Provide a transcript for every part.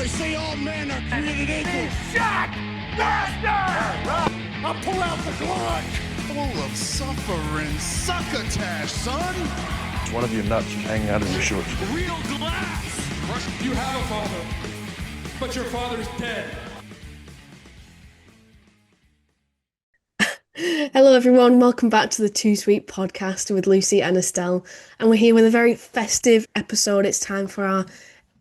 they say all men are created equal. Shot! Master! I'll pull out the Glock! Full of suffering succotash, son! It's one of your nuts hanging out of your shorts. Real glass! You have a father, but your father's dead. Hello, everyone. Welcome back to the Too Sweet podcast with Lucy and Estelle. And we're here with a very festive episode. It's time for our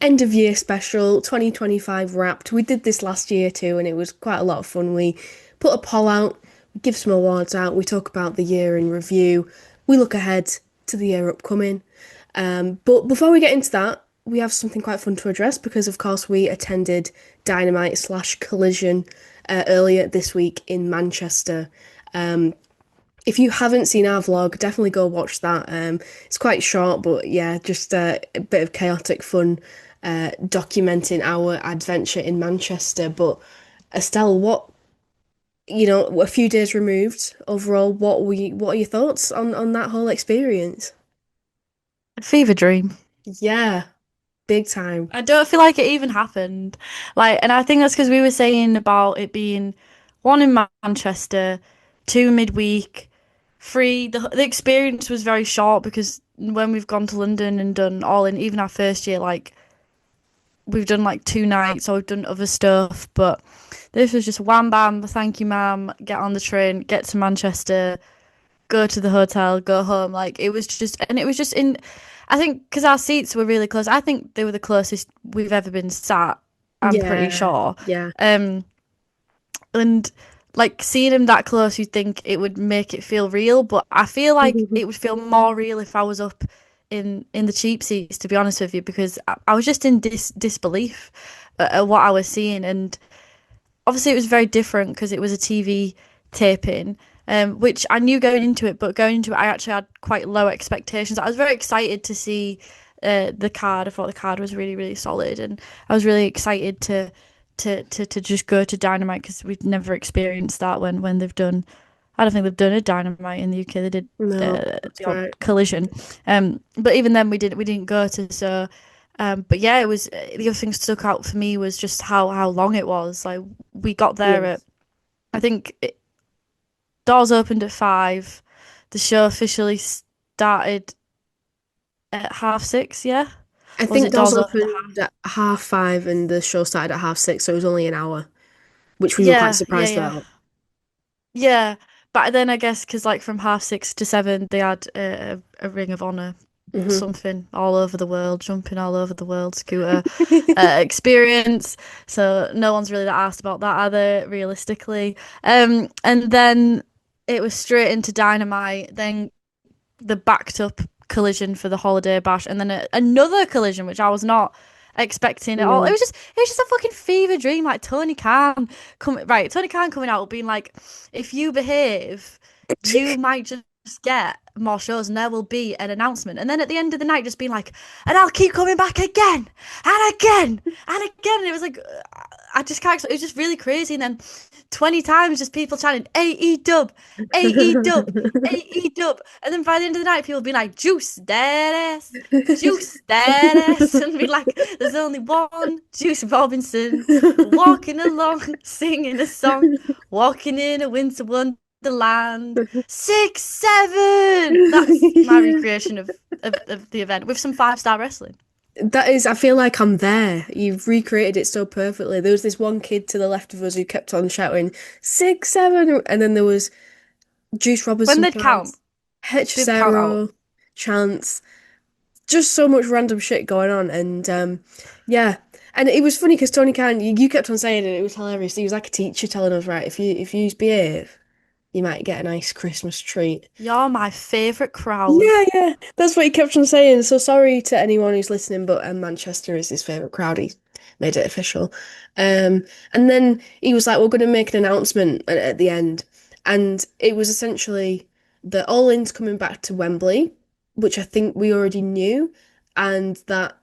end of year special 2025 wrapped. We did this last year too, and it was quite a lot of fun. We put a poll out, we give some awards out, we talk about the year in review, we look ahead to the year upcoming. But before we get into that, we have something quite fun to address because, of course, we attended Dynamite/Collision earlier this week in Manchester. If you haven't seen our vlog, definitely go watch that. It's quite short, but yeah, just a bit of chaotic fun documenting our adventure in Manchester. But Estelle, a few days removed overall, what are your thoughts on that whole experience? Fever dream. Yeah, big time. I don't feel like it even happened. And I think that's because we were saying about it being one in Manchester, 2 midweek, 3. The experience was very short because when we've gone to London and done all in, even our first year, we've done 2 nights or we've done other stuff. But this was just wham bam, thank you, ma'am, get on the train, get to Manchester, go to the hotel, go home. It was just in, I think, because our seats were really close. I think they were the closest we've ever been sat, I'm pretty sure. Yeah. And seeing him that close, you'd think it would make it feel real, but I feel like it would feel more real if I was up in the cheap seats, to be honest with you, because I was just in disbelief at what I was seeing. And obviously it was very different because it was a TV taping, which I knew going into it, but going into it I actually had quite low expectations. I was very excited to see the card. I thought the card was really, really solid, and I was really excited to just go to Dynamite because we've never experienced that when they've done. I don't think they've done a Dynamite in the UK. They did Collision, but even then we didn't go to. So, but yeah, it was the other thing stuck out for me was just how long it was. We got there at, I think doors opened at 5. The show officially started at 6:30. Yeah. I think doors opened at 5:30 and the show started at 6:30, so it was only an hour, which we were quite surprised about. Yeah, but then I guess because from 6:30 to 7, they had a Ring of Honor, something all over the world, jumping all over the world, scooter experience. So no one's really that asked about that, are they, realistically? And then it was straight into Dynamite, then the backed up Collision for the holiday bash, and then another Collision which I was not expecting at all. It was just a fucking fever dream. Tony Khan coming out being like, if you behave you might just get more shows and there will be an announcement, and then at the end of the night just being like, and I'll keep coming back again and again and again, and it was I just can't. It was just really crazy. And then 20 times just people chanting AE-dub, AE-dub, AE-dub, and then by the end of the night people being like, juice that ass, juice that ass, and be like, there's only one Juice Robinson walking along singing a song, walking in a winter wonderland, 6, 7. That's my recreation of the event with some 5-star wrestling. That is, I feel like I'm there. You've recreated it so perfectly. There was this one kid to the left of us who kept on shouting 6, 7, and then there was Juice Robinson. When they'd count, H0 chants, just so much random shit going on, and yeah. And it was funny because Tony Khan, you kept on saying it, and it was hilarious. He was like a teacher telling us, right, if you behave, you might get a nice Christmas treat. You're my favourite crowd. Yeah, that's what he kept on saying. So sorry to anyone who's listening, but Manchester is his favourite crowd. He made it official. And then he was like, we're going to make an announcement at the end. And it was essentially that All In's coming back to Wembley, which I think we already knew, and that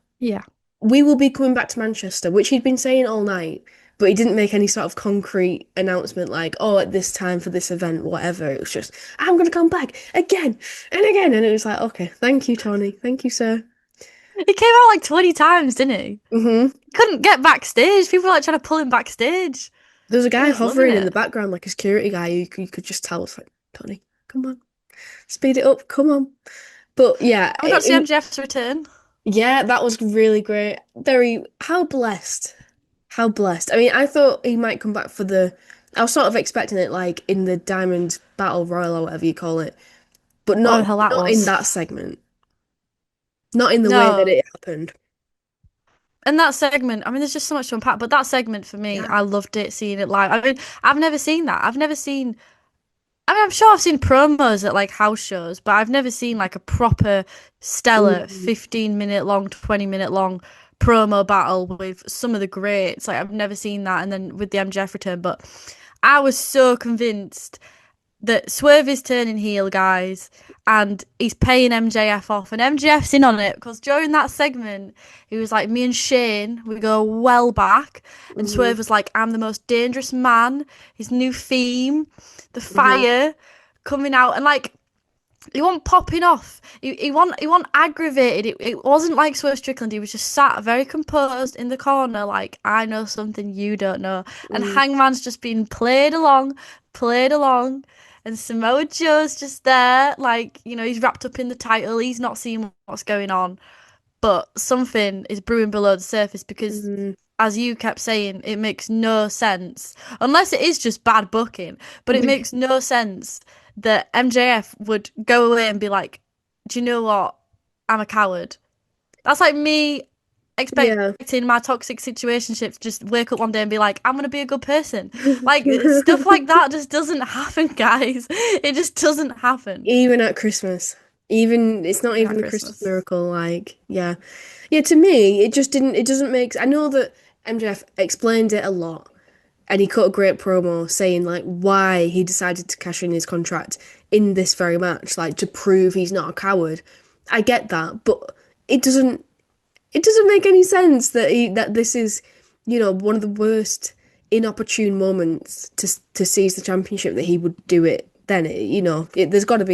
we will be coming back to Manchester, which he'd been saying all night. But he didn't make any sort of concrete announcement like, oh, at this time for this event, whatever. It was just, I'm going to come back again and again. And it was like, okay, thank you, Tony. Thank you, sir. He came out like 20 times, didn't he? Hmm. Couldn't get backstage. People were like trying to pull him backstage. There was a He guy was loving hovering in the it. background, like a security guy, you could just tell was like, Tony, come on, speed it up, come on. But yeah, And we got to see MJF's return. yeah, that was really great. Very, how blessed. How blessed. I mean, I thought he might come back for I was sort of expecting it like in the Diamond Battle Royal or whatever you call it, but Whatever the hell that not in was. that segment. Not in the way that No. it happened. And that segment, I mean, there's just so much to unpack, but that segment for me, Yeah. I loved it, seeing it live. I mean, I've never seen that. I've never seen, I mean, I'm sure I've seen promos at like house shows, but I've never seen like a proper stellar Mm, 15-minute long, 20-minute long promo battle with some of the greats. Like, I've never seen that. And then with the MJF return, but I was so convinced that Swerve is turning heel, guys, and he's paying MJF off, and MJF's in on it because during that segment, he was like, "Me and Shane, we go well back," and hmm Swerve was like, "I'm the most dangerous man." His new theme, the hmm fire coming out, and like he wasn't popping off. He wasn't aggravated. It wasn't like Swerve Strickland. He was just sat very composed in the corner, like I know something you don't know. And mm, Hangman's just been played along, and Samoa Joe's just there, like he's wrapped up in the title. He's not seeing what's going on, but something is brewing below the surface because. mm, As you kept saying, it makes no sense. Unless it is just bad booking, but it makes no sense that MJF would go away and be like, "Do you know what? I'm a coward." That's like me yeah. expecting my toxic situationship to just wake up one day and be like, "I'm gonna be a good person." Like stuff like that just doesn't happen, guys. It just doesn't happen. Even at Christmas. Even it's not Even at even a Christmas Christmas. miracle, like, yeah. Yeah, to me, it doesn't make I know that MJF explained it a lot and he cut a great promo saying like why he decided to cash in his contract in this very match, like to prove he's not a coward. I get that, but it doesn't it doesn't make any sense that this is, one of the worst inopportune moments to seize the championship that he would do it then. There's got to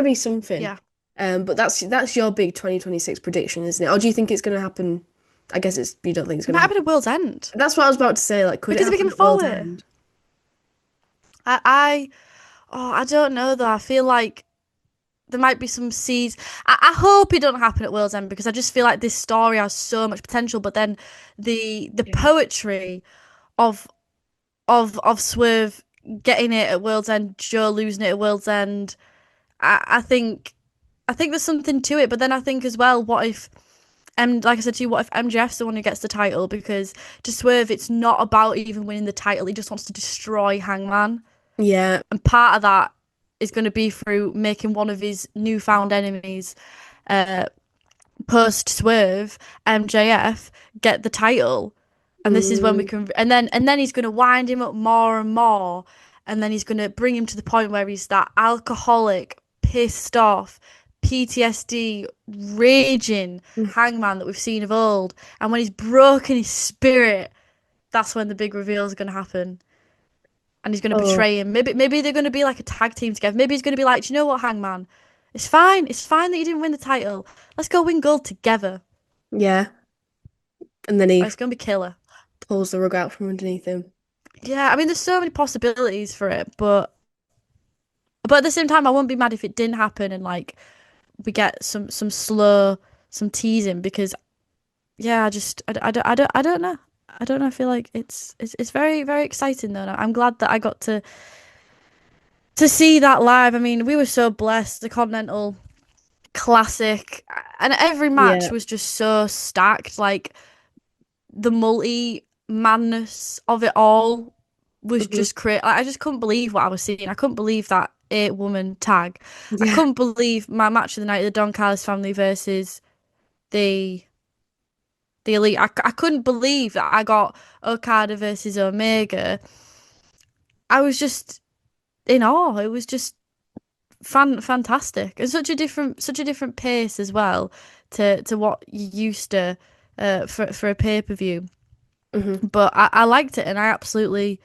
be something. Yeah. But that's your big 2026 prediction, isn't it? Or do you think it's going to happen? I guess it's you don't think it's It going might to happen happen. at World's End That's what I was about to say. Like, could it because it happen became at World's forward. End? I oh, I don't know though. I feel like there might be some seeds. I hope it don't happen at World's End because I just feel like this story has so much potential. But then the Yeah. poetry of of Swerve getting it at World's End, Joe losing it at World's End. I think there's something to it. But then I think as well, what if like I said to you, what if MJF's the one who gets the title? Because to Swerve, it's not about even winning the title. He just wants to destroy Hangman. Yeah. And part of that is going to be through making one of his newfound enemies, uh, post Swerve, MJF, get the title. And this is when we Mm, can, and then he's going to wind him up more and more, and then he's going to bring him to the point where he's that alcoholic, pissed off, PTSD, raging Hangman that we've seen of old. And when he's broken his spirit, that's when the big reveal is going to happen and he's going to oh, betray him. Maybe they're going to be like a tag team together. Maybe he's going to be like, do you know what, Hangman? It's fine. It's fine that you didn't win the title. Let's go win gold together. yeah. And then he It's going to be killer. pulls the rug out from underneath him. Yeah, I mean, there's so many possibilities for it, but at the same time, I wouldn't be mad if it didn't happen and like we get some slow some teasing because yeah, I don't know. I don't know. I feel like it's very very exciting though. I'm glad that I got to see that live. I mean, we were so blessed. The Continental Classic, and every match Yeah. was just so stacked. Like the multi madness of it all was Hmm. just crazy. Like, I just couldn't believe what I was seeing. I couldn't believe that 8-woman tag. I Yeah. couldn't believe my match of the night, the Don Callis family versus the the Elite. I couldn't believe that I got Okada versus Omega. I was just in awe. It was just fantastic and such a different pace as well to what you used to for a pay-per-view. Hmm. But I liked it and I absolutely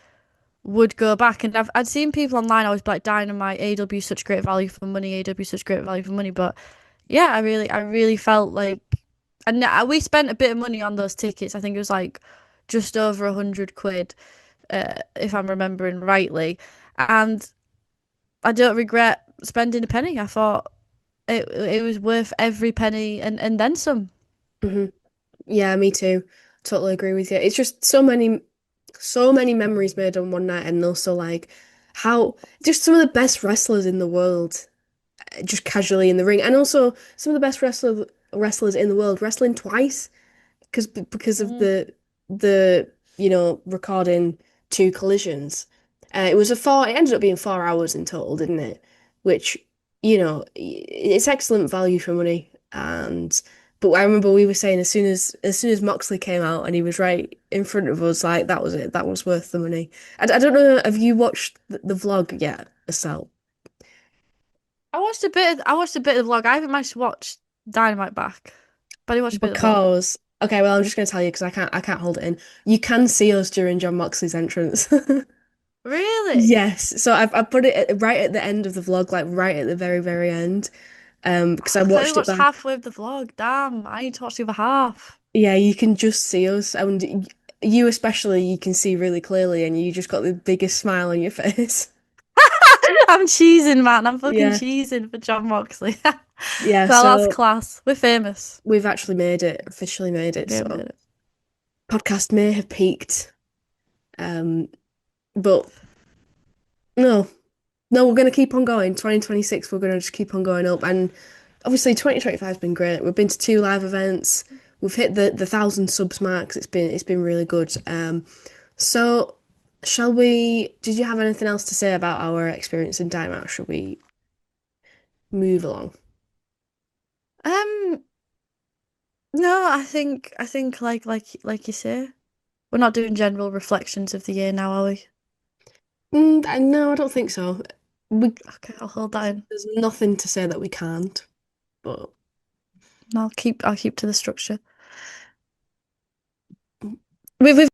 would go back. And I'd seen people online always be like Dynamite, AW such great value for money, AW such great value for money. But yeah, I really felt like And we spent a bit of money on those tickets. I think it was like just over 100 quid, if I'm remembering rightly. And I don't regret spending a penny. I thought it was worth every penny and then some. Hmm. Yeah, me too. Totally agree with you. It's just so many memories made on one night, and also like how just some of the best wrestlers in the world just casually in the ring, and also some of the best wrestlers in the world wrestling twice because of Mm. the recording two collisions. It ended up being 4 hours in total, didn't it? Which it's excellent value for money. And but I remember we were saying as soon as Moxley came out and he was right in front of us, like that was it. That was worth the money. I don't know. Have you watched the vlog yet, Estelle? I watched a bit of the vlog. I haven't managed to watch Dynamite back, but I watched a bit of the vlog. Because okay, well, I'm just going to tell you because I can't hold it in. You can see us during John Moxley's entrance. Really? Yes, so I put it right at the end of the vlog, like right at the very, very end. Because I I only watched it watched back. halfway of the vlog. Damn, I need to watch the other half. Yeah, you can just see us, and you especially, you can see really clearly, and you just got the biggest smile on your face. I'm cheesing, man. I'm fucking Yeah, cheesing for John Moxley. yeah. Well, that's So class. We're famous. we've actually made it, officially made it. Yeah, So we did it. podcast may have peaked, um, but no, no, we're gonna keep on going. 2026, we're gonna just keep on going up, and obviously 2025 has been great. We've been to two live events. We've hit the 1,000 subs marks. It's been really good. So shall we? Did you have anything else to say about our experience in Time Out? Shall we move along? Um, no, I think like you say, we're not doing general reflections of the year now, are we? No, I don't think so. We, Okay, I'll hold that in. there's nothing to say that we can't. But I'll keep to the structure. We've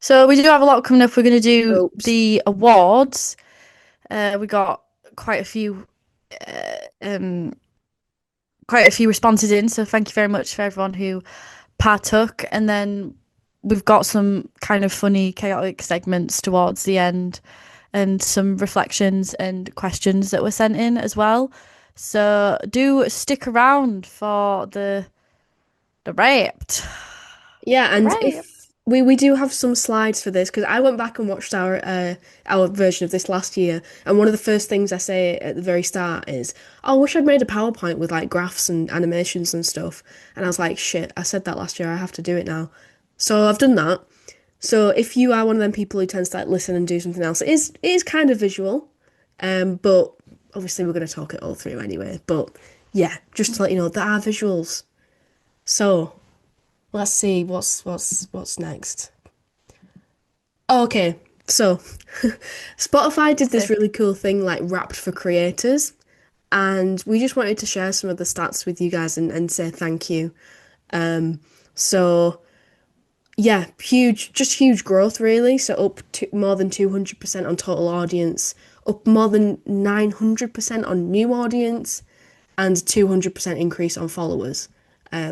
So we do have a lot coming up. We're going to do oops. the awards. We got quite a few, uh, um, quite a few responses in. So thank you very much for everyone who partook. And then we've got some kind of funny, chaotic segments towards the end, and some reflections and questions that were sent in as well. So do stick around for the Wrapped. Yeah, The and Wrapped. if we do have some slides for this because I went back and watched our version of this last year, and one of the first things I say at the very start is, "Oh, I wish I'd made a PowerPoint with like graphs and animations and stuff." And I was like, "Shit, I said that last year. I have to do it now." So I've done that. So if you are one of them people who tends to like listen and do something else, it is kind of visual, but obviously we're going to talk it all through anyway. But yeah, just to let you know, there are visuals. So. Let's see what's next. Okay, so Spotify did this Sick. really cool thing like Wrapped for creators, and we just wanted to share some of the stats with you guys and say thank you. So yeah, huge growth really. So up to more than 200% on total audience, up more than 900% on new audience, and 200% increase on followers,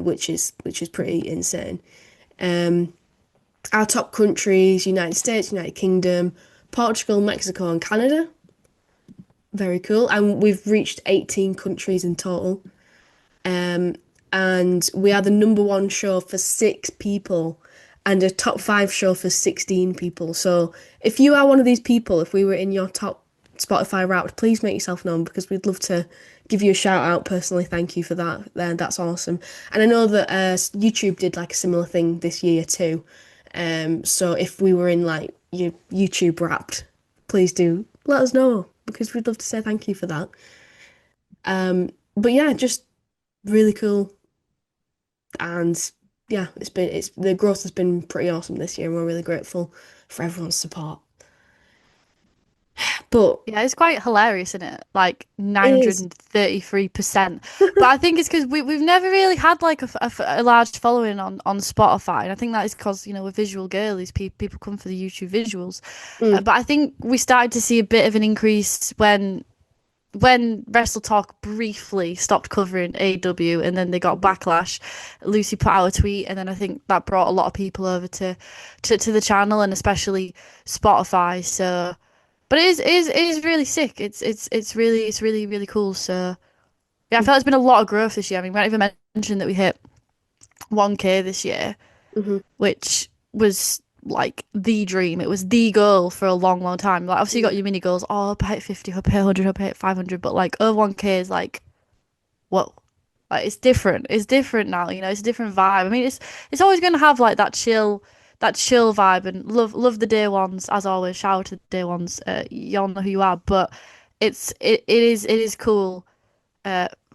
which is pretty insane. Our top countries: United States, United Kingdom, Portugal, Mexico, and Canada. Very cool. And we've reached 18 countries in total. And we are the number one show for 6 people and a top 5 show for 16 people. So if you are one of these people, if we were in your top Spotify Wrapped, please make yourself known because we'd love to give you a shout out personally. Thank you for that. That's awesome. And I know that YouTube did like a similar thing this year too. So if we were in like your YouTube Wrapped, please do let us know because we'd love to say thank you for that. But yeah, just really cool. And yeah, it's the growth has been pretty awesome this year, and we're really grateful for everyone's support. But Yeah, it's quite hilarious, isn't it? Like it is. 933%. But I think it's because we've never really had like a large following on Spotify. And I think that is because, we're visual girlies. People come for the YouTube visuals. Mm, But I think we started to see a bit of an increase when when Wrestle Talk briefly stopped covering AEW and then they got backlash, Lucy put out a tweet, and then I think that brought a lot of people over to the channel, and especially Spotify. So, but it is really sick. It's really cool. So yeah, I feel like there's been a lot of growth this year. I mean, we haven't even mentioned that we hit 1K this year, Mhm. which was like the dream. It was the goal for a long, long time. Like obviously you got your mini goals. Oh, I'll pay 50, I'll pay 100, I'll pay 500. But like over 1K is like, whoa. Like it's different. It's different now. You know, it's a different vibe. I mean, it's always gonna have like that chill vibe, and love the day ones as always. Shout out to the day ones. Y'all know who you are, but it is cool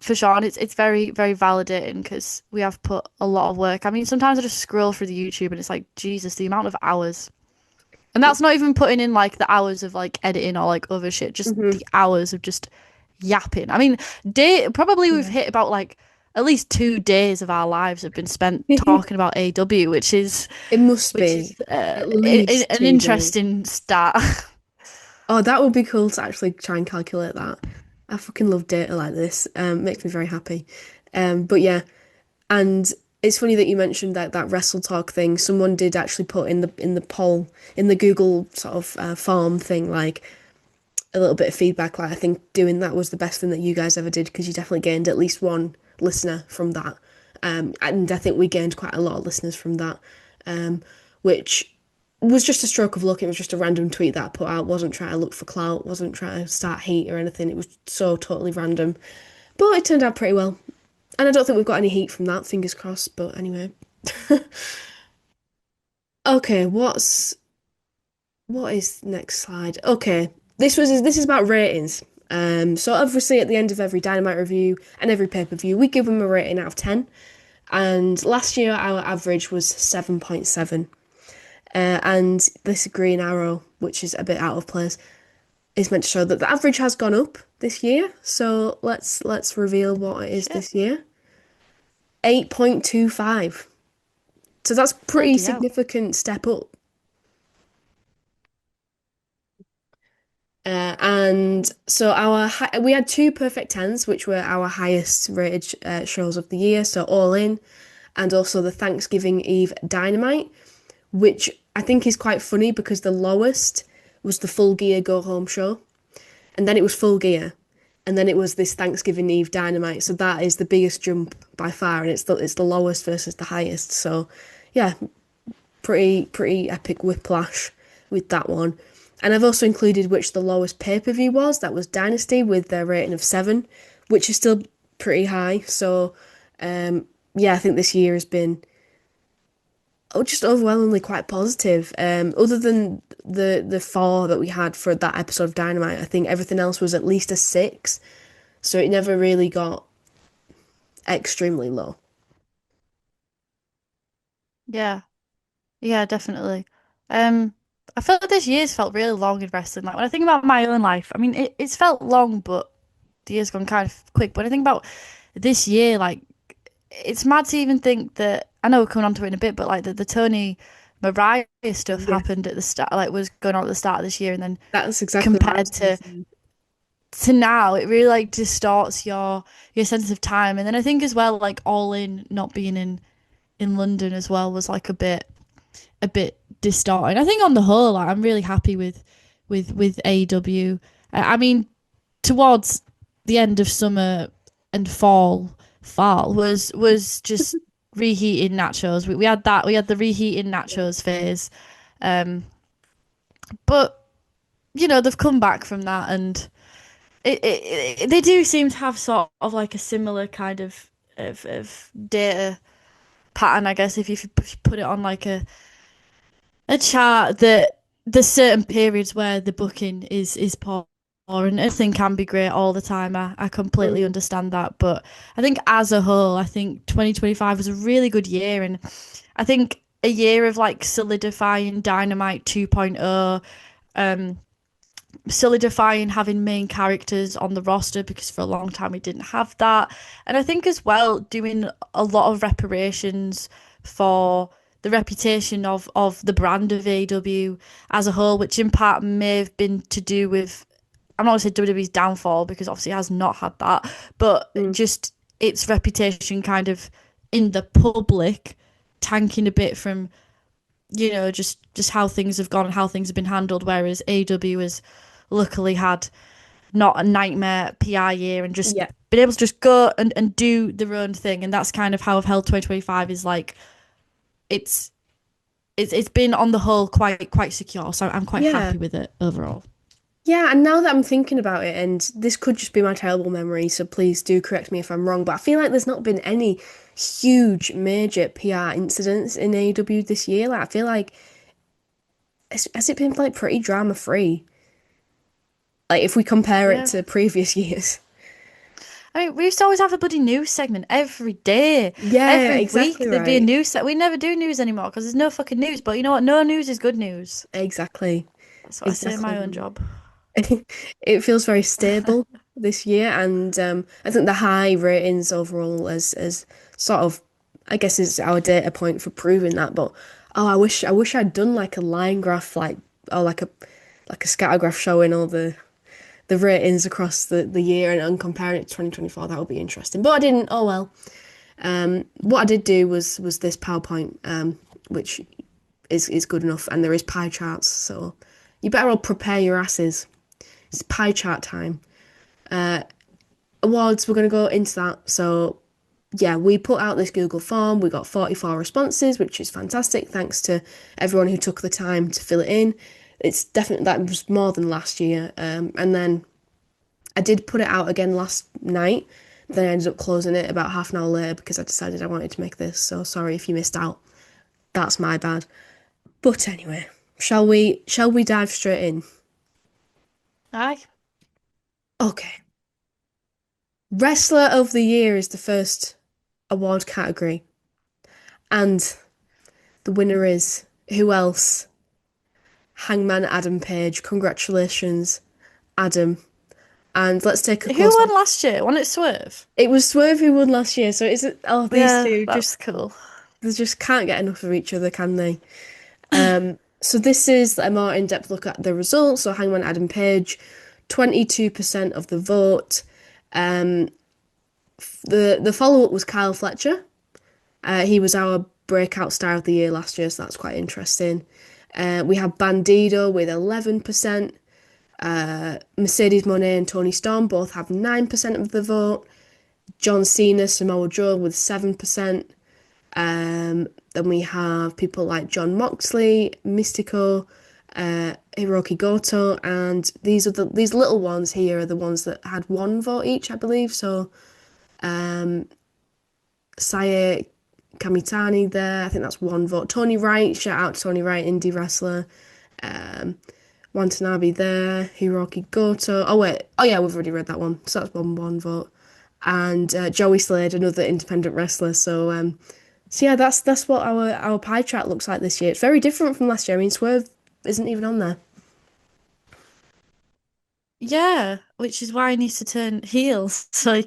for sure, and it's very very validating because we have put a lot of work. I mean, sometimes I just scroll through the YouTube and it's like Jesus, the amount of hours, and that's not even putting in like the hours of like editing or like other shit, just Mhm. the hours of just yapping. I mean, day probably we've Yeah. hit about like at least 2 days of our lives have been spent talking about AW, It must which be is at least an 2 days. interesting stat. Oh, that would be cool to actually try and calculate that. I fucking love data like this. Makes me very happy. But yeah, and it's funny that you mentioned that Wrestle Talk thing. Someone did actually put in the poll in the Google sort of form thing like a little bit of feedback. Like I think doing that was the best thing that you guys ever did because you definitely gained at least one listener from that. And I think we gained quite a lot of listeners from that, which was just a stroke of luck. It was just a random tweet that I put out. Wasn't trying to look for clout. Wasn't trying to start heat or anything. It was so totally random. But it turned out pretty well. And I don't think we've got any heat from that, fingers crossed. But anyway. Okay, what is next slide? Okay. This is about ratings. So obviously at the end of every Dynamite review and every pay-per-view, we give them a rating out of 10. And last year our average was 7.7. And this green arrow, which is a bit out of place, is meant to show that the average has gone up this year. So let's reveal what it is Shit, this year. 8.25. So that's pretty bloody hell. significant step up. And so we had two perfect tens, which were our highest rated shows of the year. So All In, and also the Thanksgiving Eve Dynamite, which I think is quite funny because the lowest was the Full Gear Go Home show, and then it was Full Gear, and then it was this Thanksgiving Eve Dynamite. So that is the biggest jump by far, and it's the lowest versus the highest. So yeah, pretty epic whiplash with that one. And I've also included which the lowest pay-per-view was. That was Dynasty with their rating of 7, which is still pretty high. So yeah, I think this year has been just overwhelmingly quite positive. Other than the 4 that we had for that episode of Dynamite, I think everything else was at least a 6. So it never really got extremely low. Yeah. Yeah, definitely. Um, I feel like this year's felt really long in wrestling. Like when I think about my own life, I mean, it's felt long, but the year's gone kind of quick. But when I think about this year, like it's mad to even think that I know we're coming on to it in a bit, but like the Tony Mariah stuff Yeah, happened at the start, like was going on at the start of this year, and then that's exactly what I compared was going to to say. now, it really like distorts your sense of time. And then I think as well, like All In not being in London as well was like a bit distorting. I think on the whole, like, I'm really happy with AEW. I mean, towards the end of summer and fall was just reheating nachos. We had that. We had the reheating nachos phase. Um, but you know they've come back from that, and they do seem to have sort of like a similar kind of data pattern, I guess, if you put it on like a chart, that there's certain periods where the booking is poor, and everything can be great all the time. I completely Mhm. understand that, but I think as a whole, I think 2025 was a really good year, and I think a year of like solidifying Dynamite 2.0, um, solidifying having main characters on the roster because for a long time we didn't have that. And I think as well doing a lot of reparations for the reputation of the brand of AW as a whole, which in part may have been to do with I'm not going to say WWE's downfall because obviously it has not had that, but just its reputation kind of in the public tanking a bit from, just how things have gone and how things have been handled, whereas AEW has luckily had not a nightmare PR year and just Yeah. been able to just go and do their own thing. And that's kind of how I've held 2025 is like, it's it's been on the whole quite secure, so I'm quite Yeah. happy with it overall. Yeah, and now that I'm thinking about it, and this could just be my terrible memory, so please do correct me if I'm wrong, but I feel like there's not been any huge major PR incidents in AEW this year. Like, I feel like, has it been like pretty drama free? Like, if we compare it Yeah. to previous years. I mean, we used to always have a bloody news segment every day. Yeah, Every week exactly there'd be a right. news set. We never do news anymore because there's no fucking news. But you know what? No news is good news. Exactly. That's what I say in my own Exactly. job. It feels very stable this year, and I think the high ratings overall as sort of, I guess, is our data point for proving that. But oh, I wish I'd done like a line graph, like, or like a scatter graph showing all the ratings across the year and comparing it to 2024. That would be interesting, but I didn't. Oh well. What I did do was this PowerPoint, which is good enough, and there is pie charts, so you better all prepare your asses. It's pie chart time. Awards, we're going to go into that. So, yeah, we put out this Google form. We got 44 responses, which is fantastic. Thanks to everyone who took the time to fill it in. It's definitely, that was more than last year. And then I did put it out again last night. Then I ended up closing it about half an hour later because I decided I wanted to make this. So sorry if you missed out. That's my bad. But anyway, shall we dive straight in? Aye. Okay. Wrestler of the Year is the first award category. And the winner is who else? Hangman Adam Page. Congratulations, Adam. And let's take a Who close won look. last year? Won it Swerve? It was Swerve who won last year, so is it? Oh, these Yeah, two that's just cool. they just can't get enough of each other, can they? So this is a more in-depth look at the results. So Hangman Adam Page, 22% of the vote. The follow-up was Kyle Fletcher. He was our breakout star of the year last year, so that's quite interesting. We have Bandido with 11%. Mercedes Moné and Tony Storm both have 9% of the vote. John Cena, Samoa Joe with 7%. Then we have people like John Moxley, Mystico, Hiroki Goto, and these little ones here are the ones that had one vote each, I believe. So Saya Kamitani there, I think that's one vote. Tony Wright, shout out to Tony Wright, indie wrestler. Watanabe there, Hiroki Goto. Oh wait, oh yeah, we've already read that one. So that's one vote. And Joey Slade, another independent wrestler. So yeah, that's what our pie chart looks like this year. It's very different from last year. I mean, Swerve isn't even on there. Yeah, which is why he needs to turn heel so he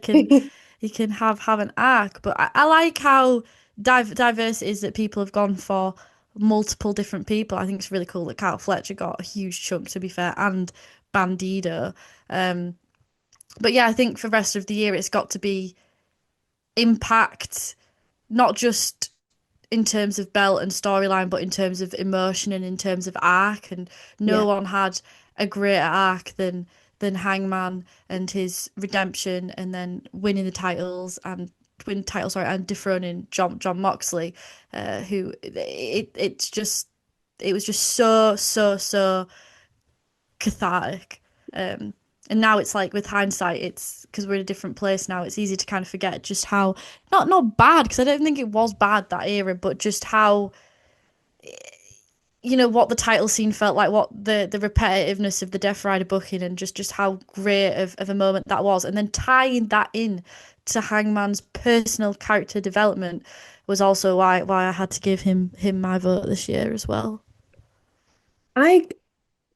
can have an arc. But I like how diverse it is that people have gone for multiple different people. I think it's really cool that Kyle Fletcher got a huge chunk, to be fair, and Bandido. But yeah, I think for the rest of the year it's got to be impact, not just in terms of belt and storyline, but in terms of emotion and in terms of arc. And no Yeah. one had a greater arc than Hangman and his redemption, and then winning the titles and win titles, sorry, and dethroning John Moxley, who it was just so cathartic. And now it's like with hindsight, it's because we're in a different place now. It's easy to kind of forget just how not bad, because I don't think it was bad that era, but just how what the title scene felt like, what the repetitiveness of the Death Rider booking, and just how great of a moment that was, and then tying that in to Hangman's personal character development was also why I had to give him my vote this year as well. I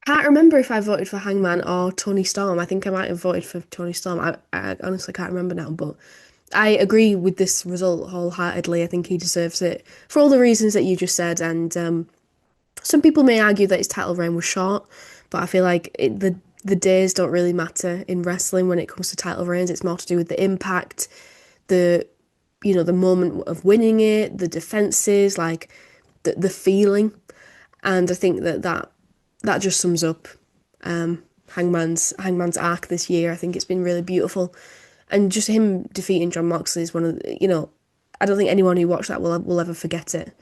can't remember if I voted for Hangman or Tony Storm. I think I might have voted for Tony Storm. I honestly can't remember now, but I agree with this result wholeheartedly. I think he deserves it for all the reasons that you just said, and some people may argue that his title reign was short, but I feel like the the days don't really matter in wrestling when it comes to title reigns. It's more to do with the impact, the the moment of winning it, the defenses, like the feeling. And I think that just sums up Hangman's arc this year. I think it's been really beautiful, and just him defeating John Moxley is one of I don't think anyone who watched that will ever forget it.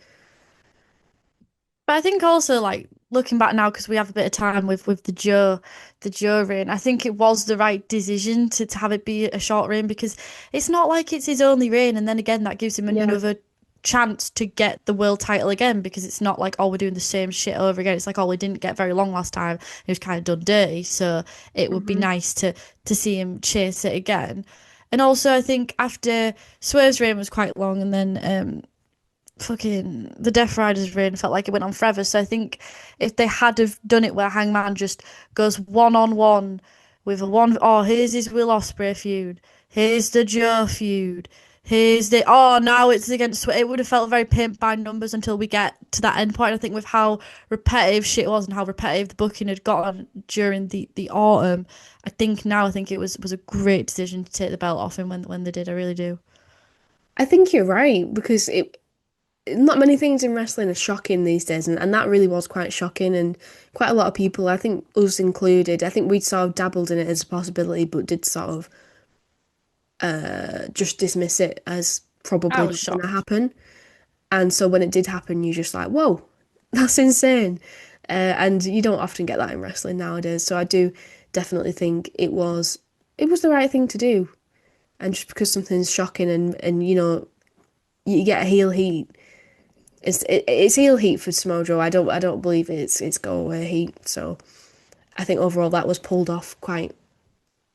But I think also like looking back now because we have a bit of time with the Joe reign. I think it was the right decision to have it be a short reign because it's not like it's his only reign, and then again that gives him Yeah. another chance to get the world title again because it's not like, oh, we're doing the same shit over again. It's like, oh, we didn't get very long last time. He was kind of done dirty, so it would be nice to see him chase it again. And also, I think after Swerve's reign was quite long, and then fucking the Death Riders reign felt like it went on forever. So I think if they had have done it where Hangman just goes one on one with a one, oh, here's his Will Ospreay feud, here's the Joe feud, here's the, oh, now it's against, it would have felt very pimped by numbers until we get to that end point. I think with how repetitive shit was and how repetitive the booking had gotten during the autumn, I think it was a great decision to take the belt off him when they did. I really do. I think you're right because it not many things in wrestling are shocking these days, and that really was quite shocking, and quite a lot of people, I think us included, I think we'd sort of dabbled in it as a possibility, but did sort of just dismiss it as I probably was going to shocked. happen. And so when it did happen, you're just like, whoa, that's insane. And you don't often get that in wrestling nowadays. So I do definitely think it was the right thing to do. And just because something's shocking and you get a heel heat. It's heel heat for Samoa Joe. I don't believe it's go away heat. So I think overall that was pulled off quite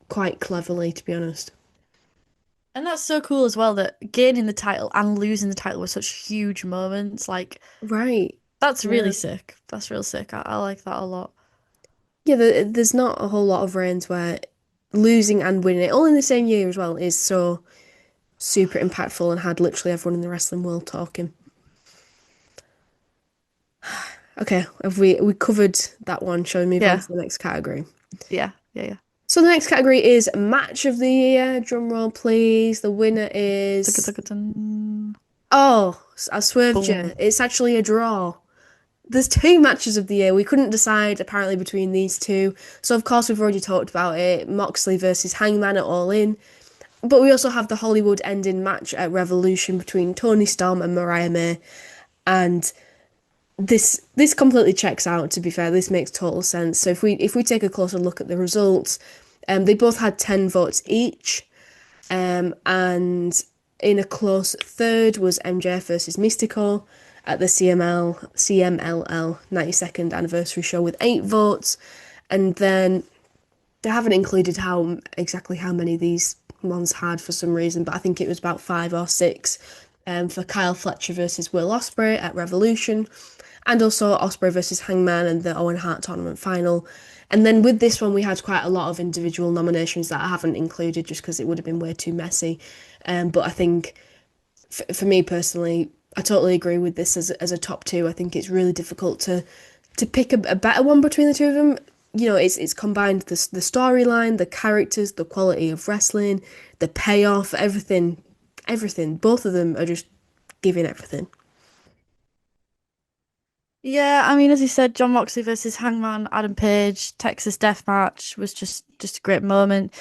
cleverly, to be honest. And that's so cool as well that gaining the title and losing the title were such huge moments. Like, Right. that's Yeah. really sick. That's real sick. I like that a lot. Yeah, there's not a whole lot of reigns where losing and winning it all in the same year as well is so super impactful and had literally everyone in the wrestling world talking. Okay, have we covered that one? Shall we move on Yeah. to the next category? Yeah. Yeah. Yeah. So the next category is match of the year. Drum roll, please. The winner is Dun-dun-dun-dun. oh, I swerved you. Boom. It's actually a draw. There's two matches of the year. We couldn't decide apparently between these two. So of course we've already talked about it. Moxley versus Hangman at All In. But we also have the Hollywood ending match at Revolution between Tony Storm and Mariah May. And this completely checks out, to be fair. This makes total sense. So if we take a closer look at the results, they both had 10 votes each. And in a close third was MJF versus Mystico at the CMLL 92nd anniversary show with 8 votes. And then they haven't included exactly how many these ones had for some reason, but I think it was about 5 or 6 for Kyle Fletcher versus Will Ospreay at Revolution, and also Ospreay versus Hangman and the Owen Hart tournament final. And then with this one, we had quite a lot of individual nominations that I haven't included just because it would have been way too messy. But I think for me personally, I totally agree with this as a top two. I think it's really difficult to pick a better one between the two of them. It's combined the storyline, the characters, the quality of wrestling, the payoff, everything. Both of them are just giving everything. Yeah, I mean, as you said, John Moxley versus Hangman Adam Page, Texas Death Match was just a great moment.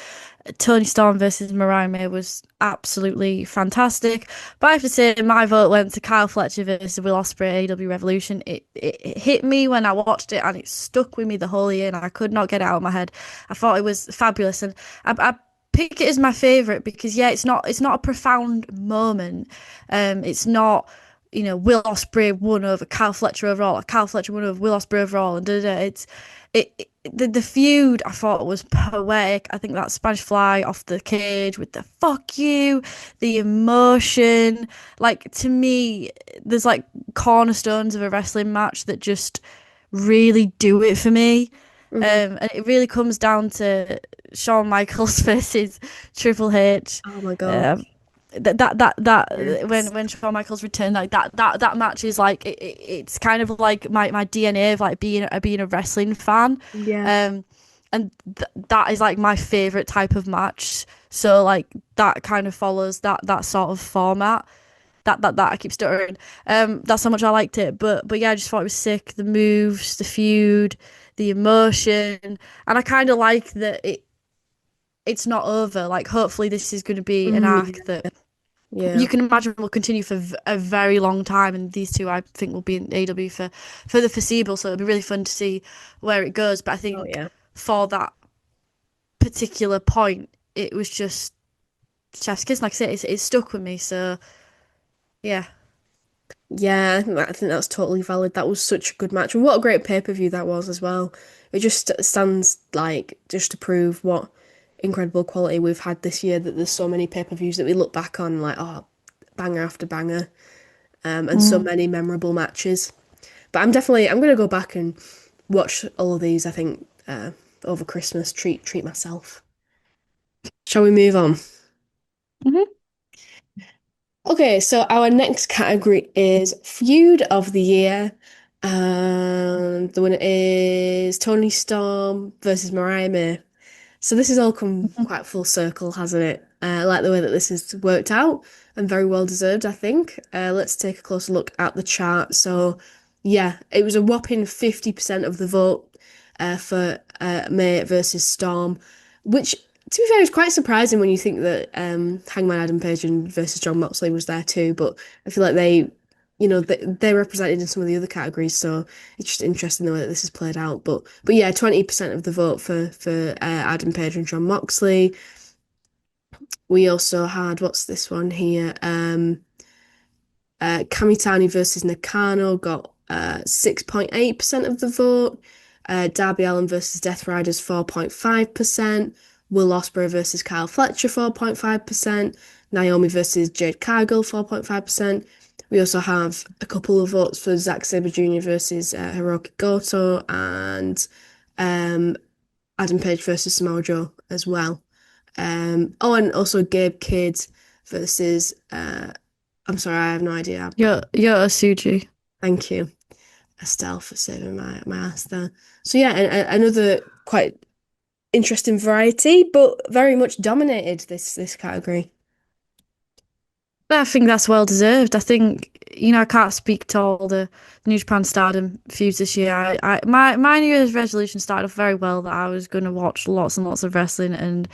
Tony Storm versus Mariah May was absolutely fantastic. But I have to say, my vote went to Kyle Fletcher versus Will Ospreay AEW Revolution. It hit me when I watched it, and it stuck with me the whole year, and I could not get it out of my head. I thought it was fabulous, and I pick it as my favorite because yeah, it's not a profound moment. It's not. Will Ospreay won over Kyle Fletcher overall, or Kyle Fletcher won over Will Ospreay overall, and da, da, da. The feud I thought was poetic. I think that Spanish Fly off the cage with the fuck you, the emotion, like to me, there's like cornerstones of a wrestling match that just really do it for me. And it really comes down to Shawn Michaels versus Triple H. Oh my God. That Yes. when Shawn Michaels returned, like that match is like it's kind of like my DNA of like being a wrestling fan. Yeah. Um and that is like my favorite type of match. So like that kind of follows that sort of format. That I keep stuttering. That's how much I liked it. But yeah, I just thought it was sick. The moves, the feud, the emotion, and I kind of like that it's not over. Like hopefully this is going to be an arc that Yeah. you can imagine will continue for a very long time, and these two I think will be in AW for the foreseeable. So it'll be really fun to see where it goes. But I Oh think yeah. for that particular point, it was just chef's kiss. Like I said, it stuck with me. So yeah. Yeah, I think that's totally valid. That was such a good match. And what a great pay-per-view that was as well. It just stands like just to prove what incredible quality we've had this year, that there's so many pay-per-views that we look back on like, oh, banger after banger, and so many memorable matches. But I'm gonna go back and watch all of these, I think, over Christmas, treat myself. Shall we move on? Mhm. Okay, so our next category is Feud of the Year. And the winner is Tony Storm versus Mariah May. So this has all come quite full circle, hasn't it? I like the way that this has worked out and very well deserved, I think. Let's take a closer look at the chart. So, yeah, it was a whopping 50% of the vote for May versus Storm, which, to be fair, is quite surprising when you think that Hangman Adam Page and versus John Moxley was there too. But I feel like they're represented in some of the other categories, so it's just interesting the way that this is played out. But yeah, 20% of the vote for Adam Page and John Moxley. We also had what's this one here? Kamitani versus Nakano got 6.8% of the vote. Darby Allin versus Death Riders 4.5%. Will Ospreay versus Kyle Fletcher 4.5%. Naomi versus Jade Cargill 4.5%. We also have a couple of votes for Zack Sabre Jr. versus Hiroki Goto and Adam Page versus Samoa Joe as well. Oh, and also Gabe Kidd versus I'm sorry, I have no idea. You're a Suji. Thank you, Estelle, for saving my ass there. So yeah, another quite interesting variety, but very much dominated this category. I think that's well deserved. I think, I can't speak to all the New Japan Stardom feuds this year. My New Year's resolution started off very well, that I was going to watch lots and lots of wrestling, and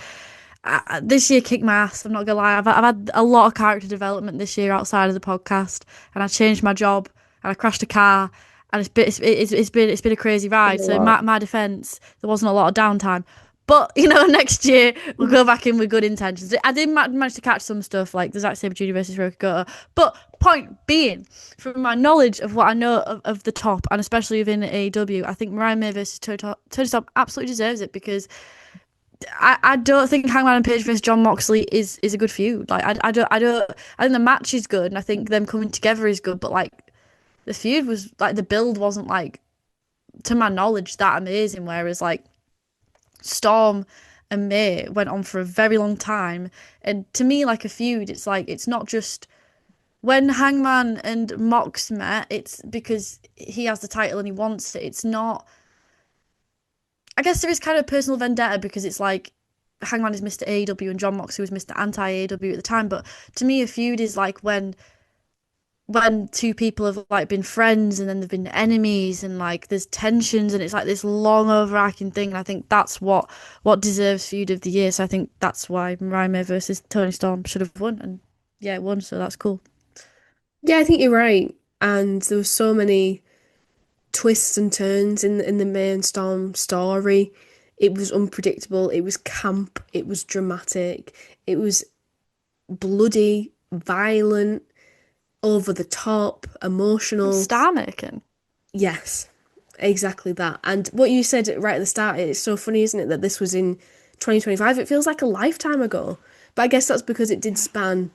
this year kicked my ass. I'm not gonna lie. I've had a lot of character development this year outside of the podcast, and I changed my job, and I crashed a car, and it's been a crazy ride. So in my defense, there wasn't a lot of downtime. But next year we'll go back in with good intentions. I did manage to catch some stuff like the Zack Sabre Jr. versus Hiroki Goto. But point being, from my knowledge of what I know of the top, and especially within AEW, I think Mariah May versus Tony Storm absolutely deserves it, because I don't think Hangman and Page versus John Moxley is a good feud. Like I think the match is good, and I think them coming together is good. But like the feud was like, the build wasn't, like, to my knowledge, that amazing. Whereas like Storm and May went on for a very long time, and to me, like, a feud, it's like, it's not just when Hangman and Mox met, it's because he has the title and he wants it. It's not. I guess there is kind of personal vendetta, because it's like Hangman is Mr. AEW and John Moxley was Mr. Anti AEW at the time. But to me, a feud is like when two people have like been friends and then they've been enemies, and like there's tensions, and it's like this long overarching thing. And I think that's what deserves feud of the year. So I think that's why Mariah May versus Tony Storm should have won, and yeah, it won. So that's cool. Yeah, I think you're right. And there were so many twists and turns in the main Storm story. It was unpredictable. It was camp. It was dramatic. It was bloody, violent, over the top, emotional. Star making. Yes, exactly that. And what you said right at the start, it's so funny, isn't it, that this was in 2025? It feels like a lifetime ago. But I guess that's because it did span,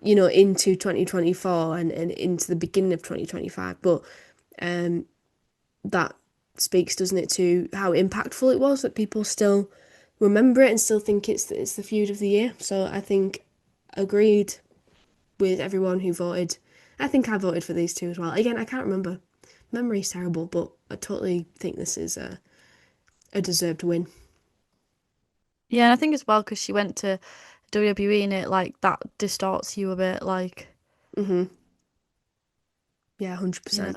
into 2024 and into the beginning of 2025. But that speaks, doesn't it, to how impactful it was, that people still remember it and still think it's the feud of the year. So I think agreed with everyone who voted. I think I voted for these two as well. Again, I can't remember. Memory's terrible, but I totally think this is a deserved win. Yeah, and I think as well because she went to WWE and it like that distorts you a bit, like Hmm. Yeah, you 100%. know, if you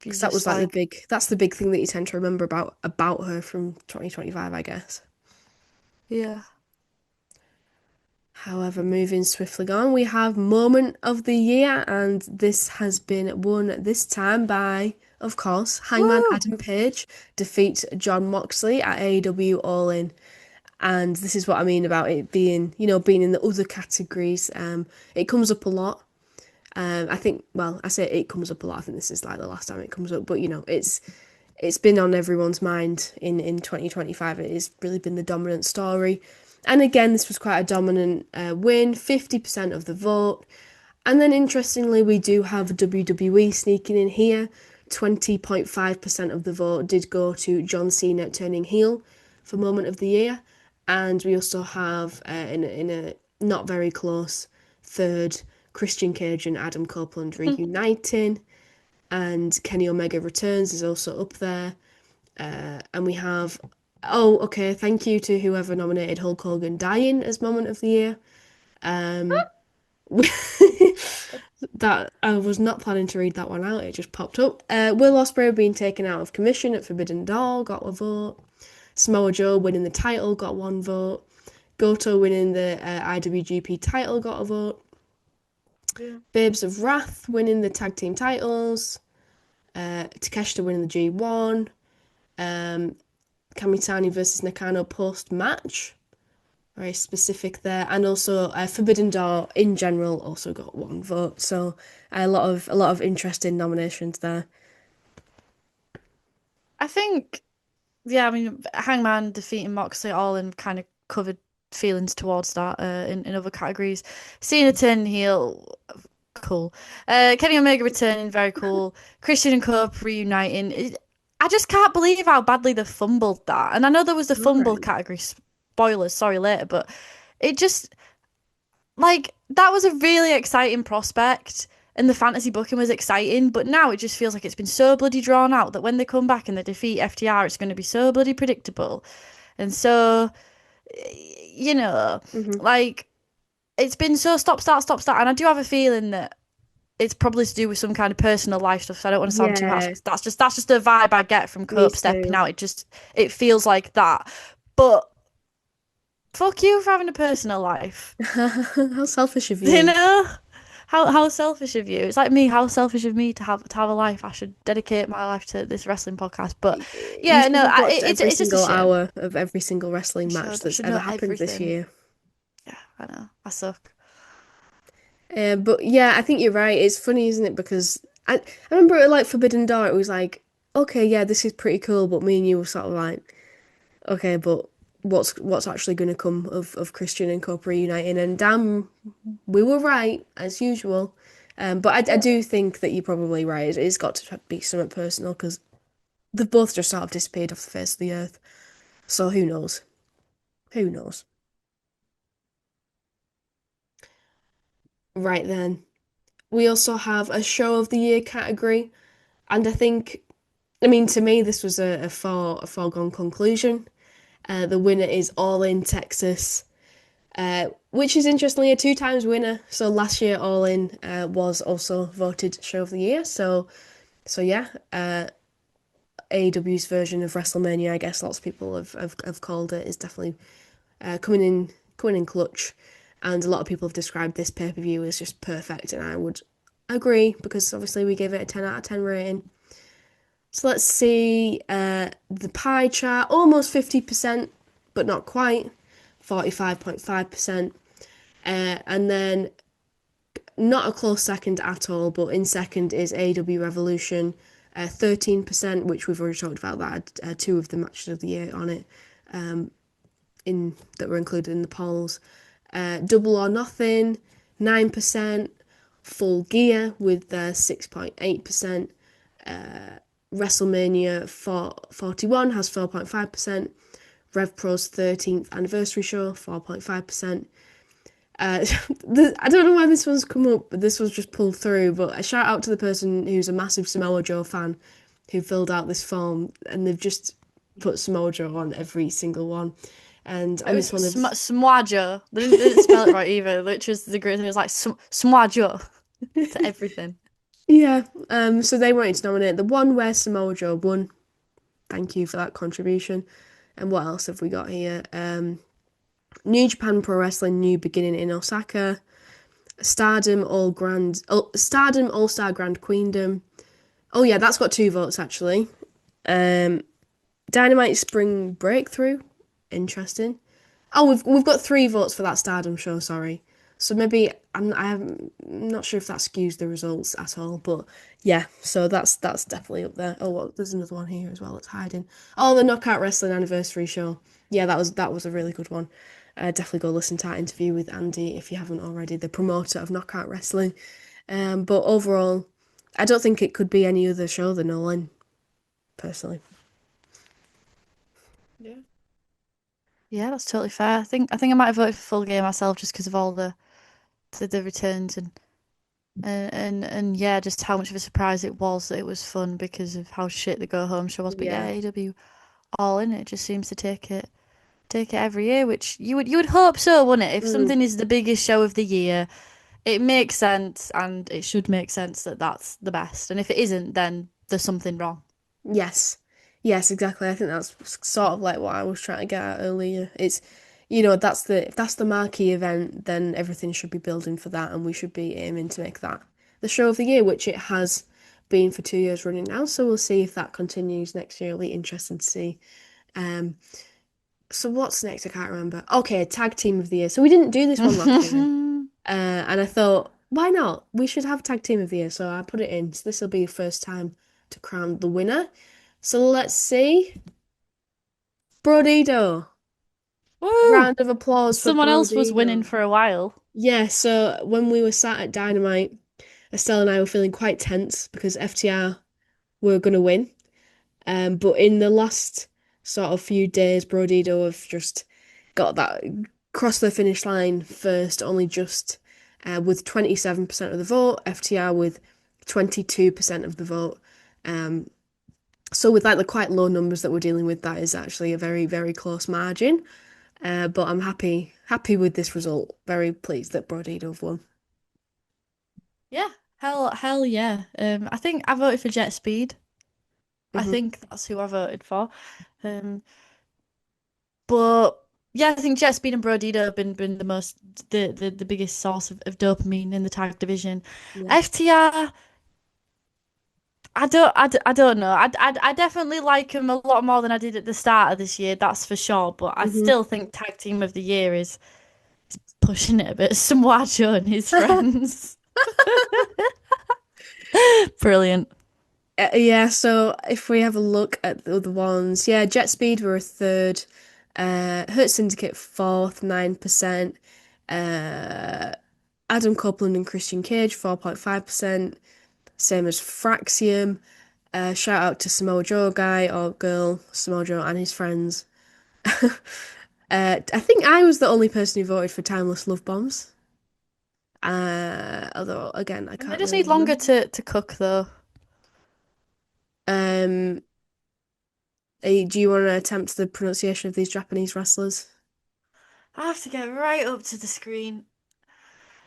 Because that was just like like that's the big thing that you tend to remember about her from 2025, I guess. yeah. However, moving swiftly on, we have Moment of the Year, and this has been won this time by, of course, Hangman Woo! Adam Page defeats John Moxley at AEW All In. And this is what I mean about it being, being in the other categories. It comes up a lot. I think, well, I say it comes up a lot. I think this is like the last time it comes up, but it's been on everyone's mind in 2025. It has really been the dominant story. And again, this was quite a dominant win, 50% of the vote. And then interestingly, we do have WWE sneaking in here. 20.5% of the vote did go to John Cena turning heel for Moment of the Year. And we also have, in a not very close third, Christian Cage and Adam Copeland reuniting. And Kenny Omega Returns is also up there. And we have, oh, okay, thank you to whoever nominated Hulk Hogan dying as Moment of the Year. Um, that I was not planning to read that one out. It just popped up. Will Ospreay being taken out of commission at Forbidden Door got a vote. Samoa Joe winning the title got one vote. Goto winning the IWGP title got a vote. Yeah. Babes of Wrath winning the tag team titles. Takeshita winning the G1. Kamitani versus Nakano post match. Very specific there, and also Forbidden Door in general also got one vote. So a lot of interesting nominations there. I think yeah, I mean Hangman defeating Moxley all in kind of covered feelings towards that in other categories. Cena turning heel, cool. Kenny Omega returning, very cool. Christian and Cope reuniting. I just can't believe how badly they fumbled that. And I know there was the fumble Right. category. Spoilers, sorry later, but it just like that was a really exciting prospect. And the fantasy booking was exciting, but now it just feels like it's been so bloody drawn out that when they come back and they defeat FTR, it's going to be so bloody predictable. And so, you know, Hmm. like it's been so stop, start, stop, start. And I do have a feeling that it's probably to do with some kind of personal life stuff. So I don't want to sound too harsh Yeah, 'cause that's just the vibe I get from me Cope stepping too. out. It feels like that. But fuck you for having a personal life. How selfish of You you. know? How selfish of you. It's like me, how selfish of me to have a life. I should dedicate my life to this wrestling podcast. But You yeah, should no, have watched it's every it's just a single shame. hour of every single wrestling match I that's should ever know happened this everything. year. Yeah, I know. I suck. But yeah, I think you're right. It's funny, isn't it? Because I remember at like Forbidden Door, it was like, okay, yeah, this is pretty cool, but me and you were sort of like, okay, but what's actually going to come of Christian and Cope reuniting? And damn, we were right as usual. But I do think that you're probably right. It's got to be somewhat personal because they've both just sort of disappeared off the face of the earth. So who knows? Who knows? Right then. We also have a show of the year category, and I think, I mean, to me, this was a foregone conclusion. The winner is All In Texas, which is interestingly a two times winner. So last year, All In was also voted Show of the Year. So yeah, AEW's version of WrestleMania, I guess lots of people have called it, is definitely coming in clutch. And a lot of people have described this pay-per-view as just perfect, and I would agree because obviously we gave it a 10 out of 10 rating. So let's see the pie chart, almost 50%, but not quite, 45.5%. And then not a close second at all, but in second is AW Revolution, 13%, which we've already talked about that, two of the matches of the year on it, in that were included in the polls. Double or Nothing, 9%. Full Gear with 6.8%. WrestleMania 41 has 4.5%. RevPro's 13th anniversary show, 4.5%. I don't know why this one's come up, but this was just pulled through. But a shout out to the person who's a massive Samoa Joe fan who filled out this form, and they've just put Samoa Joe on every single one. And It on was this one, Smajo. They didn't spell it right either, which was the great thing. It was like Smajo to everything. yeah, so they wanted to nominate the one where Samoa Joe won. Thank you for that contribution. And what else have we got here? New Japan Pro Wrestling New Beginning in Osaka, Stardom All Star Grand Queendom. Oh yeah, that's got 2 votes actually. Um, Dynamite Spring Breakthrough, interesting. Oh, we've got 3 votes for that Stardom show. Sorry, so maybe I'm not sure if that skews the results at all, but yeah. So that's definitely up there. Oh, well, there's another one here as well. It's hiding. Oh, the Knockout Wrestling Anniversary show. Yeah, that was a really good one. Definitely go listen to that interview with Andy if you haven't already, the promoter of Knockout Wrestling. But overall, I don't think it could be any other show than Nolan, personally. Yeah. Yeah, that's totally fair. I think I might have voted for Full Game myself just because of all the returns and yeah, just how much of a surprise it was that it was fun because of how shit the go home show was. But yeah, Yeah. AEW all in it just seems to take it every year, which you would hope so, wouldn't it? If Mm. something is the biggest show of the year, it makes sense and it should make sense that that's the best. And if it isn't, then there's something wrong. Yes. Yes, exactly. I think that's sort of like what I was trying to get at earlier. It's, if that's the marquee event, then everything should be building for that, and we should be aiming to make that the show of the year, which it has been for 2 years running now. So we'll see if that continues next year. It'll be interesting to see. Um, so what's next? I can't remember. Okay, tag team of the year. So we didn't do this one last year. And I thought, why not? We should have tag team of the year. So I put it in. So this will be the first time to crown the winner. So let's see. Brodido. A Woo! round of applause for Someone else was winning Brodido. for a while. Yeah, so when we were sat at Dynamite, Estelle and I were feeling quite tense because FTR were going to win. But in the last sort of few days, Brodido have just got that crossed the finish line first, only just with 27% of the vote, FTR with 22% of the vote. Um, so with like the quite low numbers that we're dealing with, that is actually a very, very close margin. But I'm happy with this result. Very pleased that Brodido have won. Yeah, hell yeah. I think I voted for Jet Speed. I Hmm. think that's who I voted for. Um, but yeah, I think Jet Speed and Brodido have been the biggest source of dopamine in the tag division. Yeah. FTR, I don't know. I definitely like him a lot more than I did at the start of this year, that's for sure. But I Hmm. still think Tag Team of the Year is pushing it a bit. Samoa Joe and his friends. Brilliant. Yeah, so if we have a look at the other ones, yeah, Jet Speed were a third, Hurt Syndicate fourth, 9%, uh, Adam Copeland and Christian Cage, 4.5%, same as Fraxium. Shout out to Samoa Joe guy or girl, Samoa Joe and his friends. I think I was the only person who voted for Timeless Love Bombs. Although again, I And they can't just really need longer remember. to cook though. Um, do you want to attempt the pronunciation of these Japanese wrestlers? I have to get right up to the screen.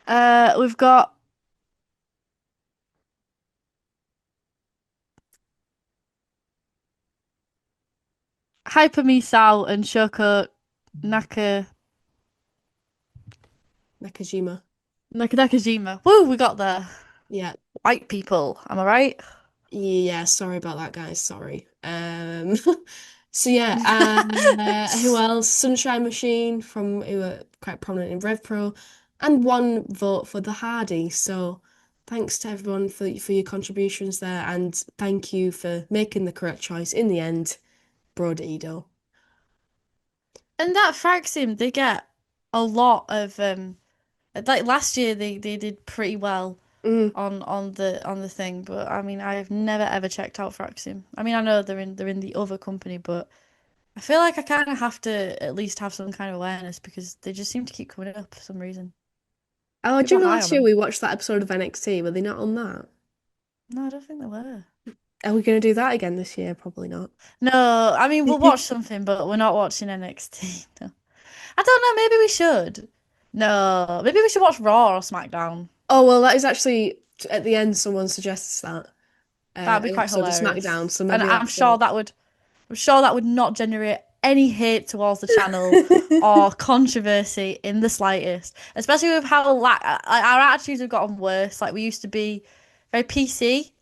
We've got Hyper Misao and Shoko Naka Nakajima. Nakajima. Woo, we got there. Yeah. White people, am I right? Yeah, sorry about that, guys. Sorry. So yeah, who else? Sunshine Machine from who were quite prominent in Rev Pro, and 1 vote for the Hardy. So thanks to everyone for your contributions there, and thank you for making the correct choice in the end, Brodido. And that Fraxim, they get a lot of like last year they did pretty well Mm. on the thing, but I mean I've never ever checked out Fraxim. I mean I know they're in the other company, but I feel like I kind of have to at least have some kind of awareness because they just seem to keep coming up for some reason. Oh, do People you are remember high last on year them. we watched that episode of NXT? Were they not on that? No, I don't think they were. Are we going to do that again this year? Probably not. No, I mean we'll watch something, but we're not watching NXT. No. I don't know. Maybe we should. No, maybe we should watch Raw or SmackDown. Oh well, that is actually at the end. Someone suggests that That'd be an quite episode of hilarious, SmackDown. So and maybe I'm that's sure it. that would. I'm sure that would not generate any hate towards the channel or controversy in the slightest. Especially with how our attitudes have gotten worse. Like we used to be very PC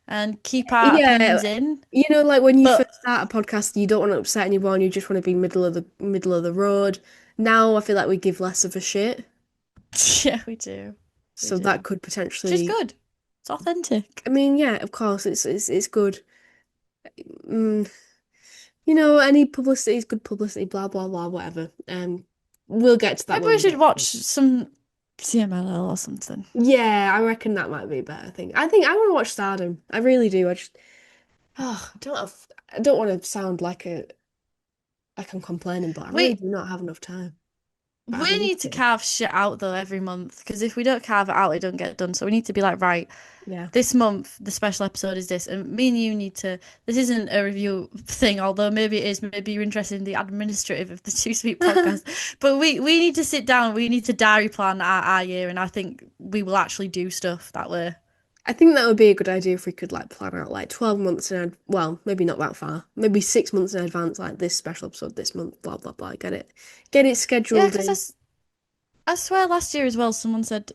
and keep our Yeah, opinions in, you know, like when you but first start a podcast, you don't want to upset anyone. You just want to be middle of the road. Now I feel like we give less of a shit, yeah, we do. We so that do. could Which is potentially. good. It's authentic. I mean, yeah, of course, it's good. Mm, you know, any publicity is good publicity. Blah blah blah, whatever. We'll get to that Maybe when we we should get to watch it. some CMLL or something. Yeah, I reckon that might be a better thing. I think I want to watch Stardom. I really do. I don't want to sound like I'm complaining, but I really We do not have enough time. But I we need need to to. carve shit out though every month because if we don't carve it out, it don't get done. So we need to be like, right, Yeah. this month the special episode is this, and me and you need to. This isn't a review thing, although maybe it is. Maybe you're interested in the administrative of the Too Sweet podcast. But we need to sit down. We need to diary plan our year, and I think we will actually do stuff that way. I think that would be a good idea if we could like plan out like 12 months well, maybe not that far. Maybe 6 months in advance, like this special episode this month, blah blah blah. Get it Yeah, scheduled because in. I swear last year as well, someone said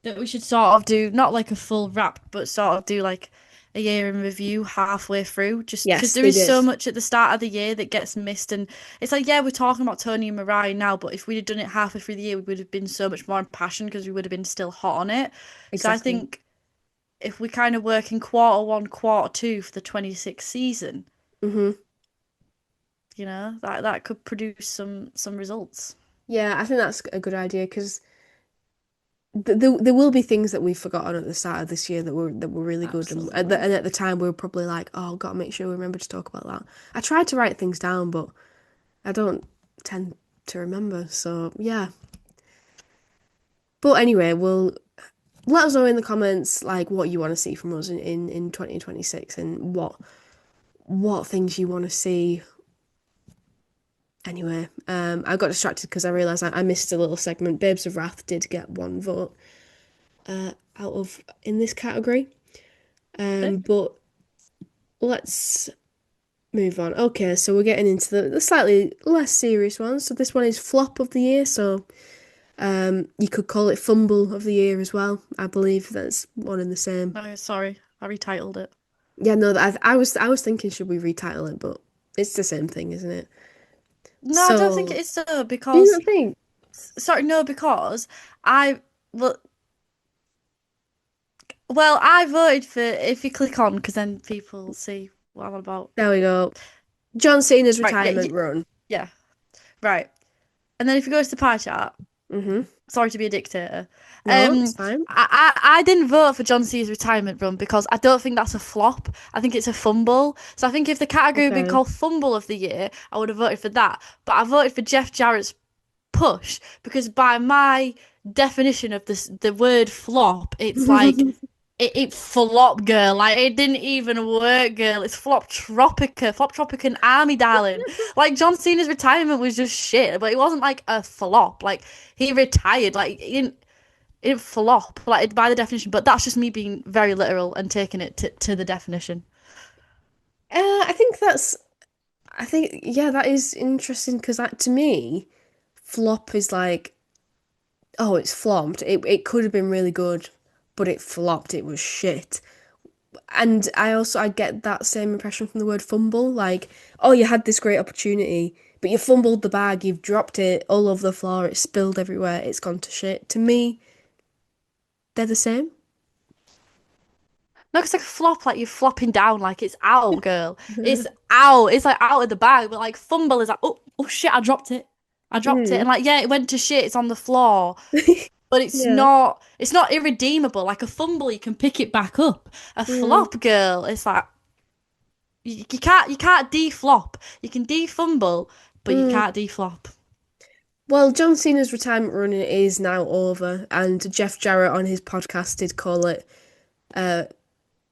that we should sort of do not like a full wrap, but sort of do like a year in review halfway through, just because Yes, there they is did. so much at the start of the year that gets missed. And it's like, yeah, we're talking about Tony and Mariah now, but if we'd have done it halfway through the year, we would have been so much more impassioned because we would have been still hot on it. So I Exactly. think if we kind of work in quarter one, quarter two for the 26th season, hmm that could produce some results. Yeah, I think that's a good idea because there will be things that we've forgotten at the start of this year that were really good, and Absolutely. at the time we were probably like, oh, gotta make sure we remember to talk about that. I tried to write things down, but I don't tend to remember. So yeah. But anyway, we'll let us know in the comments like what you want to see from us in 2026 and what things you want to see. Anyway, I got distracted because I realised I missed a little segment. Babes of Wrath did get one vote out of in this category. But let's move on. Okay, so we're getting into the slightly less serious ones. So this one is flop of the year. So you could call it fumble of the year as well. I believe that's one and the same. Oh, sorry, I retitled it. Yeah, no, I was thinking should we retitle it, but it's the same thing, isn't it? No, I don't think it So is so do you because not think? sorry, no, because I well, I voted for if you click on because then people see what I'm on about. There we go. John Cena's Right, yeah, retirement run. yeah, right. And then if you go to the pie chart, Mm-hmm. sorry to be a dictator. No, it's fine. I didn't vote for John Cena's retirement run because I don't think that's a flop. I think it's a fumble. So I think if the category had been Okay. called fumble of the year, I would have voted for that. But I voted for Jeff Jarrett's push because by my definition of the word flop, it's like it flop girl. Like it didn't even work, girl. It's flop tropican army darling. Like John Cena's retirement was just shit, but it wasn't like a flop. Like he retired. Like he didn't flop like by the definition. But that's just me being very literal and taking it to the definition. I think yeah, that is interesting because that to me, flop is like, oh, it's flopped. It could have been really good, but it flopped. It was shit. And I get that same impression from the word fumble. Like, oh, you had this great opportunity, but you fumbled the bag, you've dropped it all over the floor, it's spilled everywhere, it's gone to shit. To me, they're the same. No, it's like a flop, like you're flopping down, like it's out, girl. It's out. It's like out of the bag. But like fumble is like, oh shit, I dropped it. I dropped it. Mm. And like, yeah, it went to shit. It's on the floor. But Yeah. it's not irredeemable. Like a fumble, you can pick it back up. A Mm. flop, girl, it's like you can't deflop. You can defumble, but you Mm. can't deflop. Well, John Cena's retirement run is now over, and Jeff Jarrett on his podcast did call it. Uh,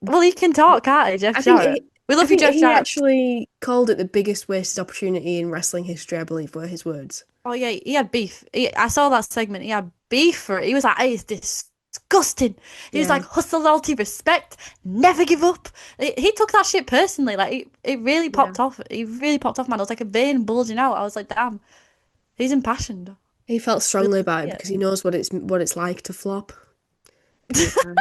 Well, he can talk, can't he, Jeff I think Jarrett? he, We I love you, think Jeff he Jarrett. actually called it the biggest wasted opportunity in wrestling history, I believe, were his words. Oh yeah, he had beef. I saw that segment. He had beef for it. He was like, "It's disgusting." He was Yeah, like, "Hustle, loyalty, respect, never give up." He took that shit personally. Like, it really yeah. popped off. He really popped off, man. It was like a vein bulging out. I was like, "Damn, he's impassioned." He felt Really, strongly about it yeah. because he knows what it's like to flop. Big time.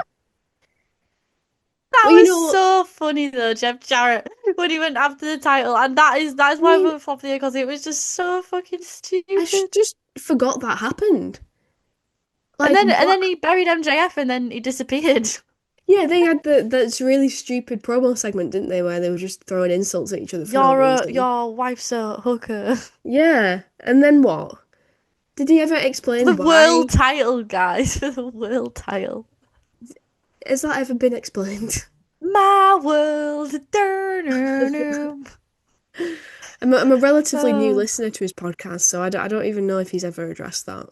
That Well, you was know what? so funny though, Jeff Jarrett, when he went after the title, and that is I why I mean, voted flop of the year because it was just so fucking I stupid. just forgot that happened. And Like, then what? he buried MJF, and then he disappeared. Yeah, they had that's really stupid promo segment, didn't they, where they were just throwing insults at each other for no reason. Your wife's a hooker. Yeah, and then what? Did he ever For the explain why? world title, guys. For the world title. Has that ever been explained? My world. Dun-dun-dun. I'm a relatively new Oh, listener to his podcast, so I don't even know if he's ever addressed that.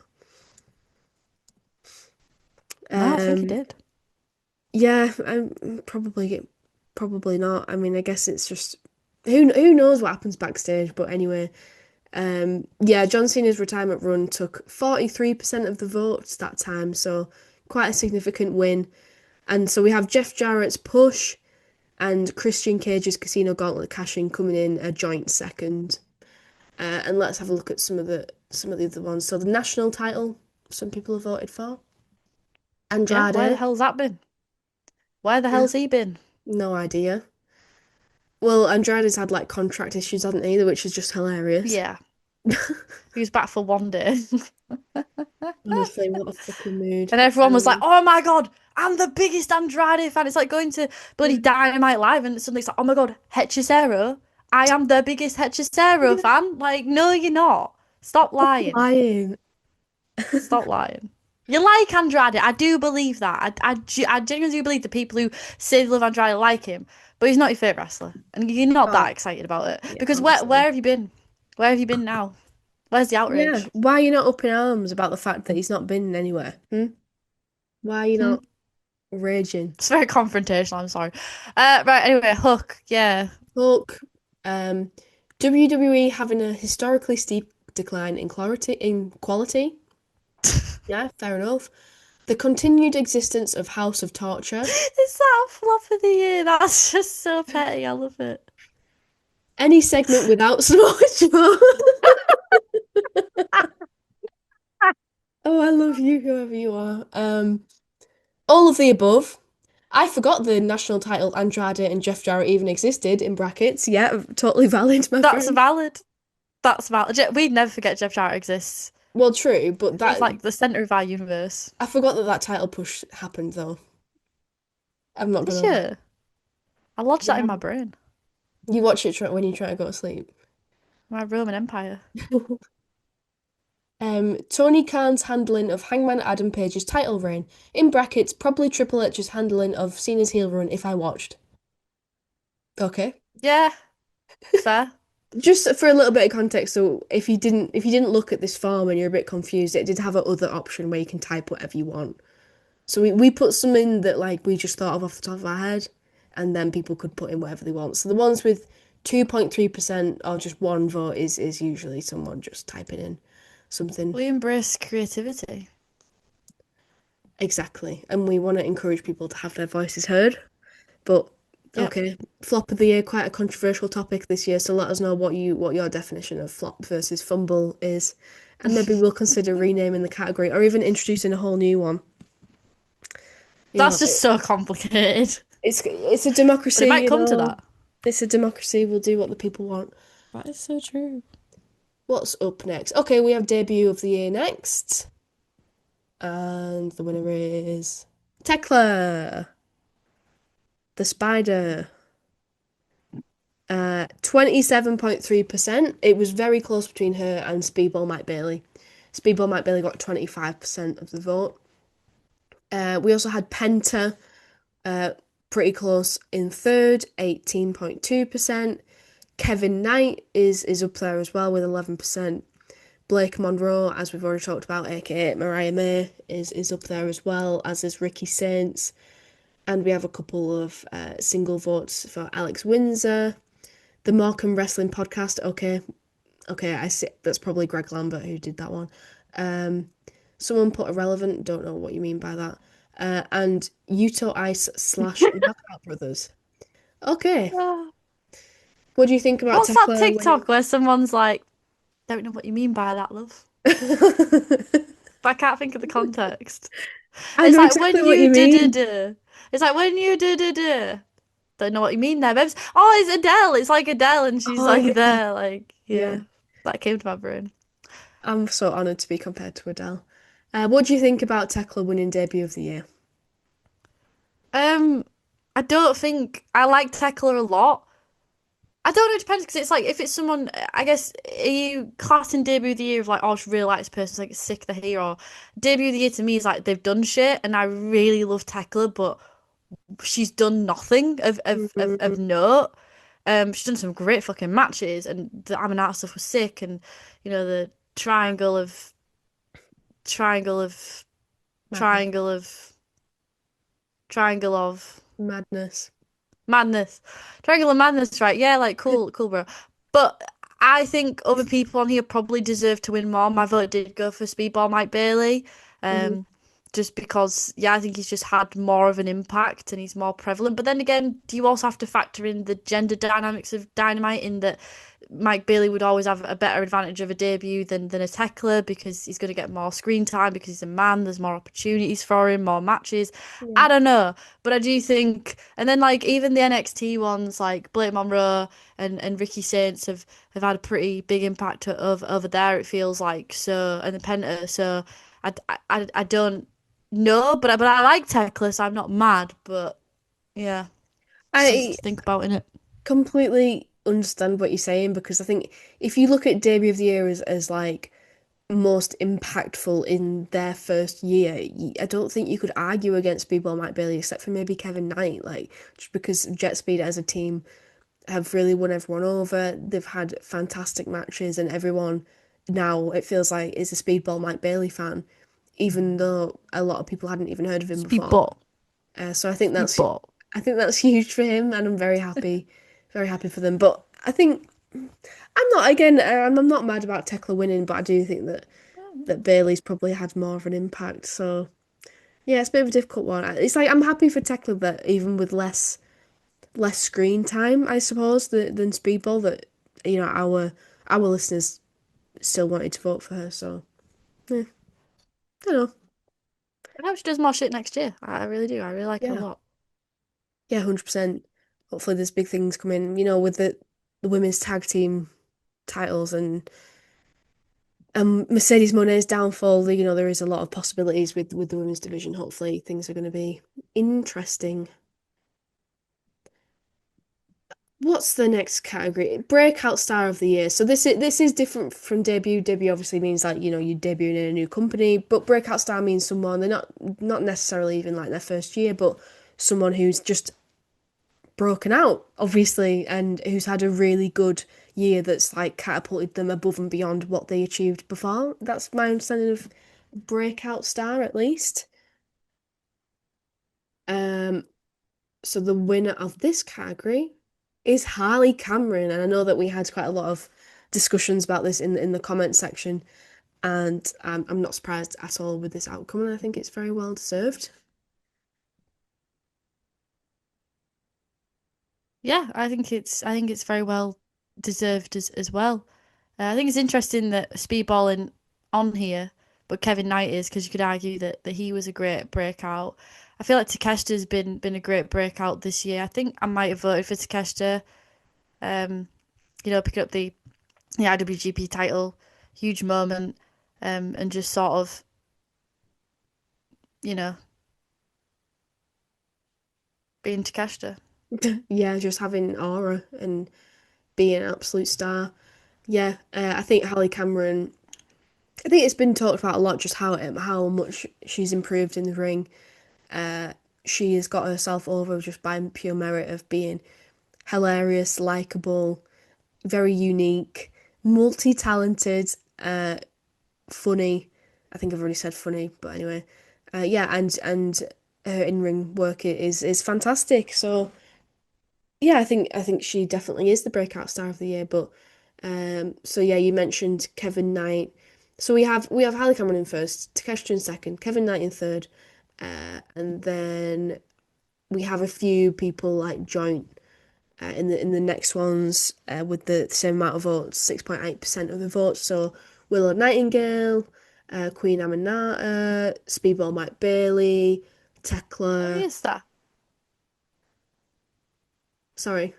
no, I think he Um, did. yeah, probably not. I mean, I guess it's just who knows what happens backstage, but anyway. Yeah, John Cena's retirement run took 43% of the votes that time, so quite a significant win. And so we have Jeff Jarrett's push and Christian Cage's Casino Gauntlet cashing coming in a joint second. And let's have a look at some of the other ones. So the national title, some people have voted for. Yeah, where the Andrade, hell's that been? Where the yeah, hell's he been? no idea. Well, Andrade's had like contract issues, hasn't he? Which is just hilarious. Yeah, he was back for one day. Honestly, what a fucking mood. And everyone was like, "Oh my god, I'm the biggest Andrade fan." It's like going to bloody Dynamite Live, and suddenly it's like, "Oh my god, Hechicero, I am the biggest Hechicero fan." Like, no, you're not. Stop lying. lying. Stop lying. You like Andrade. I do believe that. I genuinely do believe the people who say they love Andrade like him, but he's not your favourite wrestler, and you're not Oh, that excited about it. yeah, Because where honestly. have you been? Where have you been now? Where's the Yeah, outrage? why are you not up in arms about the fact that he's not been anywhere? Hmm? Why are you Hmm? not raging? It's very confrontational. I'm sorry. Right. Anyway, Hook. Yeah. Look, WWE having a historically steep decline in quality. Yeah, fair enough. The continued existence of House of Torture. Is that a flop of the year? That's just so petty. I love it. Any segment without Samoa Joe. Oh, I love you, whoever you are. All of the above. I forgot the national title Andrade and Jeff Jarrett even existed in brackets. Yeah, totally valid, my That's friend. valid. That's valid. We'd never forget Jeff Jarrett exists. Well, true, but He's that like the center of our universe. I forgot that that title push happened though. I'm not This gonna lie. year, I lodged that Yeah. in my brain. You watch it when you try to go to sleep. My Roman Empire. Tony Khan's handling of Hangman Adam Page's title reign. In brackets, probably Triple H's handling of Cena's heel run if I watched. Okay. Yeah, fair. Just for a little bit of context, so if you didn't look at this form and you're a bit confused, it did have a other option where you can type whatever you want. So we put some in that like we just thought of off the top of our head, and then people could put in whatever they want. So the ones with 2.3% or just one vote is usually someone just typing in something. We embrace creativity. Exactly. And we want to encourage people to have their voices heard. But Yep. okay, flop of the year, quite a controversial topic this year, so let us know what your definition of flop versus fumble is. And maybe we'll consider renaming the category or even introducing a whole new one. You know, That's just so complicated. it's a But democracy, it might you come to know. that. It's a democracy, we'll do what the people want. That is so true. What's up next? Okay, we have debut of the year next. And the winner is Tekla, the spider. 27.3%. It was very close between her and Speedball Mike Bailey. Speedball Mike Bailey got 25% of the vote. We also had Penta, pretty close in third, 18.2%. Kevin Knight is up there as well with 11%. Blake Monroe, as we've already talked about, aka Mariah May, is up there as well, as is Ricky Saints. And we have a couple of single votes for Alex Windsor. The Morecambe Wrestling Podcast, okay, Okay, I see. That's probably Greg Lambert who did that one. Um, Someone put irrelevant. Don't know what you mean by that. And Yuto Ice slash Knockout Brothers. Okay. Ah. What do you think about What's that Tekla winning? TikTok where someone's like, don't know what you mean by that, love? But I can't think of the context. I It's know like when exactly what you you do do mean. do. It's like when you do do do. Don't know what you mean there, babes. Oh, it's Adele. It's like Adele, and she's Oh like yeah, there, like yeah. yeah. That came to my brain. I'm so honoured to be compared to Adele. What do you think about Tekla winning debut of the year? Um, I don't think I like Tekla a lot. I don't know, it depends because it's like if it's someone, I guess, are you classing debut of the year of like, oh, she really likes this person, like sick the hero. Debut of the year to me is like they've done shit, and I really love Tekla, but she's done nothing of Mm, note. She's done some great fucking matches, and the I'm an Art stuff was sick, and the triangle of triangle of madness. triangle of triangle of Madness. madness. Triangle of Madness, right? Yeah, like cool, cool, bro. But I think other people on here probably deserve to win more. My vote did go for Speedball Mike Bailey. Mhm. Just because, yeah, I think he's just had more of an impact and he's more prevalent. But then again, do you also have to factor in the gender dynamics of Dynamite in that Mike Bailey would always have a better advantage of a debut than a Tekla because he's going to get more screen time because he's a man. There's more opportunities for him, more matches. Yeah. I don't know, but I do think, and then like even the NXT ones like Blake Monroe and Ricky Saints have had a pretty big impact over there. It feels like so, and the Penta. So I don't know, but I like Tekla, so I'm not mad. But yeah, something I to think about in it. completely understand what you're saying because I think if you look at debut of the year as like most impactful in their first year, I don't think you could argue against Speedball Mike Bailey except for maybe Kevin Knight, like just because Jet Speed as a team have really won everyone over. They've had fantastic matches and everyone now it feels like is a Speedball Mike Bailey fan, even though a lot of people hadn't even heard of him before. Speedball, So speedball. I think that's huge for him, and I'm very happy for them. But I think I'm not again. I'm not mad about Tekla winning, but I do think that Bailey's probably had more of an impact. So yeah, it's a bit of a difficult one. It's like I'm happy for Tekla that even with less screen time, I suppose, than Speedball, that our listeners still wanted to vote for her. So yeah, I don't know. I hope she does more shit next year. I really do. I really like her a Yeah, lot. yeah, 100%. Hopefully, there's big things coming. With the women's tag team titles and Mercedes Moné's downfall, there is a lot of possibilities with the women's division. Hopefully, things are going to be interesting. What's the next category? Breakout star of the year. So this is different from debut. Debut obviously means like, you're debuting in a new company, but breakout star means someone they're not necessarily even like their first year, but someone who's just broken out, obviously, and who's had a really good year that's like catapulted them above and beyond what they achieved before. That's my understanding of breakout star, at least. Um, so the winner of this category is Harley Cameron, and I know that we had quite a lot of discussions about this in the comment section, and I'm not surprised at all with this outcome, and I think it's very well deserved. Yeah, I think it's very well deserved as well. I think it's interesting that Speedballing on here, but Kevin Knight is because you could argue that he was a great breakout. I feel like Takeshita's been a great breakout this year. I think I might have voted for Takeshita. Um, picking up the IWGP title, huge moment, and just sort of you know being Takeshita. Yeah, just having aura and being an absolute star. Yeah, I think Harley Cameron. I think it's been talked about a lot, just how much she's improved in the ring. Uh, she has got herself over just by pure merit of being hilarious, likable, very unique, multi-talented, funny. I think I've already said funny, but anyway, yeah, and her in-ring work is fantastic. So yeah, I think she definitely is the breakout star of the year. But So yeah, you mentioned Kevin Knight. So we have Harley Cameron in first, Takeshi in second, Kevin Knight in third, and then we have a few people like joint in the next ones with the same amount of votes, 6.8% of the votes. So Willow Nightingale, Queen Aminata, Speedball Mike Bailey, Oh, Tekla. yes, that. Sorry.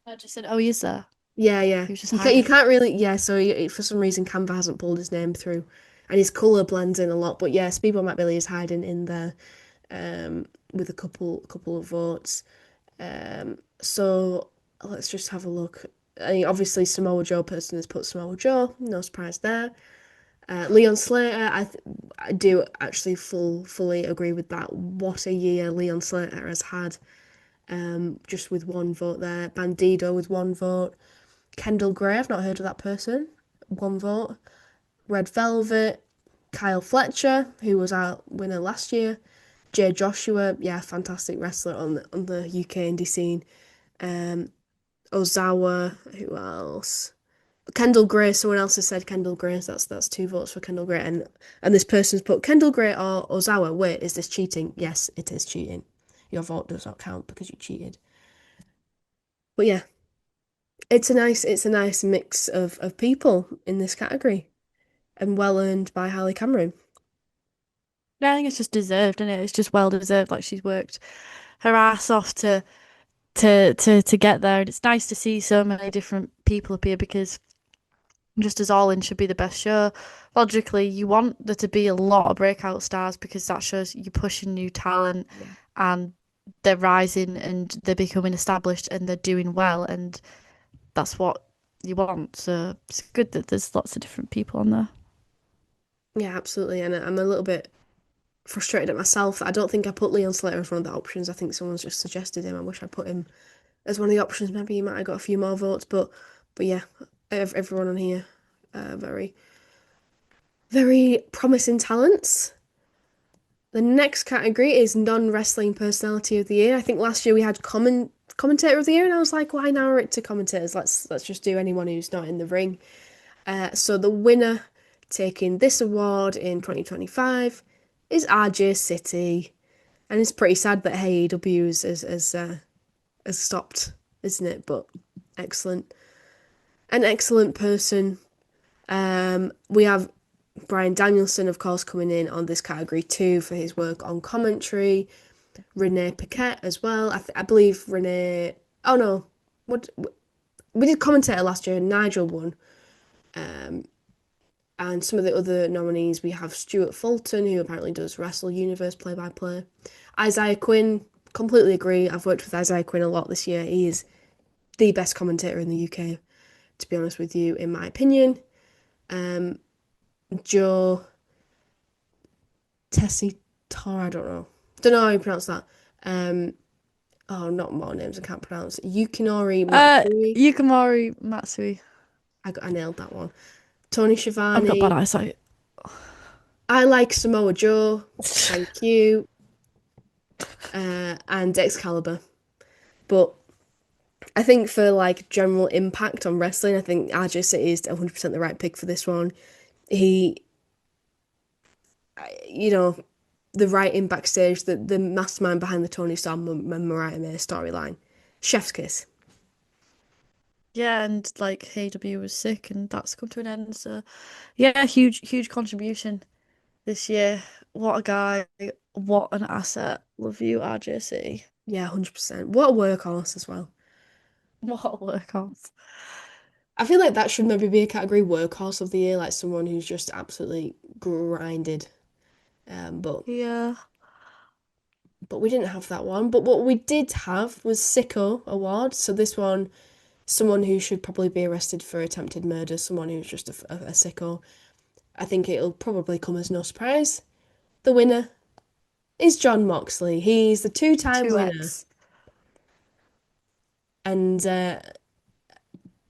I just said, oh, yes, there. Yeah, yeah. He was just You hiding. can't really, yeah, so for some reason Canva hasn't pulled his name through and his colour blends in a lot. But yeah, Speedball Matt Billy is hiding in there with a couple of votes. So let's just have a look. I mean, obviously Samoa Joe person has put Samoa Joe, no surprise there. Leon Slater, I do actually fully agree with that. What a year Leon Slater has had. Just with one vote there. Bandido with one vote. Kendall Gray, I've not heard of that person. One vote. Red Velvet, Kyle Fletcher, who was our winner last year. Jay Joshua, yeah, fantastic wrestler on the UK indie scene. Um, Ozawa, who else? Kendall Gray, someone else has said Kendall Gray, so that's two votes for Kendall Gray. And this person's put Kendall Gray or Ozawa. Wait, is this cheating? Yes, it is cheating. Your vote does not count because you cheated. But yeah, it's a nice mix of people in this category and well earned by Harley Cameron. Yeah, I think it's just deserved, isn't it? It's just well deserved. Like she's worked her ass off to get there, and it's nice to see so many different people appear because just as All In should be the best show, logically you want there to be a lot of breakout stars because that shows you're pushing new talent Yeah. and they're rising and they're becoming established and they're doing well, and that's what you want. So it's good that there's lots of different people on there. Yeah, absolutely. And I'm a little bit frustrated at myself that I don't think I put Leon Slater as one of the options. I think someone's just suggested him. I wish I put him as one of the options. Maybe he might have got a few more votes, but yeah, everyone on here, very very promising talents. The next category is non-wrestling personality of the year. I think last year we had commentator of the year, and I was like, why narrow it to commentators? Let's just do anyone who's not in the ring. So the winner taking this award in 2025 is RJ City, and it's pretty sad that AEW has stopped, isn't it? But excellent, an excellent person. We have Brian Danielson, of course, coming in on this category too for his work on commentary. Renee Paquette as well. I believe Renee. Oh no, what we did commentator last year. Nigel won. And some of the other nominees, we have Stuart Fulton, who apparently does Wrestle Universe play-by-play. Isaiah Quinn, completely agree. I've worked with Isaiah Quinn a lot this year. He is the best commentator in the UK, to be honest with you, in my opinion. Joe Tessitor, I don't know. Don't know how you pronounce that. Oh, not more names I can't pronounce. Yukinori Matsui. Yukamori Matsui. I nailed that one. Tony I've got bad Schiavone. eyesight. I like Samoa Joe. Thank you. And Excalibur. But I think for like general impact on wrestling, I think RJ City is 100% the right pick for this one. He, you know, the writing backstage, the mastermind behind the Tony Storm and Mariah May storyline. Chef's kiss. Yeah, and like AW was sick and that's come to an end. So yeah, huge contribution this year. What a guy. What an asset. Love you, RJC. Yeah, 100%. What a workhorse as well. What a workhorse. I feel like that should maybe be a category workhorse of the year, like someone who's just absolutely grinded. But Yeah. but we didn't have that one. But what we did have was Sicko Award. So this one, someone who should probably be arrested for attempted murder, someone who's just a sicko. I think it'll probably come as no surprise. The winner is John Moxley. He's the two-time winner. 2x. And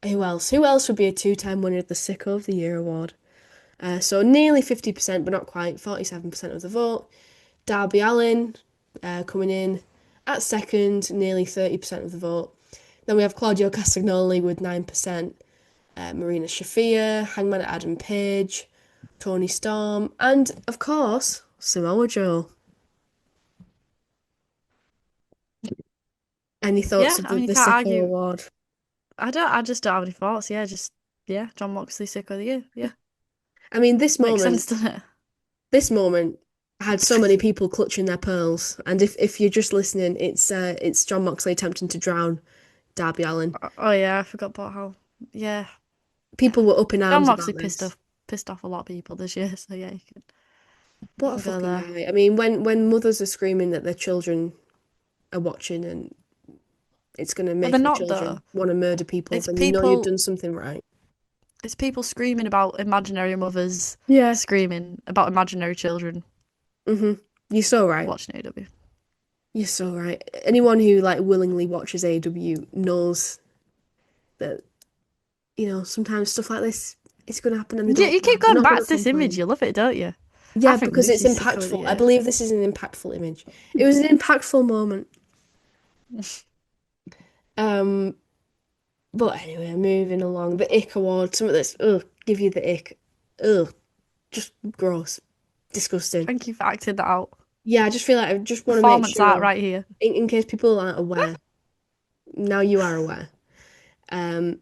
who else? Who else would be a two-time winner of the Sicko of the Year award? So nearly 50%, but not quite, 47% of the vote. Darby Allin coming in at second, nearly 30% of the vote. Then we have Claudio Castagnoli with 9%, Marina Shafir, Hangman Adam Page, Tony Storm, and of course, Samoa Joe. Any thoughts Yeah, of I mean, you the can't Sicko argue. Award? I just don't have any thoughts. Yeah, just, yeah, John Moxley, Sicko of the Year. Yeah, I mean, this makes moment, sense, doesn't it? this moment had so many people clutching their pearls, and if you're just listening, it's John Moxley attempting to drown Darby Allin. Oh, yeah, I forgot about how. Yeah, People were up in John arms Moxley about this. pissed off a lot of people this year. So yeah, you What a can go fucking there. guy. I mean, when mothers are screaming that their children are watching and it's going to But they're make the not though. children want to murder people, It's then you know you've people. done something right. It's people screaming about imaginary mothers, Yeah. screaming about imaginary children hmm You're so right. watching AW. You're so right. Anyone who like willingly watches AW knows that, sometimes stuff like this is going to happen and they Yeah, don't you care. keep They're going not back going to to this image. complain. You love it, don't you? I Yeah, think because it's Lucy's sicko of the impactful. I year. believe this is an impactful image. It was an impactful moment. Um, but anyway, moving along. The ick award, some of this, ugh, give you the ick. Ugh, just gross. Disgusting. Thank you for acting that out. Yeah, I just feel like I just want to make Performance art sure, right here. in case people aren't aware, now you are aware. Um,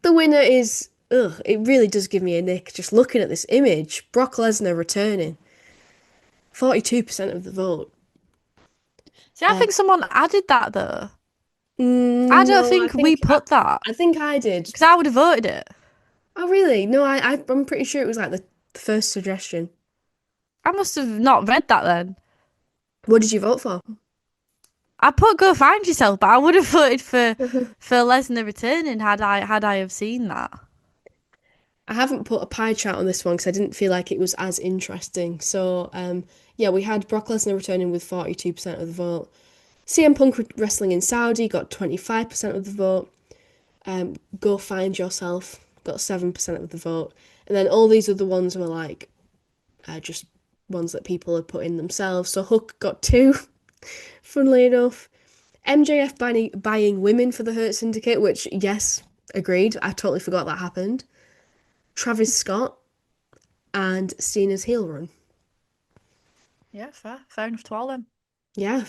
the winner is, ugh, it really does give me a nick just looking at this image. Brock Lesnar returning. 42% of the vote. See, I Uh, think someone added that though. I don't no, think we put that I think I did. because I would have voted it. Oh, really? No, I'm pretty sure it was like the first suggestion. I must have not read that then. What did you vote for? I put "Go Find Yourself," but I would have voted for Lesnar returning had I have seen that. I haven't put a pie chart on this one because I didn't feel like it was as interesting. So, yeah, we had Brock Lesnar returning with 42% of the vote. CM Punk wrestling in Saudi got 25% of the vote. Go Find Yourself got 7% of the vote. And then all these other ones were like just ones that people had put in themselves. So Hook got two, funnily enough. MJF buying women for the Hurt Syndicate, which, yes, agreed. I totally forgot that happened. Travis Scott and Cena's heel run. Yeah, fair enough to all them. Yeah,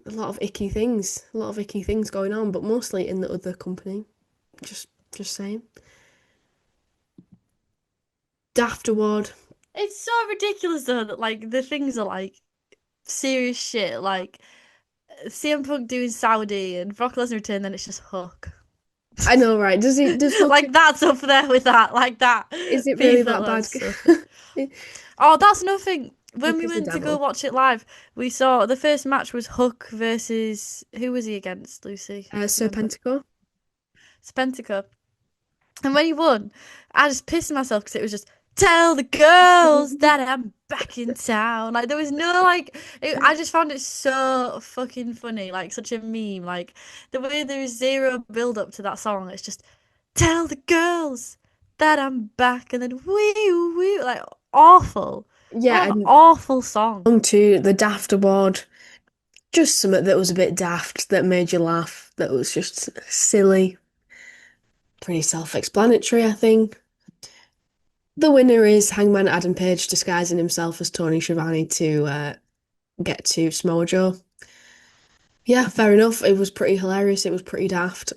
a lot of icky things. A lot of icky things going on, but mostly in the other company. Just saying. Daft Award. It's so ridiculous though that like the things are like serious shit, like CM Punk doing Saudi and Brock Lesnar return, then it's just Hook. I know, right? Does Hook Like that's up there with that, like that. is it really FIFA, that bad? that's so funny. Oh, that's nothing. When Hook we is the went to go devil. watch it live, we saw the first match was Hook versus who was he against, Lucy? Do you remember? Serpentico. Spentico. And when he won, I just pissed myself because it was just tell the girls that I'm back in town. Like there was no like, I just found it so fucking funny, like such a meme. Like the way there is zero build up to that song. It's just tell the girls that I'm back, and then wee wee, like awful. Yeah, What an and awful song. on to the Daft Award. Just something that was a bit daft that made you laugh. That was just silly. Pretty self-explanatory, I think. The winner is Hangman Adam Page disguising himself as Tony Schiavone to get to Samoa Joe. Yeah, fair enough. It was pretty hilarious. It was pretty daft.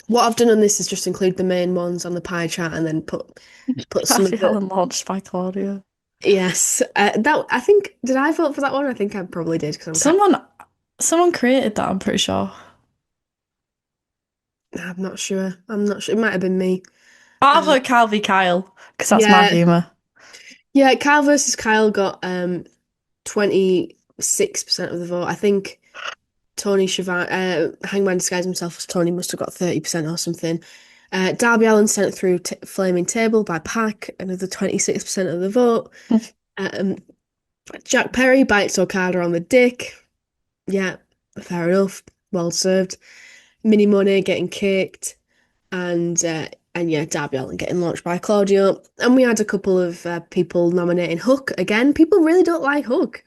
What I've done on this is just include the main ones on the pie chart and then put some of Happy the Helen launched by Claudia. yes. That I think did I vote for that one? I think I probably did because Someone created that, I'm pretty sure. I'm not sure. I'm not sure. It might have been me. I'll Uh, vote Kyle v Kyle because that's my yeah, humour. yeah. Kyle versus Kyle got 26% of the vote. I think Tony Schiavone, Hangman disguised himself as Tony, must have got 30% or something. Darby Allin sent through Flaming Table by Pac, another 26% of the vote. Um, Jack Perry bites Okada on the dick. Yeah, fair enough. Well served. Mini Money getting kicked, and yeah, Darby Allin getting launched by Claudio. And we had a couple of people nominating Hook again. People really don't like Hook.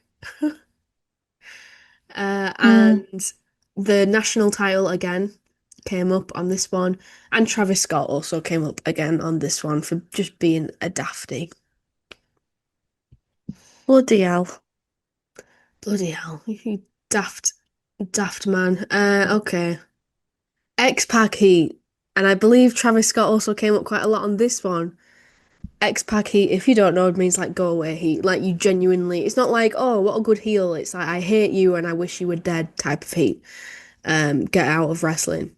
Mm. And the national title again. came up on this one, and Travis Scott also came up again on this one for just being a dafty. Bloody hell. Bloody hell, you daft man. Okay. X-Pac Heat, and I believe Travis Scott also came up quite a lot on this one. X-Pac Heat, if you don't know, it means like go away heat. Like you genuinely, it's not like, oh, what a good heel. It's like I hate you and I wish you were dead type of heat. Get out of wrestling.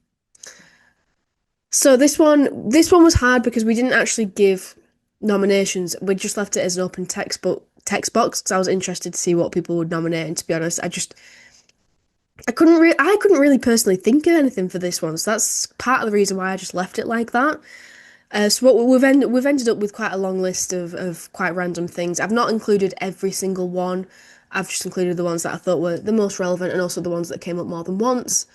So this one was hard because we didn't actually give nominations. We just left it as an open text box because I was interested to see what people would nominate. And to be honest, I couldn't really personally think of anything for this one. So that's part of the reason why I just left it like that. So what we've ended up with quite a long list of quite random things. I've not included every single one. I've just included the ones that I thought were the most relevant and also the ones that came up more than once.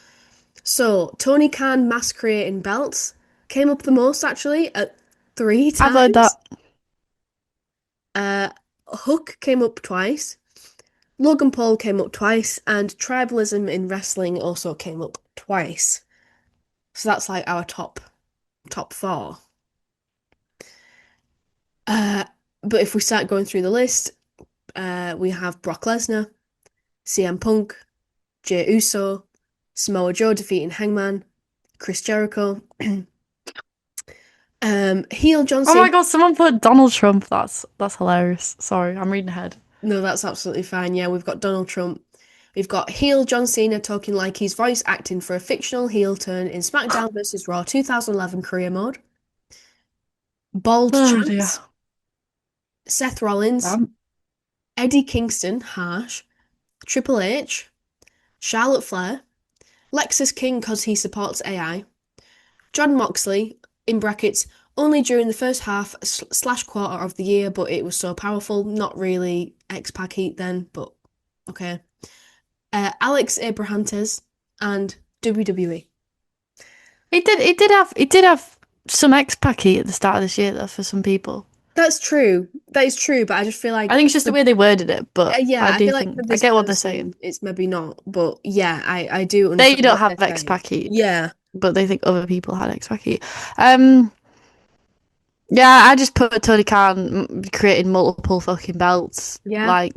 So Tony Khan mass creating belts came up the most actually at 3 I've heard times. that. Hook came up twice. Logan Paul came up twice, and tribalism in wrestling also came up twice. So that's like our top four. But if we start going through the list, we have Brock Lesnar, CM Punk, Jey Uso, Samoa Joe defeating Hangman, Chris Jericho, heel John Oh Cena. my god, someone put Donald Trump. That's hilarious. Sorry, I'm reading ahead. No, that's absolutely fine. Yeah, we've got Donald Trump. We've got heel John Cena talking like he's voice acting for a fictional heel turn in SmackDown vs. Raw 2011 career mode. Bald Oh dear. Chance, Seth Rollins, Eddie Kingston, Harsh, Triple H, Charlotte Flair, Lexus King because he supports AI, John Moxley, in brackets, only during the first half / quarter of the year, but it was so powerful. Not really X-Pac Heat then, but okay. Alex Abrahantes and WWE. It did have some X-Pac at the start of this year though for some people. That's true. That is true, but I just feel like I think it's just the way they worded it, but yeah, I I do feel like think for I this get what they're person, saying. it's maybe not, but yeah, I do They understand don't what have they're saying. X-Pac, Yeah. but they think other people had X-Pac. Yeah, I just put Tony Khan creating multiple fucking belts. Yeah. Like,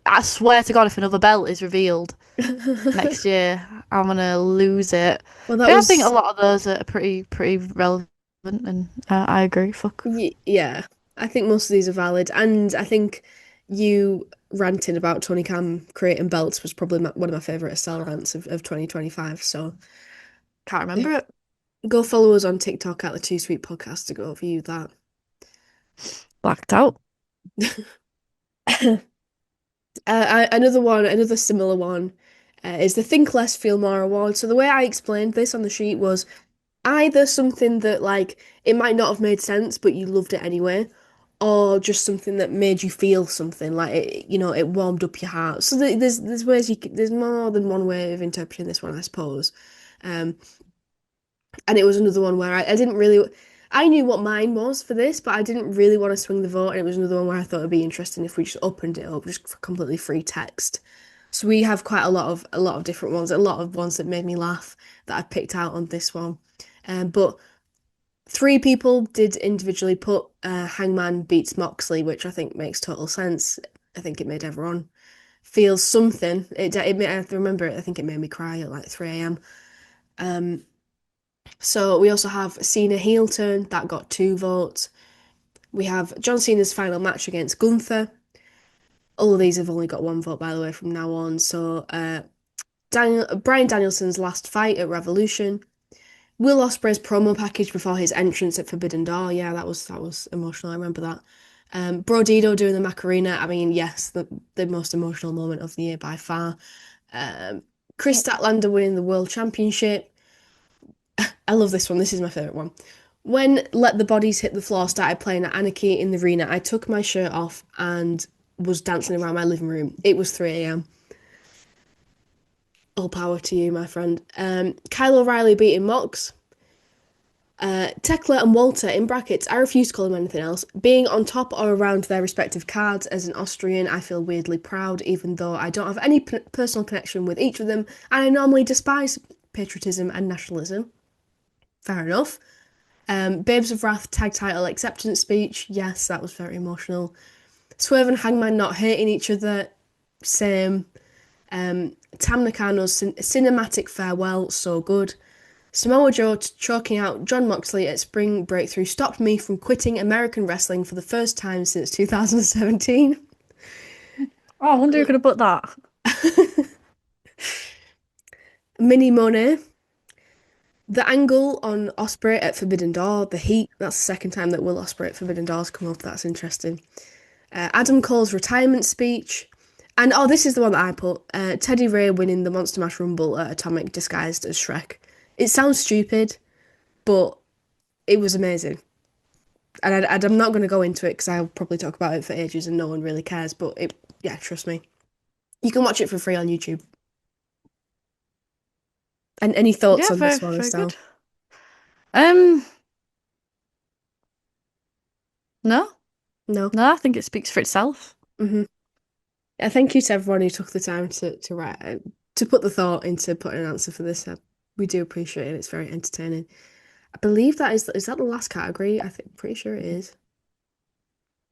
I swear to God, if another belt is revealed next year, I'm gonna lose it. Well, But I think a lot of those are pretty relevant, and I agree. Fuck. Yeah. I think most of these are valid, and I think you ranting about Tony Khan creating belts was probably one of my favorite Estelle rants of 2025. So Can't remember it. go follow us on TikTok at the Too Sweet Podcast to go view that. Blacked out. Another similar one, is the Think Less, Feel More award. So the way I explained this on the sheet was either something that like it might not have made sense, but you loved it anyway, or just something that made you feel something like it warmed up your heart. So there's ways there's more than one way of interpreting this one, I suppose. And it was another one where I didn't really. I knew what mine was for this, but I didn't really want to swing the vote, and it was another one where I thought it'd be interesting if we just opened it up just for completely free text. So we have quite a lot of different ones, a lot of ones that made me laugh that I picked out on this one. But 3 people did individually put Hangman beats Moxley, which I think makes total sense. I think it made everyone feel something. I remember it. I think it made me cry at like 3 a.m. So we also have Cena heel turn that got 2 votes. We have John Cena's final match against Gunther. All of these have only got 1 vote, by the way, from now on. So Bryan Danielson's last fight at Revolution. Will Ospreay's promo package before his entrance at Forbidden Door. Yeah, that was emotional. I remember that. Bro Dido doing the Macarena. I mean, yes, the most emotional moment of the year by far. Chris Statlander winning the World Championship. I love this one. This is my favourite one. When Let the Bodies Hit the Floor started playing at Anarchy in the arena, I took my shirt off and was dancing around my living room. It was 3 a.m. All power to you, my friend. Kyle O'Reilly beating Mox. Tekla and Walter, in brackets, I refuse to call them anything else, being on top or around their respective cards. As an Austrian, I feel weirdly proud, even though I don't have any personal connection with each of them, and I normally despise patriotism, and nationalism. Fair enough. Babes of Wrath tag title acceptance speech. Yes, that was very emotional. Swerve and Hangman not hating each other. Same. Tam Nakano's cinematic farewell. So good. Samoa Joe choking out John Moxley at Spring Breakthrough stopped me from quitting American wrestling for the first time since 2017. Oh, I wonder who could have put that. Mini Monet. The angle on Osprey at Forbidden Door, the heat, that's the second time that Will Ospreay at Forbidden Door's come up, that's interesting. Adam Cole's retirement speech. And oh, this is the one that I put. Teddy Ray winning the Monster Mash Rumble at Atomic disguised as Shrek. It sounds stupid, but it was amazing. And I'm not going to go into it because I'll probably talk about it for ages and no one really cares. But yeah, trust me. You can watch it for free on YouTube. And any thoughts Yeah, on very, this one, very Estelle? good. No, No. no, I think it speaks for itself. Mm-hmm. Yeah, thank you to everyone who took the time to write to put the thought into putting an answer for this. We do appreciate it. It's very entertaining. I believe that is that the last category? I think pretty sure it is.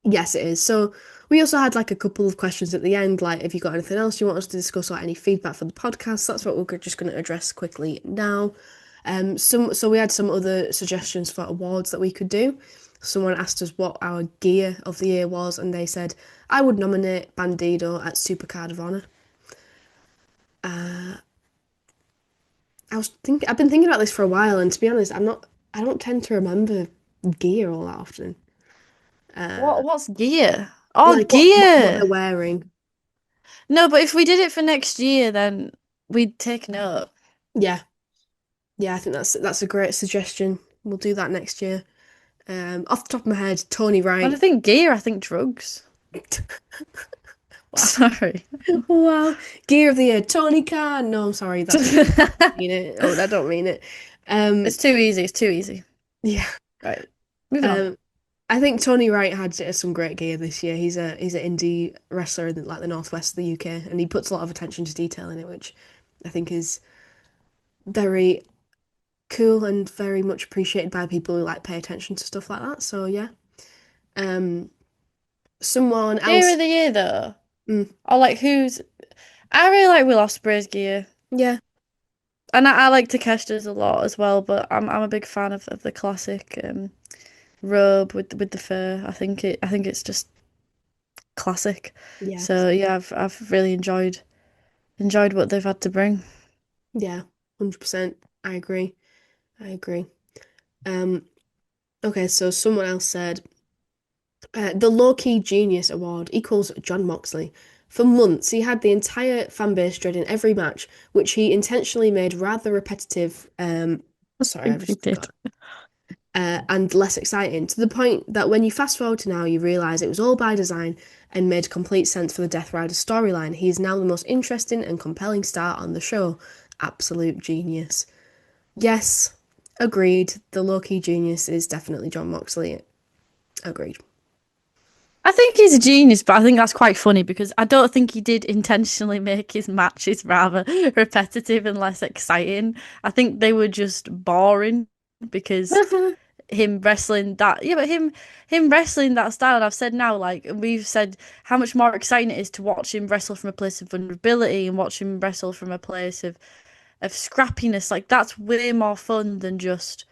Yes, it is. So we also had like a couple of questions at the end, like if you got anything else you want us to discuss or any feedback for the podcast. That's what we're just going to address quickly now. So we had some other suggestions for awards that we could do. Someone asked us what our gear of the year was, and they said I would nominate Bandido at Supercard of Honor. I've been thinking about this for a while, and to be honest, I don't tend to remember gear all that often. What's gear? Oh, Like what they're gear. wearing. No, but if we did it for next year, then we'd take note. Yeah, yeah, I think that's a great suggestion. We'll do that next year. Off the top of my head, Tony When I Wright. think gear, I think drugs. Sorry. Wow, gear of the year, Tony Khan. No, I'm sorry, I don't mean it. Oh, I don't mean it. It's too easy. It's too easy. Yeah. Right. Moving on. I think Tony Wright had some great gear this year. He's an indie wrestler in like the northwest of the UK, and he puts a lot of attention to detail in it, which I think is very cool and very much appreciated by people who like pay attention to stuff like that. So yeah. Someone Gear else. of the year, though. Mm, I like who's. I really like Will Ospreay's gear, yeah, and I like Takeshita's a lot as well. But I'm a big fan of the classic robe with the fur. I think it's just classic. yeah, So yeah, I've really enjoyed what they've had to bring. yeah, 100%. I agree. I agree. Um, okay, so someone else said the low-key genius award equals John Moxley. For months, he had the entire fan base dreading every match, which he intentionally made rather repetitive. Sorry, I've He just did. got and less exciting to the point that when you fast forward to now, you realise it was all by design and made complete sense for the Death Rider storyline. He is now the most interesting and compelling star on the show. Absolute genius. Yes, agreed. The low-key genius is definitely John Moxley. Agreed. I think he's a genius, but I think that's quite funny because I don't think he did intentionally make his matches rather repetitive and less exciting. I think they were just boring because him wrestling that yeah, but him wrestling that style, and I've said now, like we've said how much more exciting it is to watch him wrestle from a place of vulnerability and watch him wrestle from a place of scrappiness. Like that's way more fun than just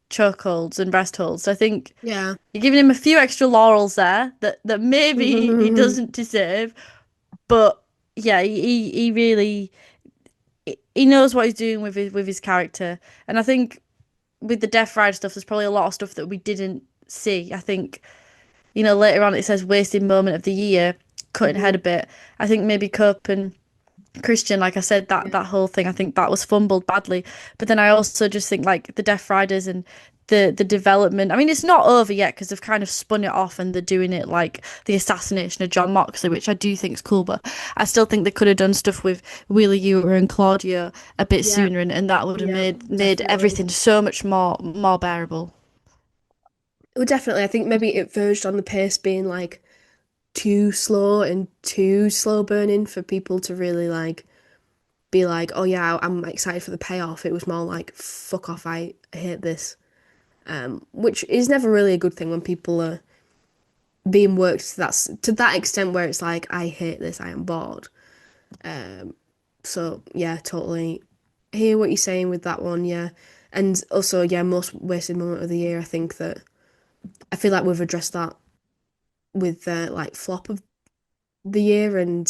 chokeholds and breast holds. I think Yeah. you're giving him a few extra laurels there that maybe he doesn't deserve, but yeah, he really he knows what he's doing with his character, and I think with the Death Ride stuff, there's probably a lot of stuff that we didn't see. I think later on it says wasted moment of the year, cutting Mhm. ahead a bit. I think maybe Cope and Christian, like I said, Yeah. that whole thing, I think that was fumbled badly. But then I also just think like the Death Riders and the development. I mean, it's not over yet because they've kind of spun it off and they're doing it like the assassination of John Moxley, which I do think is cool. But I still think they could have done stuff with Wheeler Yuta and Claudia a bit Yeah. sooner, and that would have Yeah. made Definitely. everything so much more bearable. Well, definitely. I think maybe it verged on the pace being like too slow and too slow burning for people to really like be like, oh yeah, I'm excited for the payoff. It was more like, fuck off, I hate this. Which is never really a good thing when people are being worked to that extent where it's like, I hate this, I am bored. So yeah, totally hear what you're saying with that one, yeah. And also, yeah, most wasted moment of the year, I think that I feel like we've addressed that with like flop of the year and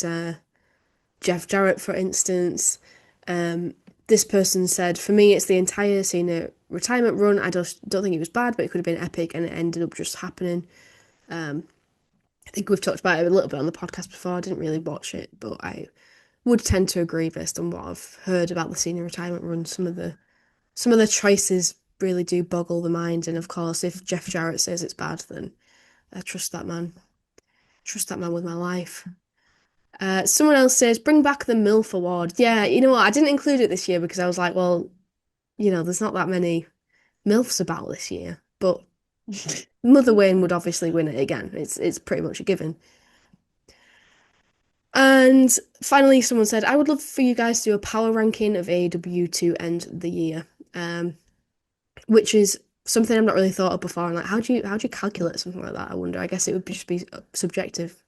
Jeff Jarrett, for instance. Um, this person said, for me, it's the entire Cena retirement run. I just don't think it was bad, but it could have been epic, and it ended up just happening. I think we've talked about it a little bit on the podcast before. I didn't really watch it, but I would tend to agree based on what I've heard about the Cena retirement run. Some of the choices really do boggle the mind, and of course, if Jeff Jarrett says it's bad, then I trust that man. Trust that man with my life. Someone else says, bring back the MILF award. Yeah, you know what? I didn't include it this year because I was like, well, there's not that many MILFs about this year. But Mother Wayne would obviously win it again. It's pretty much a given. And finally, someone said, I would love for you guys to do a power ranking of AEW to end the year. Which is something I've not really thought of before. And like, how do you calculate something like that? I wonder. I guess it would just be subjective,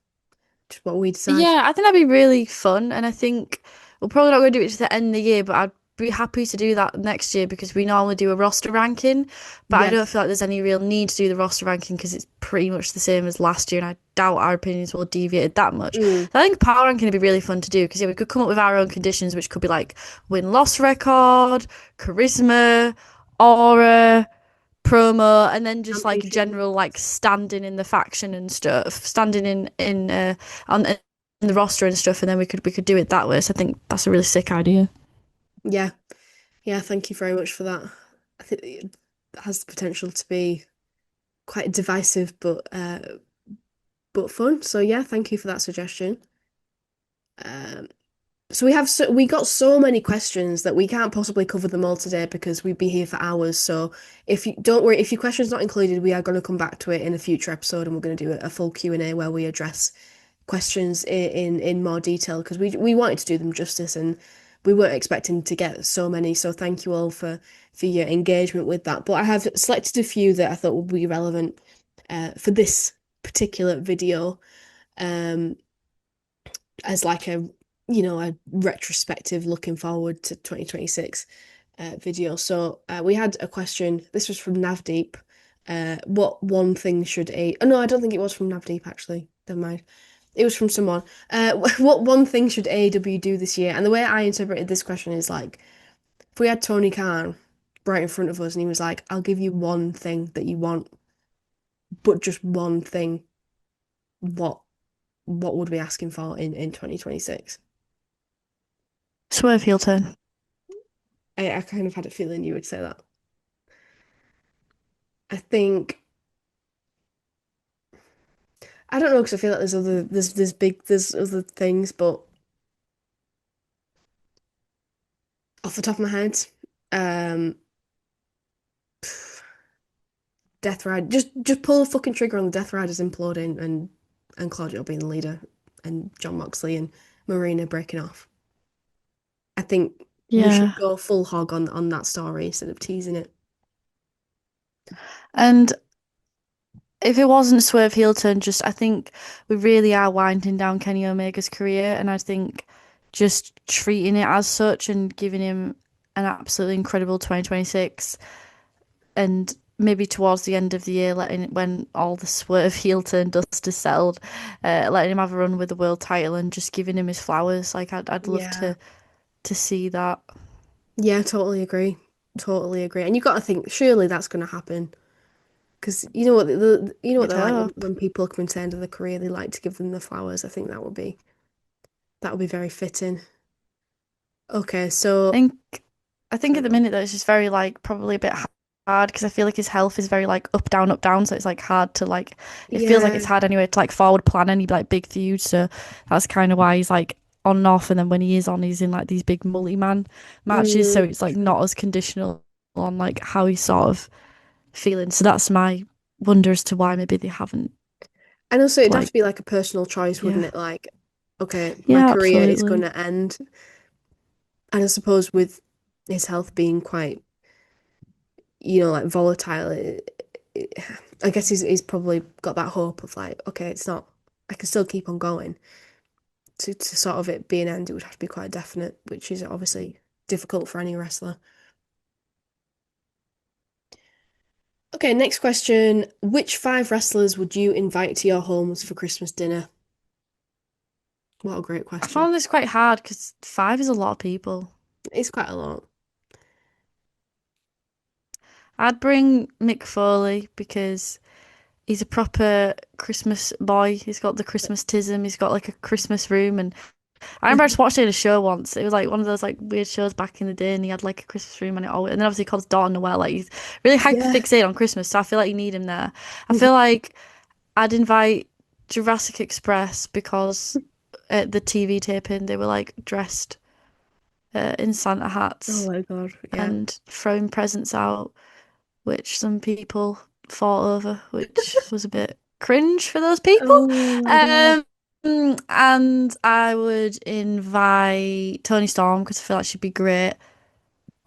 just what we decide. Yeah, I think that'd be really fun, and I think we're probably not going to do it to the end of the year, but I'd be happy to do that next year because we normally do a roster ranking, but I Yeah. don't feel like there's any real need to do the roster ranking because it's pretty much the same as last year, and I doubt our opinions will deviate that much. Mm. So I think power ranking would be really fun to do because yeah, we could come up with our own conditions, which could be like win-loss record, charisma, aura, promo, and then just like Championship. general like standing in the faction and stuff, standing in on in the roster and stuff, and then we could do it that way. So I think that's a really sick idea. Yeah. Yeah, thank you very much for that. I think it has the potential to be quite divisive, but fun. So yeah, thank you for that suggestion. Um, so we got so many questions that we can't possibly cover them all today because we'd be here for hours. So if you don't worry, if your question's not included, we are going to come back to it in a future episode, and we're going to do a full Q&A where we address questions in more detail because we wanted to do them justice and we weren't expecting to get so many. So thank you all for your engagement with that. But I have selected a few that I thought would be relevant for this particular video. Um, as like a retrospective looking forward to 2026 video. So we had a question. This was from Navdeep. What one thing should a oh no, I don't think it was from Navdeep actually. Never mind. It was from someone. What one thing should AEW do this year? And the way I interpreted this question is like, if we had Tony Khan right in front of us and he was like, I'll give you one thing that you want, but just one thing, what what would we be asking for in 2026? Swerve heel turn. I kind of had a feeling you would say that. I think I don't know because I feel like there's other things, but off the top of my head, um, Death Ride. Just pull the fucking trigger on the Death Riders imploding and Claudio being the leader and John Moxley and Marina breaking off. I think we should Yeah, go full hog on that story instead of teasing it. and if it wasn't Swerve heel turn, just I think we really are winding down Kenny Omega's career, and I think just treating it as such and giving him an absolutely incredible 2026 and maybe towards the end of the year, letting when all the Swerve heel turn dust is settled, letting him have a run with the world title and just giving him his flowers. Like I'd love Yeah. to see that. Yeah, totally agree. Totally agree. And you've got to think, surely that's going to happen. Because you know what you know what You'd they're like hope. when people come to the end of their career, they like to give them the flowers. I think that would be very fitting. Okay, I so think I think sorry, at the go on. minute though it's just very like probably a bit hard because I feel like his health is very like up down, so it's like hard to like it feels like Yeah, it's hard anyway to like forward plan any like big feud. So that's kind of why he's like on and off, and then when he is on, he's in like these big multi-man matches, so it's like true. not as conditional on like how he's sort of feeling. So that's my wonder as to why maybe they haven't And also it'd have like to be like a personal choice, wouldn't yeah it? Like, okay, my yeah career is going absolutely to end. And I suppose with his health being quite, like volatile, it, I guess he's probably got that hope of like, okay, it's not, I can still keep on going. To sort of it be an end, it would have to be quite definite, which is obviously difficult for any wrestler. Okay, next question. Which five wrestlers would you invite to your homes for Christmas dinner? What a great I question. found this quite hard because five is a lot of people. It's quite a lot. I'd bring Mick Foley because he's a proper Christmas boy. He's got the Christmas tism. He's got like a Christmas room, and I remember I just watched it in a show once. It was like one of those like weird shows back in the day, and he had like a Christmas room, and it always, and then obviously he calls Dawn Noel. Like he's really hyper Yeah. fixated on Christmas, so I feel like you need him there. I feel like I'd invite Jurassic Express because at the TV taping they were like dressed in Santa Oh hats my God. Yeah. and throwing presents out, which some people fought over, which was a bit cringe for those people. Oh my God. Um, and I would invite Tony Storm because I feel like she'd be great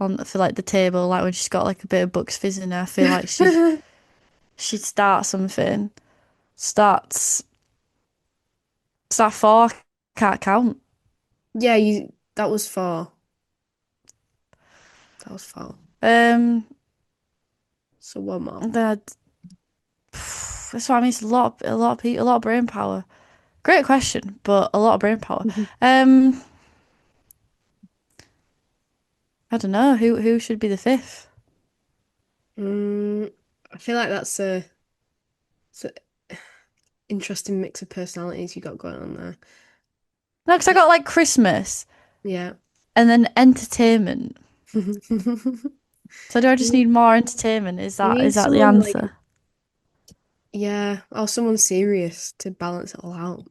on for like the table, like when she's got like a bit of Bucks Fizz in her. I feel like she'd start something. Starts start four, can't count. Yeah, you that was four. That was four. Um, So one more. that that's what I mean. It's a lot of people, a lot of brain power. Great question, but a lot of brain power. Um, I don't know who should be the fifth. I feel like it's a interesting mix of personalities you got going on there. No, because I got like Christmas Yeah. and then entertainment. So do I just need more entertainment? You Is need that the someone like, answer? yeah, or someone serious to balance it all out.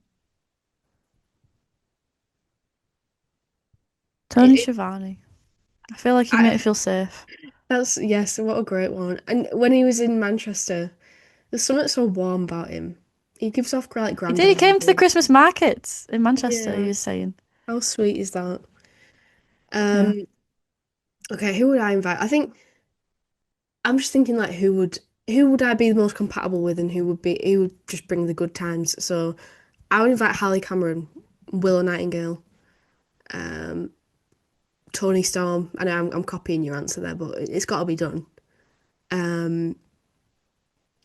Tony Schiavone. I feel like he'd make me I, feel safe. that's yes, what a great one. And when he was in Manchester, there's something so warm about him. He gives off like He did. He granddad came to the vibes. Christmas markets in Manchester. He Yeah. was saying, How sweet is that? yeah. Um, okay, who would I invite? I think I'm just thinking like who would I be the most compatible with and who would just bring the good times. So I would invite Hallie Cameron, Willow Nightingale, um, Tony Storm. I know I'm copying your answer there, but it's got to be done. Um,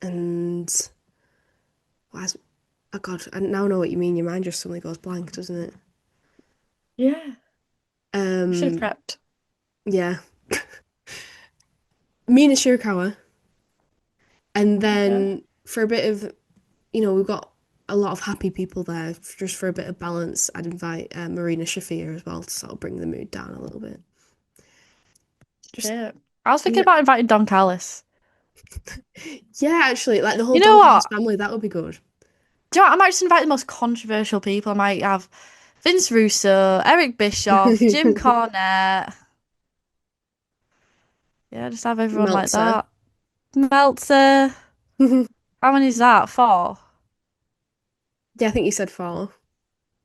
and why oh God, I now know what you mean. Your mind just suddenly goes blank, doesn't it? Yeah. Should have Um, prepped. yeah, Mina Shirakawa, and Okay. then for a bit of, we've got a lot of happy people there. Just for a bit of balance, I'd invite Marina Shafir as well to sort of bring the mood down a little bit. Just Shit. I was thinking yeah, about inviting Don Callis. yeah, actually, like the whole You know Doncaster what? family, that would be good. Do you know what? I might just invite the most controversial people. I might have Vince Russo, Eric Bischoff, Jim Cornette. Yeah, just have everyone like Meltzer. that. Meltzer. How many is that? Four. Yeah, I think you said four.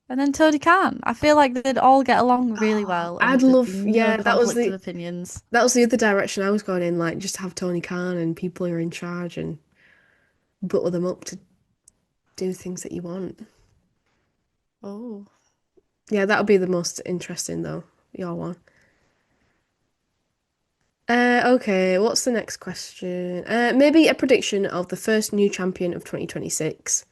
And then Tony Khan. I feel like they'd all get along really Oh, well I'd and there'd be love, no yeah, conflict of opinions. that was the other direction I was going in, like just have Tony Khan and people who are in charge and butter them up to do things that you want. Oh. Yeah, that would be the most interesting though, your one. Okay, what's the next question? Maybe a prediction of the first new champion of 2026.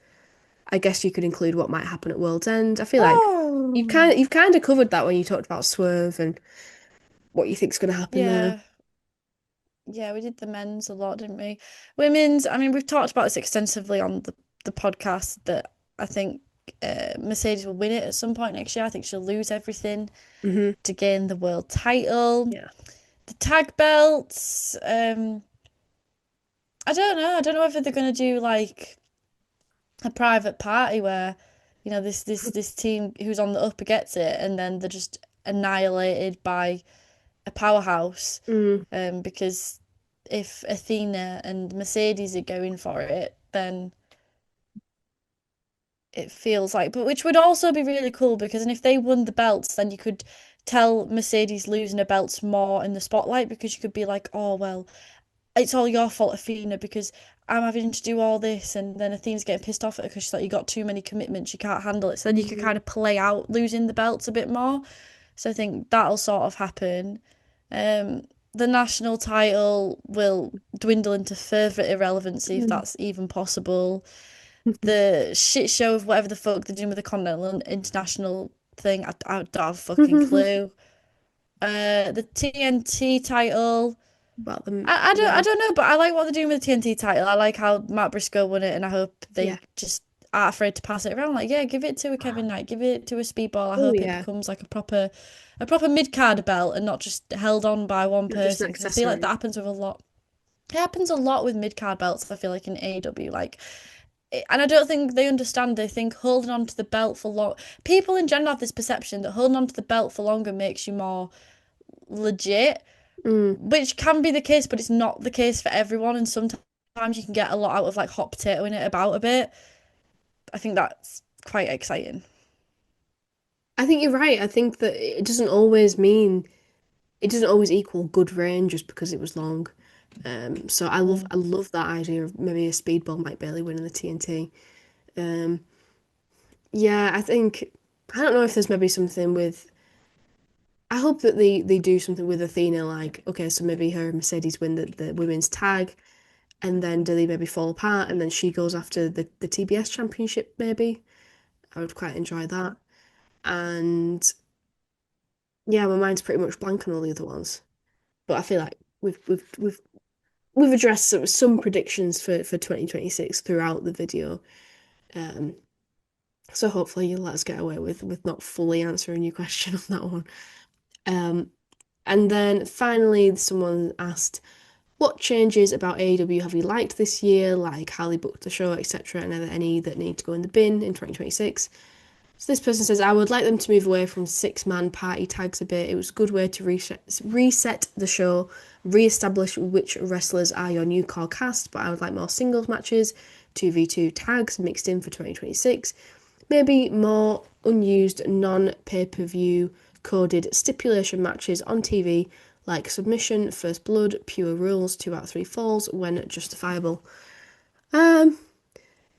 I guess you could include what might happen at World's End. I feel like Oh. you've kind of covered that when you talked about Swerve and what you think's going to happen there. Yeah. Yeah, we did the men's a lot, didn't we? Women's, I mean, we've talked about this extensively on the podcast that I think Mercedes will win it at some point next year. I think she'll lose everything Hmm. to gain the world title. Yeah. The tag belts, I don't know. I don't know whether they're gonna do like a private party where, this team who's on the upper gets it and then they're just annihilated by a powerhouse. Mm. Because if Athena and Mercedes are going for it, then it feels like, but which would also be really cool because and if they won the belts, then you could tell Mercedes losing her belts more in the spotlight, because you could be like, oh well, it's all your fault, Athena, because I'm having to do all this, and then Athena's getting pissed off at her because she's like, you got too many commitments, you can't handle it. So then you could kind of play out losing the belts a bit more. So I think that'll sort of happen. The national title will dwindle into further irrelevancy if that's even possible. The shit show of whatever the fuck they're doing with the Continental and International thing, I don't have a fucking clue. The TNT title. About them. I don't know, but I like what they're doing with the TNT title. I like how Matt Briscoe won it, and I hope Yeah. they just aren't afraid to pass it around. Like, yeah, give it to a Kevin Knight, give it to a Speedball. I Oh hope it yeah. becomes like a proper mid card belt and not just held on by one Not just an person. Because I feel like that accessory. happens with a lot. It happens a lot with mid card belts. I feel like in AEW, and I don't think they understand. They think holding on to the belt for long. People in general have this perception that holding on to the belt for longer makes you more legit, Mm. which can be the case, but it's not the case for everyone. And sometimes you can get a lot out of like hot potato in it about a bit. I think that's quite exciting. I think you're right. I think that it doesn't always equal good reign just because it was long. So Mm. I love that idea of maybe a speedball Mike Bailey winning the TNT. Um, yeah, I don't know if there's maybe something with. I hope that they do something with Athena, like okay, so maybe her and Mercedes win the women's tag, and then do they maybe fall apart, and then she goes after the TBS championship, maybe. I would quite enjoy that. And yeah, my mind's pretty much blank on all the other ones. But I feel like we've addressed some predictions for 2026 throughout the video. Um, so hopefully you'll let us get away with not fully answering your question on that one. Um, and then finally, someone asked, what changes about AEW have you liked this year, like how they booked the show, etc., and are there any that need to go in the bin in 2026? So this person says, I would like them to move away from six-man party tags a bit. It was a good way to reset the show, re-establish which wrestlers are your new core cast, but I would like more singles matches, 2v2 tags mixed in for 2026. Maybe more unused non-pay-per-view coded stipulation matches on TV, like Submission, First Blood, Pure Rules, 2 out of 3 falls, when justifiable. Um,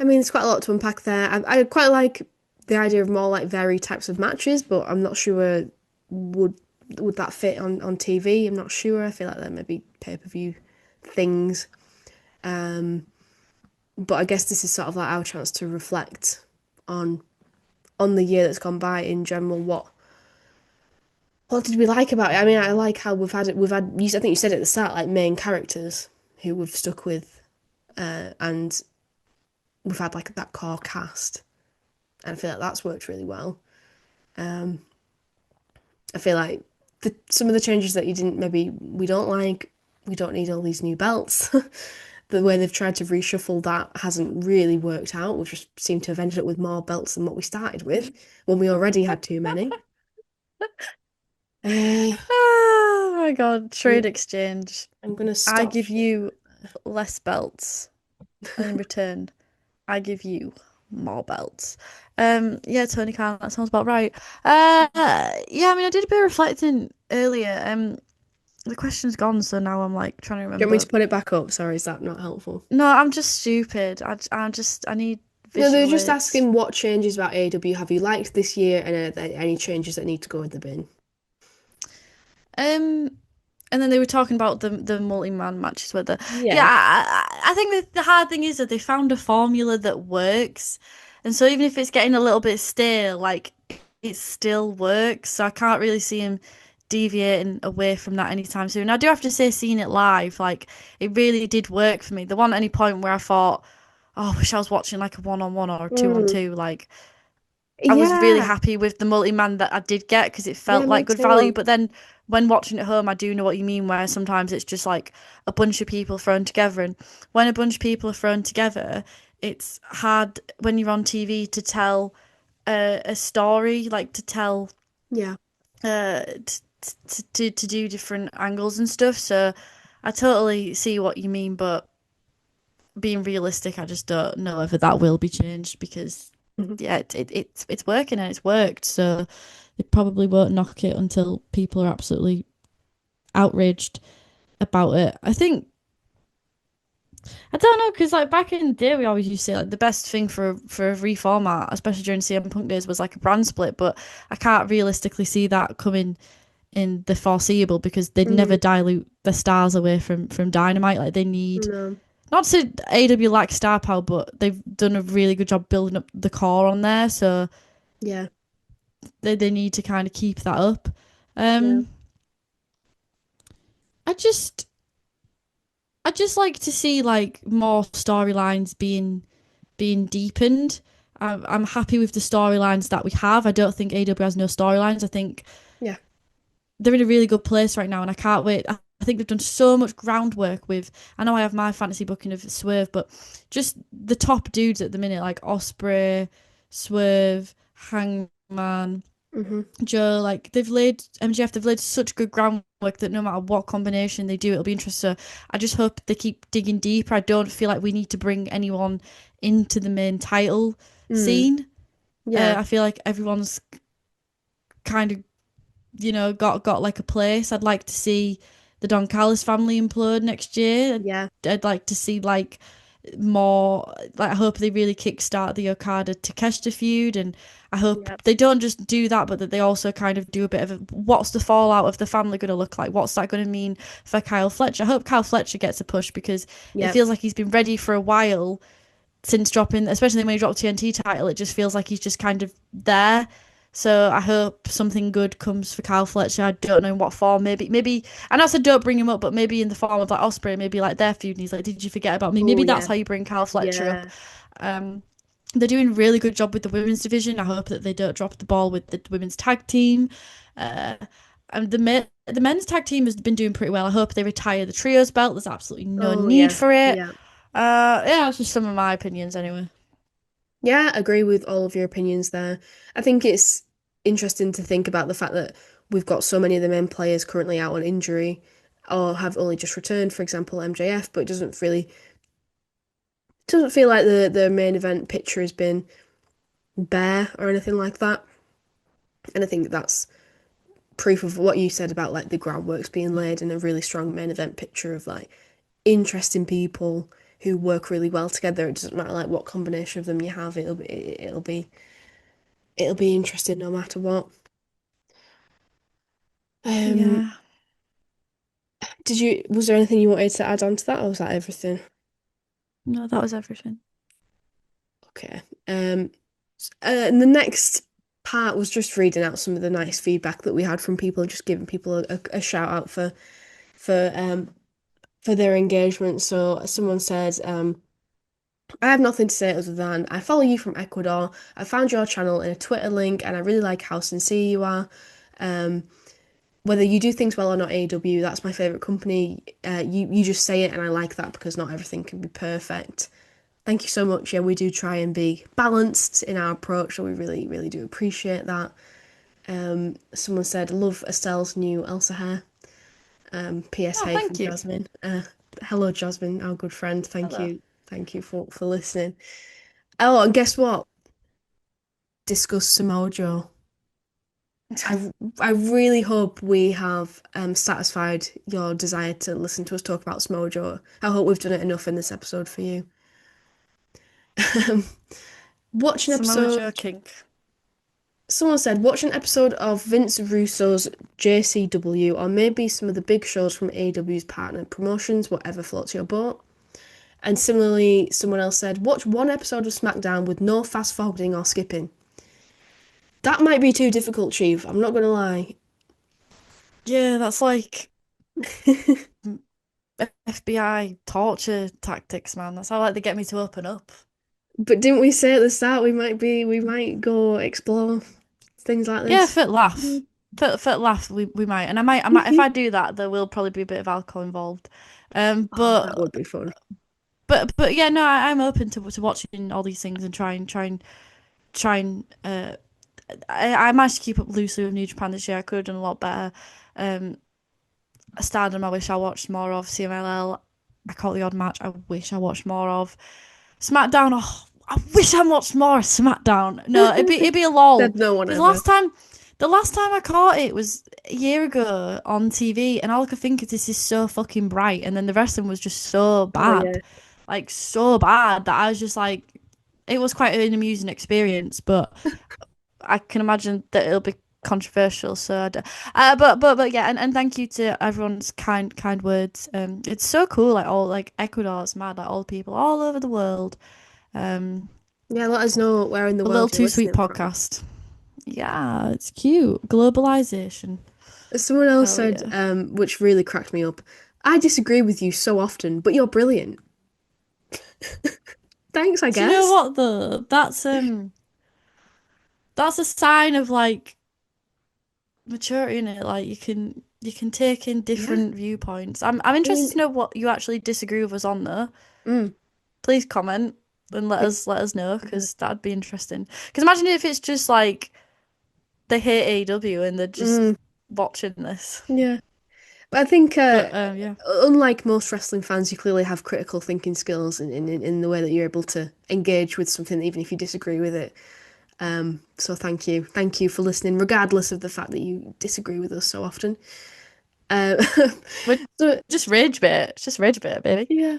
I mean, there's quite a lot to unpack there. I quite like the idea of more like varied types of matches, but I'm not sure would would that fit on TV. I'm not sure. I feel like there may be pay-per-view things. But I guess this is sort of like our chance to reflect on on the year that's gone by in general. What did we like about it? I mean, I like how we've had I think you said at the start, like main characters who we've stuck with, and we've had like that core cast, and I feel like that's worked really well. I feel like some of the changes that you didn't maybe we don't like. We don't need all these new belts. The way they've tried to reshuffle that hasn't really worked out. We've just seemed to have ended up with more belts than what we started with when we already had too many. Uh, Oh my God, I'm, trade exchange. I'm gonna I stop. give you less belts, and in return, I give you more belts. Yeah, Tony Khan, that sounds about right. Yeah, I mean, I did a bit of reflecting earlier. The question's gone, so now I'm like trying to Do you want me to remember. put it back up? Sorry, is that not helpful? No, I'm just stupid. I need No, they were visual just aids. asking what changes about AEW have you liked this year, and are there any changes that need to go in the bin? Um, and then they were talking about the multi-man matches with the yeah. Yeah. I think that the hard thing is that they found a formula that works, and so even if it's getting a little bit stale, like it still works. So I can't really see him deviating away from that anytime soon. I do have to say, seeing it live, like it really did work for me. There wasn't any point where I thought, oh, I wish I was watching like a one-on-one or a Mm. two-on-two. Like I was really Yeah. happy with the multi-man that I did get because it Yeah, felt me like good value. too. But then when watching at home, I do know what you mean, where sometimes it's just like a bunch of people thrown together. And when a bunch of people are thrown together, it's hard when you're on TV to tell a story, like to tell, Yeah. to do different angles and stuff. So I totally see what you mean, but being realistic, I just don't know whether that will be changed because yeah, it's working and it's worked. So they probably won't knock it until people are absolutely outraged about it. I think I don't know because like back in the day, we always used to say like the best thing for a reformat, especially during CM Punk days, was like a brand split. But I can't realistically see that coming in the foreseeable because they'd never Mm, dilute the stars away from Dynamite. Like they need no. not to AW lack star power, but they've done a really good job building up the core on there. So Yeah. they need to kind of keep that up. Yeah. Um, I just I just like to see like more storylines being deepened. I'm happy with the storylines that we have. I don't think AW has no storylines. I think Yeah. they're in a really good place right now, and I can't wait. I think they've done so much groundwork with. I know I have my fantasy booking of Swerve, but just the top dudes at the minute, like Osprey, Swerve, Hangman, Hmm. Joe, like they've laid MGF, they've laid such good groundwork that no matter what combination they do, it'll be interesting. So I just hope they keep digging deeper. I don't feel like we need to bring anyone into the main title Mm. scene. Yeah. I feel like everyone's kind of, got like a place. I'd like to see the Don Callis family implode next year. Yeah. I'd like to see like more like I hope they really kickstart the Okada Takeshita feud, and I hope Yeah. they don't just do that but that they also kind of do a bit of what's the fallout of the family going to look like, what's that going to mean for Kyle Fletcher. I hope Kyle Fletcher gets a push because it Yeah. feels like he's been ready for a while since dropping, especially when he dropped TNT title. It just feels like he's just kind of there. So I hope something good comes for Kyle Fletcher. I don't know in what form. Maybe. And I said don't bring him up, but maybe in the form of like Osprey, maybe like their feud. And he's like, "Did you forget about me?" Oh Maybe that's yeah. how you bring Kyle Fletcher up. Yeah. Um, they're doing a really good job with the women's division. I hope that they don't drop the ball with the women's tag team. Uh, and the men's tag team has been doing pretty well. I hope they retire the trios belt. There's absolutely no Oh need yeah. for it. Yeah. Yeah, that's just some of my opinions anyway. Yeah, I agree with all of your opinions there. I think it's interesting to think about the fact that we've got so many of the main players currently out on injury or have only just returned, for example, MJF, but it doesn't feel like the main event picture has been bare or anything like that. And I think that's proof of what you said about like the groundwork's being laid and a really strong main event picture of like interesting people who work really well together. It doesn't matter like what combination of them you have, it'll be interesting no matter what. Um, Yeah. was there anything you wanted to add on to that, or was that everything? No, that was everything. Okay. And the next part was just reading out some of the nice feedback that we had from people, just giving people a shout out for um for their engagement. So someone said, I have nothing to say other than I follow you from Ecuador. I found your channel in a Twitter link, and I really like how sincere you are. Um, whether you do things well or not, AEW, that's my favorite company. You just say it, and I like that because not everything can be perfect. Thank you so much. Yeah, we do try and be balanced in our approach, so we really, really do appreciate that. Someone said, love Estelle's new Elsa hair. PS Oh, Hey from thank you. Jasmine. Hello, Jasmine, our good friend. Thank Hello. you. Thank you for listening. Oh, and guess what? Discuss Samoa Joe. I, I really hope we have satisfied your desire to listen to us talk about Samoa Joe. I hope we've done it enough in this episode for you. Watch an Samoa Joe episode. kink. Someone said, watch an episode of Vince Russo's JCW or maybe some of the big shows from AEW's partner promotions, whatever floats your boat. And similarly, someone else said, watch one episode of SmackDown with no fast forwarding or skipping. That might be too difficult, Chief. I'm not going to lie. Yeah, that's like FBI torture tactics, man. That's how like they get me to open up. But didn't we say at the start we might go explore things like Yeah, this? fit laugh. Fit laugh, we might. And I might if I do that, there will probably be a bit of alcohol involved. Um, Oh, that but would be fun. but yeah, no, I'm open to watching all these things and try and I managed to keep up loosely with New Japan this year. I could have done a lot better. Um, Stardom, I wish I watched more of. CMLL, I caught the odd match. I wish I watched more of. SmackDown, oh, I wish I watched more SmackDown. No, it'd be a lol. Said no one Because ever. the last time I caught it was a year ago on TV, and all I could think is this is so fucking bright, and then the wrestling was just so Oh yeah. bad, like so bad that I was just like, it was quite an amusing experience, but I can imagine that it'll be controversial. So, but yeah, and thank you to everyone's kind words. It's so cool. Like all like Ecuador's mad. Like all the people all over the world. Um, Yeah, let us know where in the a little world you're too sweet listening from. podcast. Yeah, it's cute. Globalization. Someone else Hell said, yeah. which really cracked me up. I disagree with you so often, but you're brilliant. Thanks, I Do you know guess. what though? That's a sign of like maturity in it. Like you can take in Yeah. different viewpoints. I'm I interested mean, to know what you actually disagree with us on though. mm, Please comment and let us know yeah. because that'd be interesting. Because imagine if it's just like they hate AEW and they're just Mm, watching this. yeah. But I think, But yeah, unlike most wrestling fans, you clearly have critical thinking skills in the way that you're able to engage with something, even if you disagree with it. So thank you. Thank you for listening, regardless of the fact that you disagree with us so often. Uh, we're so, just rage bit. It's just rage bit, baby. yeah.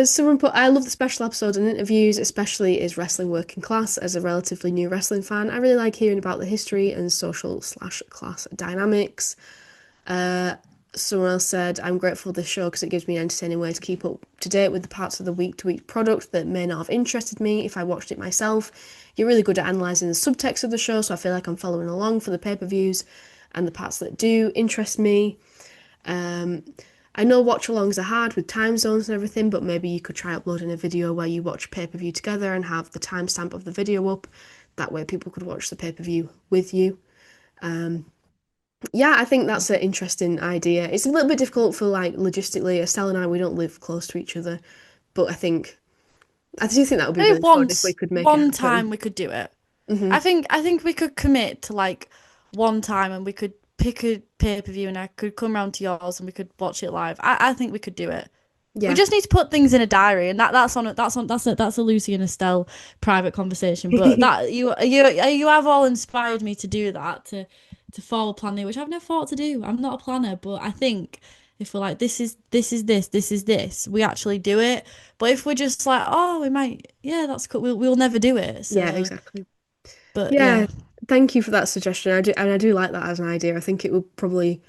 Someone put, I love the special episodes and interviews, especially is wrestling working class. As a relatively new wrestling fan, I really like hearing about the history and social/class dynamics. Uh, Someone else said, I'm grateful for this show because it gives me an entertaining way to keep up to date with the parts of the week-to-week product that may not have interested me if I watched it myself. You're really good at analysing the subtext of the show, so I feel like I'm following along for the pay-per-views and the parts that do interest me. Um, I know watch-alongs are hard with time zones and everything, but maybe you could try uploading a video where you watch pay-per-view together and have the timestamp of the video up. That way people could watch the pay-per-view with you. Yeah, I think that's an interesting idea. It's a little bit difficult for like logistically. Estelle and I, we don't live close to each other, but I do think that would be Maybe really fun if we could make it one time happen. we could do it. Hmm. I think we could commit to like one time and we could pick a pay-per-view and I could come round to yours and we could watch it live. I think we could do it. We Yeah. just need to put things in a diary, and that's a Lucy and Estelle private conversation. But that you have all inspired me to do that to forward planning, which I've never thought to do. I'm not a planner, but I think if we're like this is this, we actually do it. But if we're just like we might, yeah, that's cool. We'll never do it. Yeah, So, exactly. but Yeah, yeah, thank you for that suggestion. I do like that as an idea. I think it would probably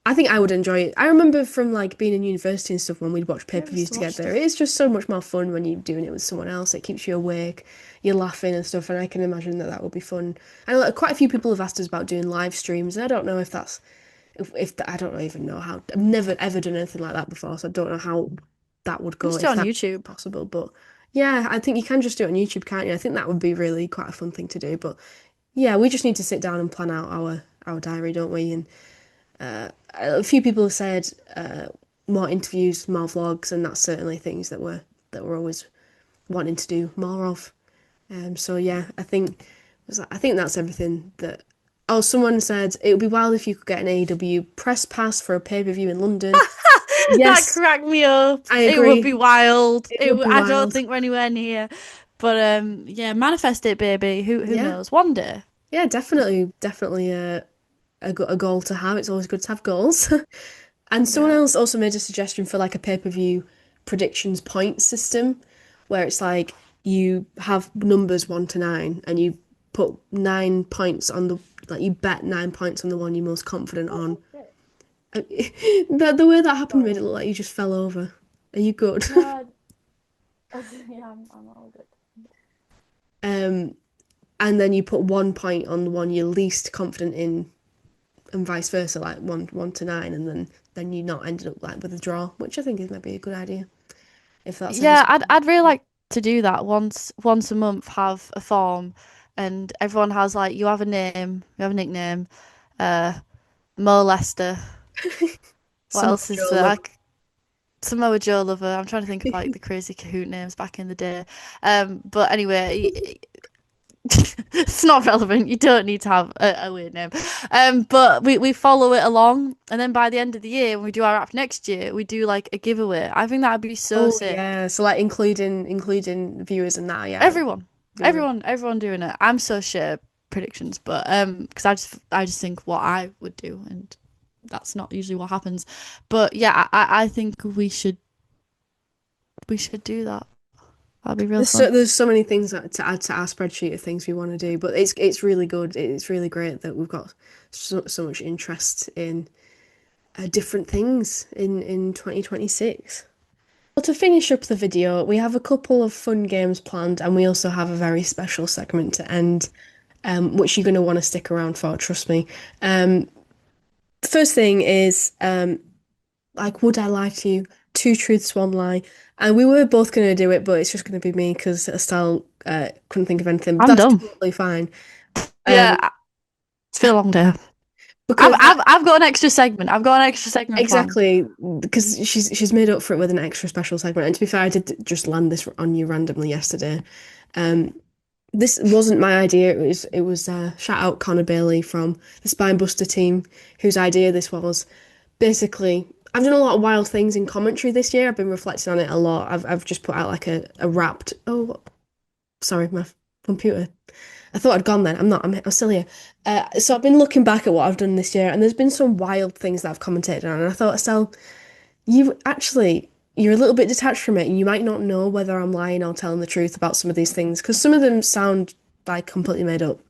I think I would enjoy it. I remember from like being in university and stuff when we'd watch yeah, we pay-per-views used to watch together. stuff. It's just so much more fun when you're doing it with someone else. It keeps you awake, you're laughing and stuff, and I can imagine that that would be fun. And like, quite a few people have asked us about doing live streams, and I don't know if that's I don't even know how. I've never ever done anything like that before, so I don't know how that would go Just do it if on that's YouTube. possible. But yeah, I think you can just do it on YouTube, can't you? I think that would be really quite a fun thing to do. But yeah, we just need to sit down and plan out our diary, don't we? And a few people have said more interviews, more vlogs, and that's certainly things that we're always wanting to do more of. So yeah, I think that's everything that. Oh, someone said it would be wild if you could get an AEW press pass for a pay-per-view in London. That Yes, cracked me up. I It would be agree. wild. It would be I don't wild. think we're anywhere near. But yeah, manifest it, baby. Who Yeah, knows? One day. yeah, definitely a goal to have. It's always good to have goals. And someone Yeah. else also made a suggestion for like a pay-per-view predictions point system where it's like you have numbers 1 to 9 and you put 9 points on the like you bet 9 points on the one you're most confident on. The way that happened made it look like you just fell over. Are you good? No, yeah, I'm all good. Um, and then you put 1 point on the one you're least confident in and vice versa, like one to 9, and then you not ended up like with a draw, which I think is maybe a good idea if that sounds Yeah, good. I'd really like to do that once a month, have a form and everyone has like you have a name, you have a nickname, uh Mo Lester. What Some else is Joe there? Love. Like Samoa Joe Lover. I'm trying to think of like the crazy Kahoot names back in the day. But anyway, It's not relevant. You don't need to have a weird name. But we follow it along, and then by the end of the year, when we do our app next year, we do like a giveaway. I think that'd be so Oh sick. yeah, so like including viewers and that, yeah. Everyone, Yeah. everyone doing it. I'm so shit at predictions, but because I just think what I would do, and that's not usually what happens. But yeah, I think we should do that. That'd be real fun. There's so many things to add to our spreadsheet of things we want to do, but it's really good. It's really great that we've got so much interest in different things in 2026. Well, to finish up the video, we have a couple of fun games planned, and we also have a very special segment to end, which you're going to want to stick around for, trust me. The first thing is like, would I lie to you? Two truths, one lie. And we were both going to do it, but it's just going to be me because Estelle couldn't think of anything. But I'm that's done. totally fine. Yeah, it's been a long day. Because I've got an extra segment. I've got an extra segment planned. exactly, because she's made up for it with an extra special segment. And to be fair, I did just land this on you randomly yesterday. This wasn't my idea. It was shout out Connor Bailey from the Spinebuster team, whose idea this was. Basically, I've done a lot of wild things in commentary this year. I've been reflecting on it a lot. I've just put out like a wrapped. Oh, sorry, my computer. I thought I'd gone then. I'm not. I'm still here. So I've been looking back at what I've done this year, and there's been some wild things that I've commentated on. And I thought, Estelle, you're a little bit detached from it, and you might not know whether I'm lying or telling the truth about some of these things, because some of them sound like completely made up.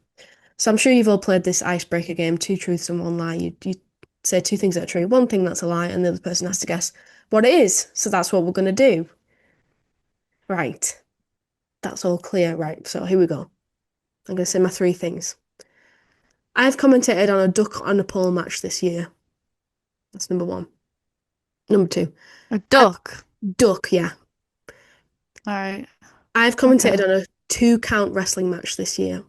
So I'm sure you've all played this icebreaker game, two truths and one lie. You say two things that are true, one thing that's a lie, and the other person has to guess what it is. So that's what we're going to do. Right. That's all clear. Right. So here we go. I'm going to say my three things. I've commentated on a duck on a pole match this year. That's number one. Number two. A duck. Duck, yeah. All right. I've commentated on a 2 count wrestling match this year.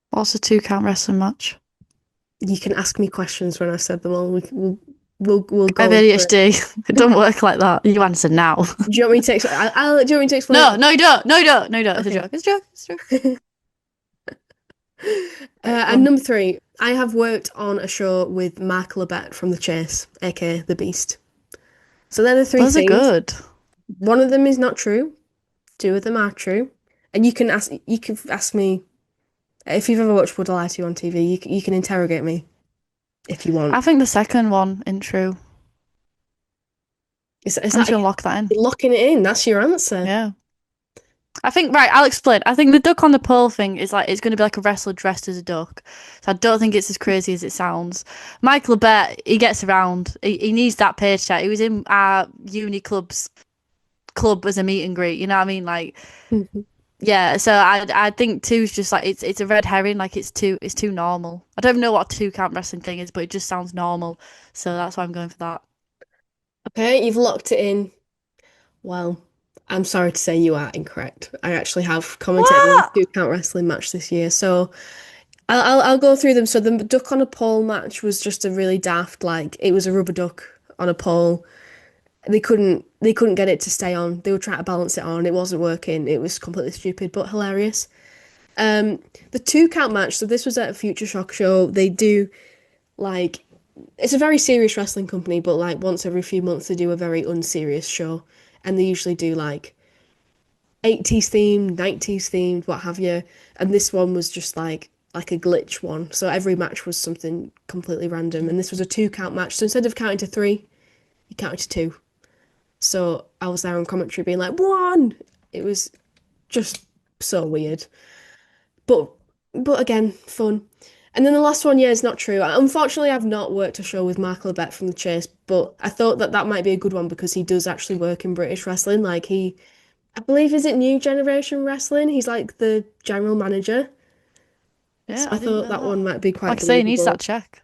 What's a 2 count wrestling match? You can ask me questions when I said them all. We'll go. I have ADHD. It don't work like that. You answer now. Do you want me to explain? Do you want me to explain? No, you don't. No, you don't. No, you don't. It's a Okay. joke. It's a joke. It's a joke. And number three, I have worked on a show with Mark Labette from The Chase, aka The Beast. So they're the three Those are things. good. One of them is not true. Two of them are true. And you can ask me if you've ever watched Would I Lie to You on TV. You can interrogate me if you want. I think the second one isn't true. Is I'm just that gonna lock that in. you're locking it in? That's your answer. Yeah. I think right. I'll explain. I think the duck on the pole thing is like it's going to be like a wrestler dressed as a duck. So I don't think it's as crazy as it sounds. Michael Labette, he gets around. He needs that paycheck. He was in our uni club as a meet and greet. You know what I mean? Like, yeah. So I think two's just like it's a red herring. Like it's too normal. I don't even know what a 2 count wrestling thing is, but it just sounds normal. So that's why I'm going for that. Okay, you've locked it in. Well, I'm sorry to say you are incorrect. I actually have commentated on a What? 2 count wrestling match this year, so I'll go through them. So the duck on a pole match was just a really daft, like it was a rubber duck on a pole. They couldn't get it to stay on. They were trying to balance it on. It wasn't working. It was completely stupid but hilarious. The 2 count match. So this was at a Future Shock show. They do like it's a very serious wrestling company, but like once every few months they do a very unserious show, and they usually do like 80s themed, 90s themed, what have you. And this one was just like a glitch one. So every match was something completely random, and this was a 2 count match. So instead of counting to three, you counted to two. So I was there on commentary being like, one! It was just so weird. But again, fun. And then the last one, yeah, is not true. Unfortunately, I've not worked a show with Mark Labette from The Chase, but I thought that might be a good one because he does actually work in British wrestling. Like I believe, is it New Generation Wrestling? He's like the general manager. Yeah, So I I didn't know thought that that. one might be quite Like I say, he needs believable. that check.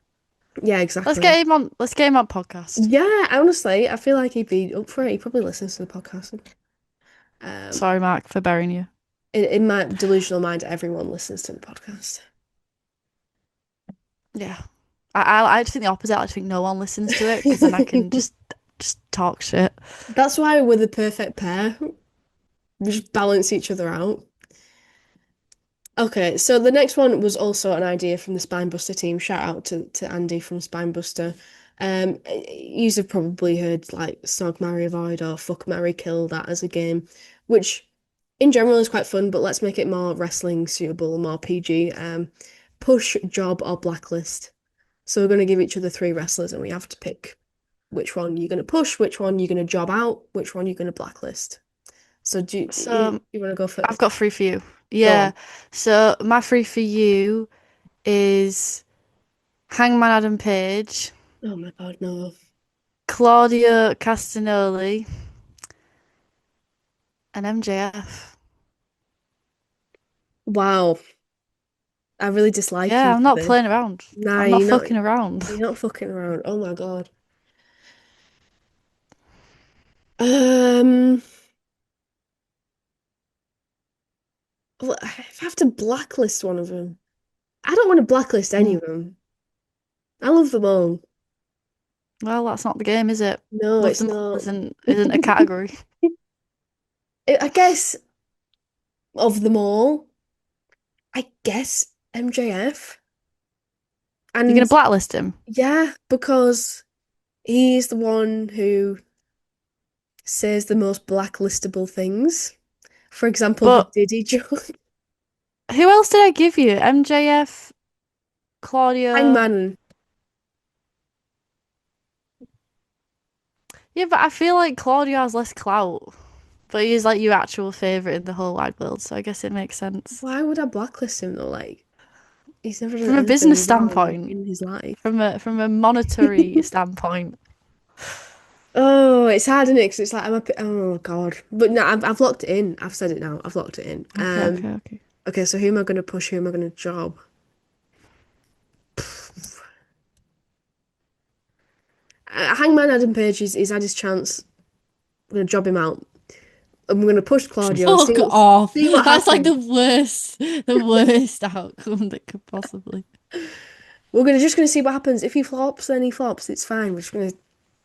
Yeah, exactly. Let's get him on. Let's get him on podcast. Yeah, honestly, I feel like he'd be up for it. He probably listens to the podcast. Sorry, Mark, for burying you. In my delusional mind, everyone listens to the podcast. Yeah, I just think the opposite. I just think no one listens to it because then I can just talk shit. That's why we're the perfect pair. We just balance each other out. Okay, so the next one was also an idea from the Spinebuster team. Shout out to Andy from Spinebuster. You have probably heard like Snog, Marry, Avoid or Fuck, Marry, Kill that as a game, which in general is quite fun, but let's make it more wrestling suitable, more PG. Push, Job, or Blacklist. So we're going to give each other three wrestlers and we have to pick which one you're going to push, which one you're going to job out, which one you're going to blacklist. So you want to go I've first? got three for you. Go Yeah. on. So my three for you is Hangman Adam Page, Oh my God, no. Claudio Castagnoli, and MJF. Wow. I really dislike Yeah, you I'm for not this. playing around. Nah, I'm not fucking around. you're not fucking around. Oh my God. Um, well, if I have to blacklist one of them, I don't want to blacklist any Mm. of them. I love them all. Well, that's not the game, is it? No, Love it's them all not. isn't a category. I guess of them all, I guess MJF. You're gonna And blacklist him, yeah, because he's the one who says the most blacklistable things. For example, the but Diddy joke. who else did I give you? MJF, Claudio. Hangman. Yeah, but I feel like Claudio has less clout. But he's like your actual favorite in the whole wide world, so I guess it makes sense. Why would I blacklist him though? Like, he's never done From a business anything wrong standpoint, in his life. from a monetary standpoint. Oh, it's hard, isn't it? 'Cause it's like oh God. But no, I've locked it in. I've said it now. I've locked it in. Okay, okay, okay. Okay. So who am I going to push? Who am I going to job? Hangman Adam Page he's had his chance. I'm going to job him out. I'm going to push Claudio. Fuck off. See what That's like happens. the worst outcome that could possibly. We're just going to see what happens. If he flops, then he flops. It's fine. We're just going to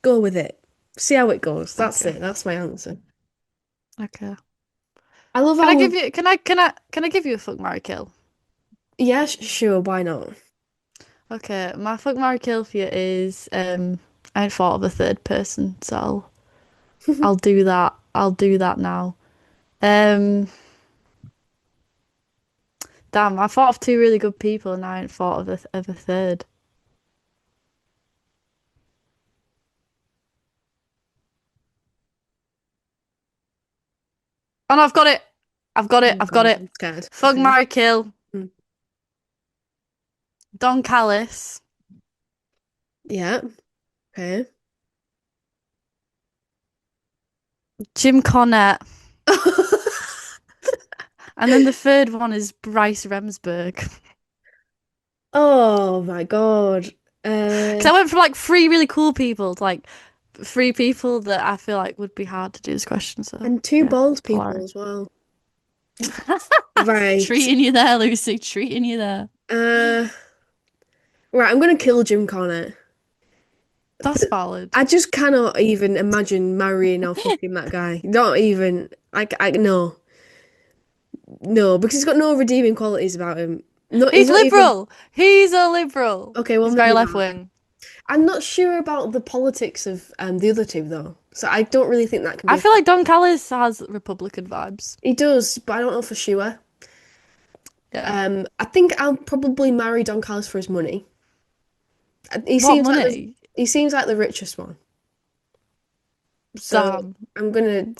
go with it. See how it goes. That's Okay. it. That's my answer. Okay. I love Can how I give you can I give you a fuck marry kill? yeah, sure, why not? Okay, my fuck marry kill for you is I ain't thought of a third person, so I'll do that. I'll do that now. Um Damn, I thought of two really good people and I ain't thought of a third. Oh no, I've got it. I've got it. Oh I've got God, it. I'm scared. Fuck Okay. marry kill. Mm. Don Callis. Yeah. Okay. Jim Cornette. And then the third one is Bryce Remsburg. Oh my God. Because I went from like three really cool people to like three people that I feel like would be hard to do this question. So And two yeah, bald people polarity. as well. Right. Treating you there, Lucy. Treating you there. Uh, right, I'm gonna kill Jim Connor. That's valid. I just cannot even imagine marrying or fucking that guy. Not even like I no. No, because he's got no redeeming qualities about him. No, he's He's not even liberal. He's a liberal. okay, well He's very maybe left not. wing. I'm not sure about the politics of the other two though. So I don't really think that can be I a feel like Don Callis has Republican vibes. he does, but I don't know for sure. Yeah. I think I'll probably marry Don Callis for his money. He What seems like money? he seems like the richest one. So Damn. I'm gonna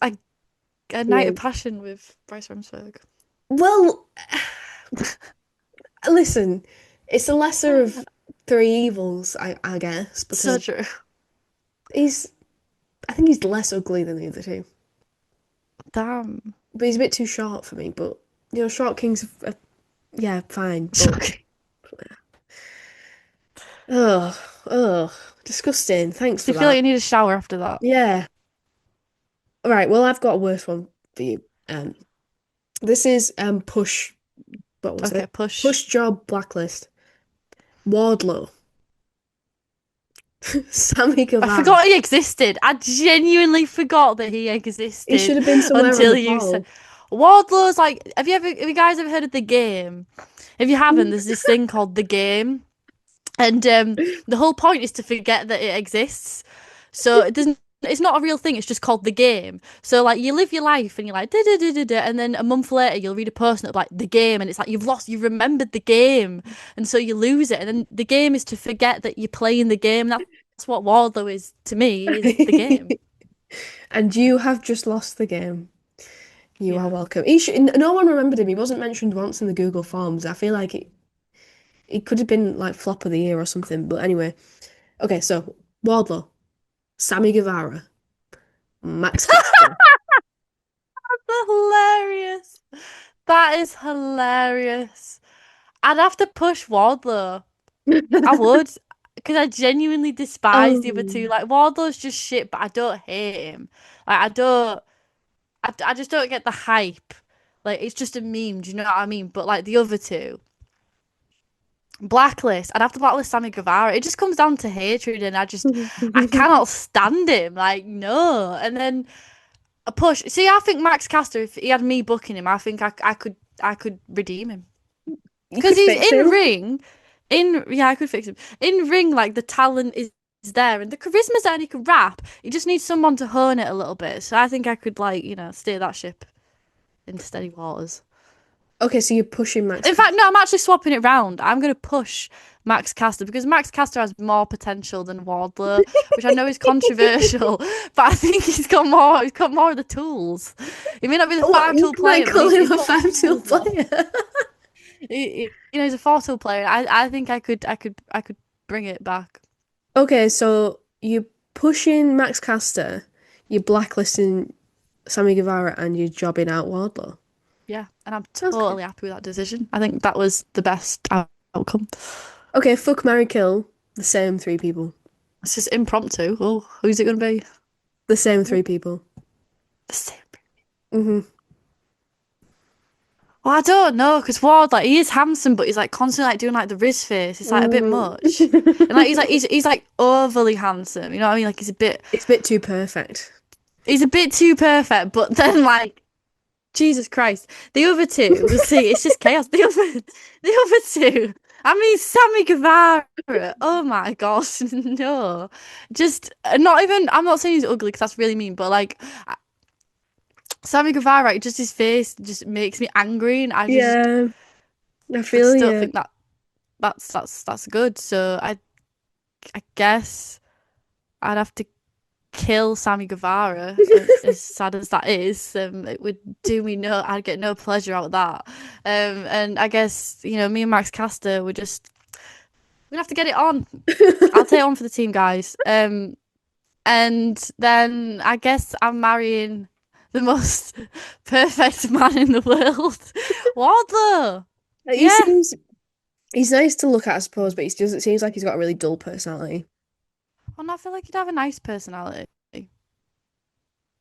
A night yeah. of passion with Bryce Remsburg. Well, listen, it's the lesser of three evils, I guess, So because true. he's I think he's less ugly than the other two. Damn. But he's a bit too short for me. But short kings are yeah, fine. It's But okay. oh, disgusting. Thanks Do for you feel like that. you need a shower after that? Yeah. All right. Well, I've got a worse one for you. This is push. What was Okay, it? push. Push job blacklist. Wardlow. Sammy I Guevara. forgot he existed. I genuinely forgot that he He existed should have been somewhere on until the you said. poll. Wardlow's like, have you guys ever heard of The Game? If you haven't, there's this thing called The Game, and the whole point is to forget that it exists. So it doesn't. It's not a real thing. It's just called The Game. So like you live your life and you're like da da da da da, and then a month later you'll read a post and it'll be like The Game, and it's like you've remembered the game, and so you lose it. And then the game is to forget that you're playing the game. That's what Wardlow is to me. Is the game. And you have just lost the game. You are Yeah. welcome. No one remembered him. He wasn't mentioned once in the Google Forms. I feel like it could have been like flop of the year or something. But anyway, okay. So Wardlow, Sammy Guevara, Max Caster. Hilarious. That is hilarious. I'd have to push Wardlow. I would, because I genuinely despise the other two. Oh, Like Wardlow's just shit, but I don't hate him. Like I don't, I just don't get the hype. Like it's just a meme. Do you know what I mean? But like the other two, blacklist. I'd have to blacklist Sammy Guevara. It just comes down to hatred, and I cannot stand him. Like no, and then a push. See, I think Max Caster, if he had me booking him, I think I could redeem him. you Because could he's fix in him. ring, yeah, I could fix him. In ring, like the talent is there and the charisma's there and he can rap. He just needs someone to hone it a little bit. So I think I could steer that ship into steady waters. Okay, so you're pushing Max In Caster. fact, no, I'm actually swapping it round. I'm gonna push Max Caster because Max Caster has more potential than Wardlow, which I know is controversial, but I think he's got more. He's got more of the tools. He may not be the What, you five-tool player, might but call him he's a got the five-tool tools there. player. He's a four-tool player. I think I could bring it back. Okay, so you're pushing Max Caster, you're blacklisting Sammy Guevara, and you're jobbing out Wardlow. Yeah, and I'm Sounds good. totally happy with that decision. I think that was the best outcome. Okay, fuck, marry, kill. The same three people. It's just impromptu. Oh, who's it going to be? The same three people. The same. hmm Well, I don't know because Ward, like, he is handsome, but he's like constantly like doing like the Riz face. It's like a bit much, and like he's like overly handsome. You know what I mean? Like It's a bit too perfect. he's a bit too perfect. But then like Jesus Christ, the other two, we'll see. It's just chaos. The other two. I mean, Sammy Guevara. Oh my gosh, no, just not even. I'm not saying he's ugly because that's really mean, but like. Sammy Guevara, just his face just makes me angry, and Yeah, I I feel just don't you. think that's good. So I guess I'd have to kill Sammy Guevara. As sad as that is, it would do me no. I'd get no pleasure out of that. And I guess me and Max Caster we're gonna have to get it on. I'll take it on for the team, guys. And then I guess I'm marrying the most perfect man in the world, Wardlow. He Yeah. seems he's nice to look at, I suppose, but it seems like he's got a really dull personality. And I feel like he'd have a nice personality.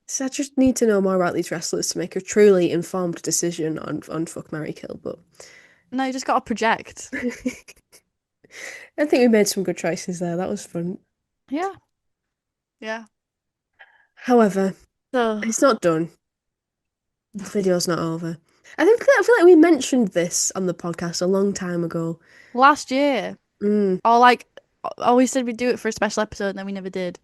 So I just need to know more about these wrestlers to make a truly informed decision on fuck, marry, kill. But No, you just got to project. I think we made some good choices there. That was fun. Yeah. Yeah. However, So it's not done. The video's not over. I feel like we mentioned this on the podcast a long time ago. last year, Mm, or like, we said we'd do it for a special episode, and then we never did.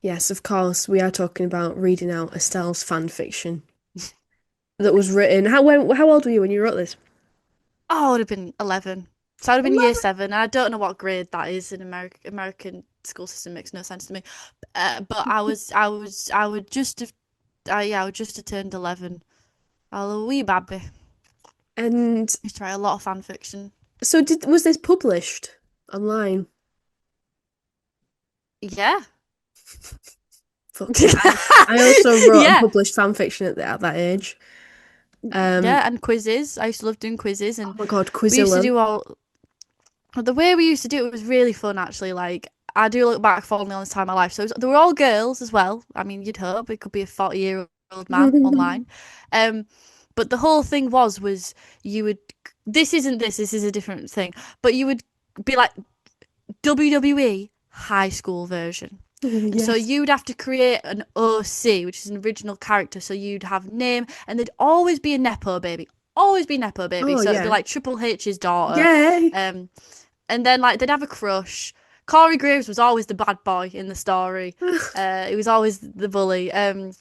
yes, of course, we are talking about reading out Estelle's fan fiction that was written. How old were you when you wrote this? Oh, I would have been 11. So I would have been year 11? 7. And I don't know what grade that is in American school system. Makes no sense to me. But I would just have, yeah, I would just have turned 11. I was a wee baby. And Used to write a lot of fan fiction. so was this published online? Yeah. Fuck yeah. I also wrote Yeah. and published fan fiction at that age. Yeah, and quizzes. I used to love doing quizzes, Oh and my God, we used to Quizilla. do all. The way we used to do it was really fun, actually. Like I do look back fondly on this time of my life. So they were all girls as well. I mean, you'd hope it could be a 40-year-old man online. But the whole thing was you would. This isn't this. This is a different thing. But you would be like WWE high school version. So Yes. you'd have to create an OC, which is an original character. So you'd have name, and there'd always be a nepo baby. Always be nepo baby. Oh So it'd be yeah. like Triple H's daughter. Yeah. Um, and then like they'd have a crush. Corey Graves was always the bad boy in the story. He was always the bully. And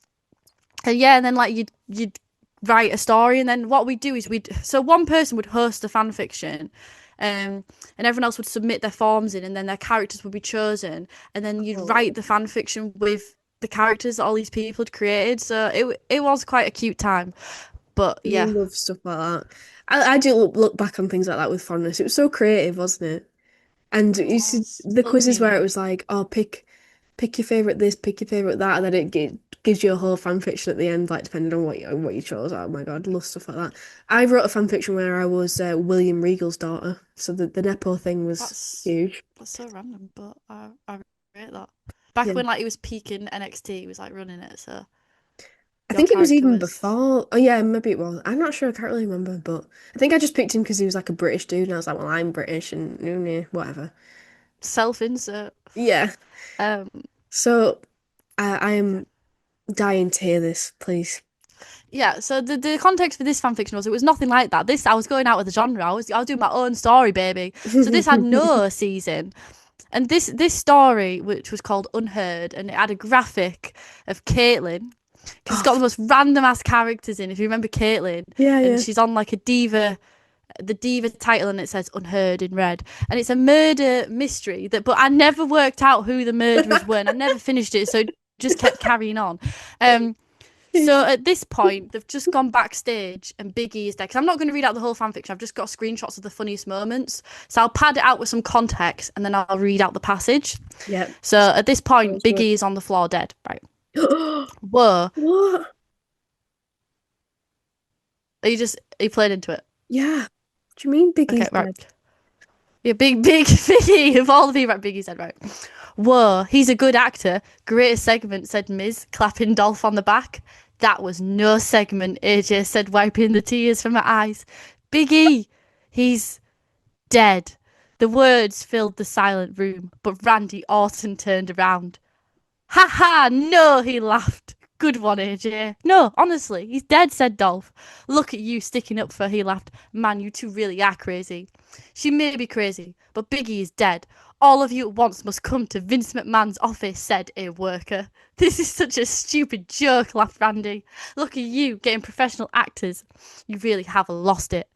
yeah, and then like you'd write a story, and then what we'd do is so one person would host the fan fiction, and everyone else would submit their forms in, and then their characters would be chosen, and then you'd write the fan fiction with the characters that all these people had created. So it was quite a cute time, but I yeah, love stuff like that. I do look back on things like that with fondness. It was so creative, wasn't it? And it you see was the quizzes where it unreal. was like, oh, pick your favorite this, pick your favorite that, and then gives you a whole fan fiction at the end, like depending on what you chose. Oh my God, love stuff like that. I wrote a fan fiction where I was William Regal's daughter, so the nepo thing was That's huge. that's so random, but I rate that. Back Yeah, when like he was peaking NXT, he was like running it, so I your think it was character even was before. Oh yeah, maybe it was. I'm not sure. I can't really remember, but I think I just picked him because he was like a British dude, and I was like, well, I'm British, and yeah, whatever. self-insert. Yeah. Um, So I am dying to hear this, please. yeah, so the context for this fanfiction was it was nothing like that. This I was going out with the genre. I was doing my own story, baby. So this had no season. And this story, which was called Unheard, and it had a graphic of Caitlyn, because it's got the Oh, most random ass characters in. If you remember Caitlyn, yeah, and yeah. she's on like the diva title, and it says Unheard in red, and it's a murder mystery but I never worked out who the murderers were, and I never finished it, so it just kept carrying on. So at this point, they've just gone backstage and Big E is there. Because I'm not going to read out the whole fanfiction. I've just got screenshots of the funniest moments. So I'll pad it out with some context and then I'll read out the passage. Yeah. So at this point, Sounds Big good. E is on the floor dead. Right. Whoa. What? Are you played into it? Yeah. Do you mean Okay, Biggie's right. dead? Yeah, Big E of all the people, right, Big E said, right. Whoa, he's a good actor. Greatest segment, said Miz, clapping Dolph on the back. That was no segment, AJ said, wiping the tears from her eyes. Big E, he's dead. The words filled the silent room, but Randy Orton turned around. Ha ha, no, he laughed. Good one, AJ. No, honestly, he's dead, said Dolph. Look at you sticking up for her, he laughed. Man, you two really are crazy. She may be crazy, but Biggie is dead. All of you at once must come to Vince McMahon's office, said a worker. This is such a stupid joke, laughed Randy. Look at you getting professional actors. You really have lost it.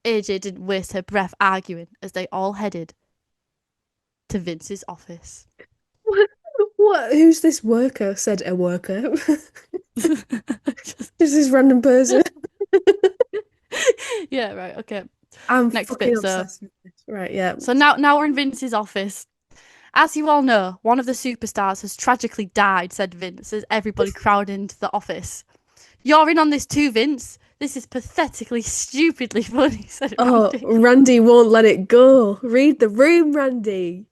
AJ didn't waste her breath arguing as they all headed to Vince's office. What? What? Who's this worker? Said a worker. Just- Just this random person. yeah, right, okay. I'm Next fucking bit. So obsessed with this. Right, yeah. so now we're in Vince's office. As you all know, one of the superstars has tragically died, said Vince as everybody crowded into the office. You're in on this too, Vince. This is pathetically, stupidly funny, said Oh, Randy. Randy won't let it go. Read the room, Randy.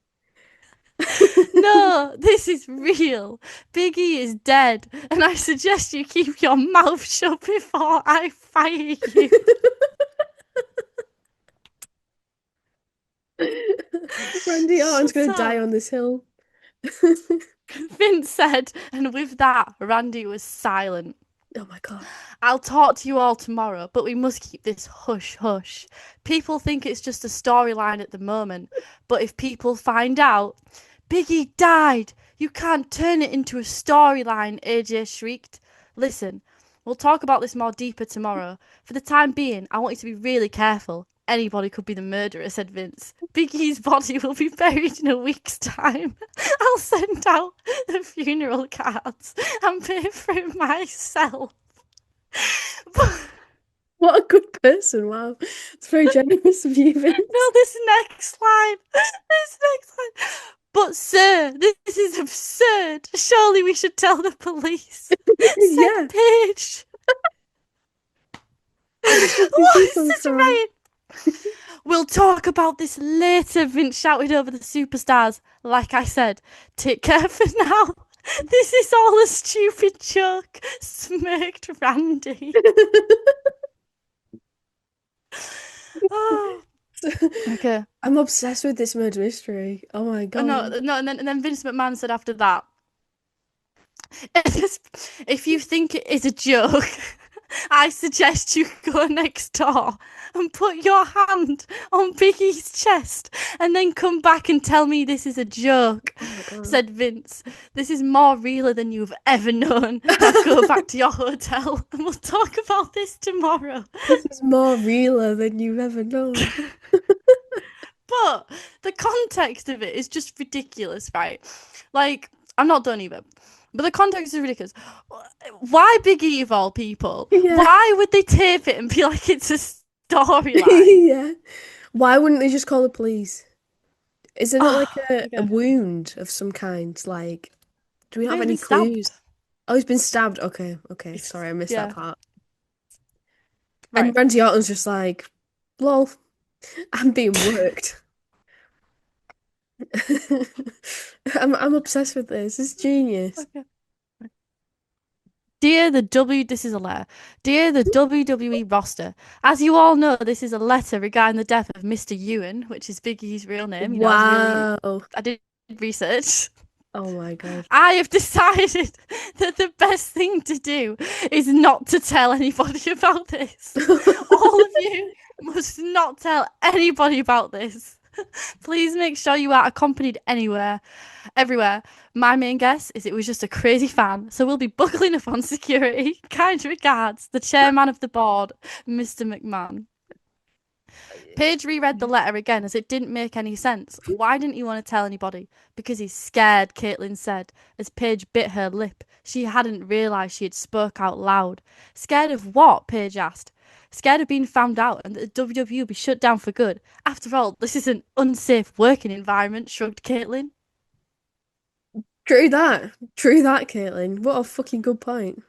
No, this is real. Biggie is dead, and I suggest you keep your mouth shut before I fire you. Randy Orton's gonna Shut die up. on this hill. Vince said, and with that, Randy was silent. Oh my God. I'll talk to you all tomorrow, but we must keep this hush hush. People think it's just a storyline at the moment, but if people find out, Biggie died! You can't turn it into a storyline, AJ shrieked. Listen, we'll talk about this more deeper tomorrow. For the time being, I want you to be really careful. Anybody could be the murderer, said Vince. Biggie's body will be buried in a week's time. I'll send out the funeral cards and pay for it myself. What a good person. Wow. It's very generous of you, Vince. No, this next line. This next line. But sir, this is absurd. Surely we should tell the police. Said Yeah. Paige. Where the fuck did What she is come this from? right? We'll talk about this later, Vince shouted over the superstars. Like I said, take care for now. This is all a stupid joke, smirked Randy. Oh, okay. I'm obsessed with this murder mystery. Oh my God. No, and then Vince McMahon said after that, If you think it is a joke, I suggest you go next door and put your hand on Biggie's chest and then come back and tell me this is a joke, said Vince. This is more realer than you've ever known. Now go back to your hotel and we'll talk about this tomorrow. This is more realer than you've ever known. But the context of it is just ridiculous, right? Like, I'm not done either. But the context is ridiculous. Why Biggie of all people? Yeah. Why would they tape it and be like it's a storyline? Yeah. Why wouldn't they just call the police? Is it not like a okay. wound of some kind? Like, do we have He's any been stabbed. clues? Oh, he's been stabbed. Okay. Sorry, I missed Yeah. that part. Right. And Randy Orton's just like, lol, I'm being worked. I'm obsessed with this. It's genius. Okay. This is a letter. Dear the WWE roster, as you all know, this is a letter regarding the death of Mr. Ewan, which is Biggie's real name. You know, Wow. I did research. Oh my God. I have decided that the best thing to do is not to tell anybody about this. All of you must not tell anybody about this. Please make sure you are accompanied everywhere. My main guess is it was just a crazy fan, so we'll be buckling up on security. Kind regards, the chairman of the board, Mr. McMahon. Paige reread the letter again as it didn't make any sense. Why didn't he want to tell anybody? Because he's scared, Caitlin said, as Paige bit her lip. She hadn't realised she had spoke out loud. Scared of what? Paige asked. Scared of being found out and that the WWE will be shut down for good. After all, this is an unsafe working environment, shrugged Caitlin. True that, Caitlin. What a fucking good point.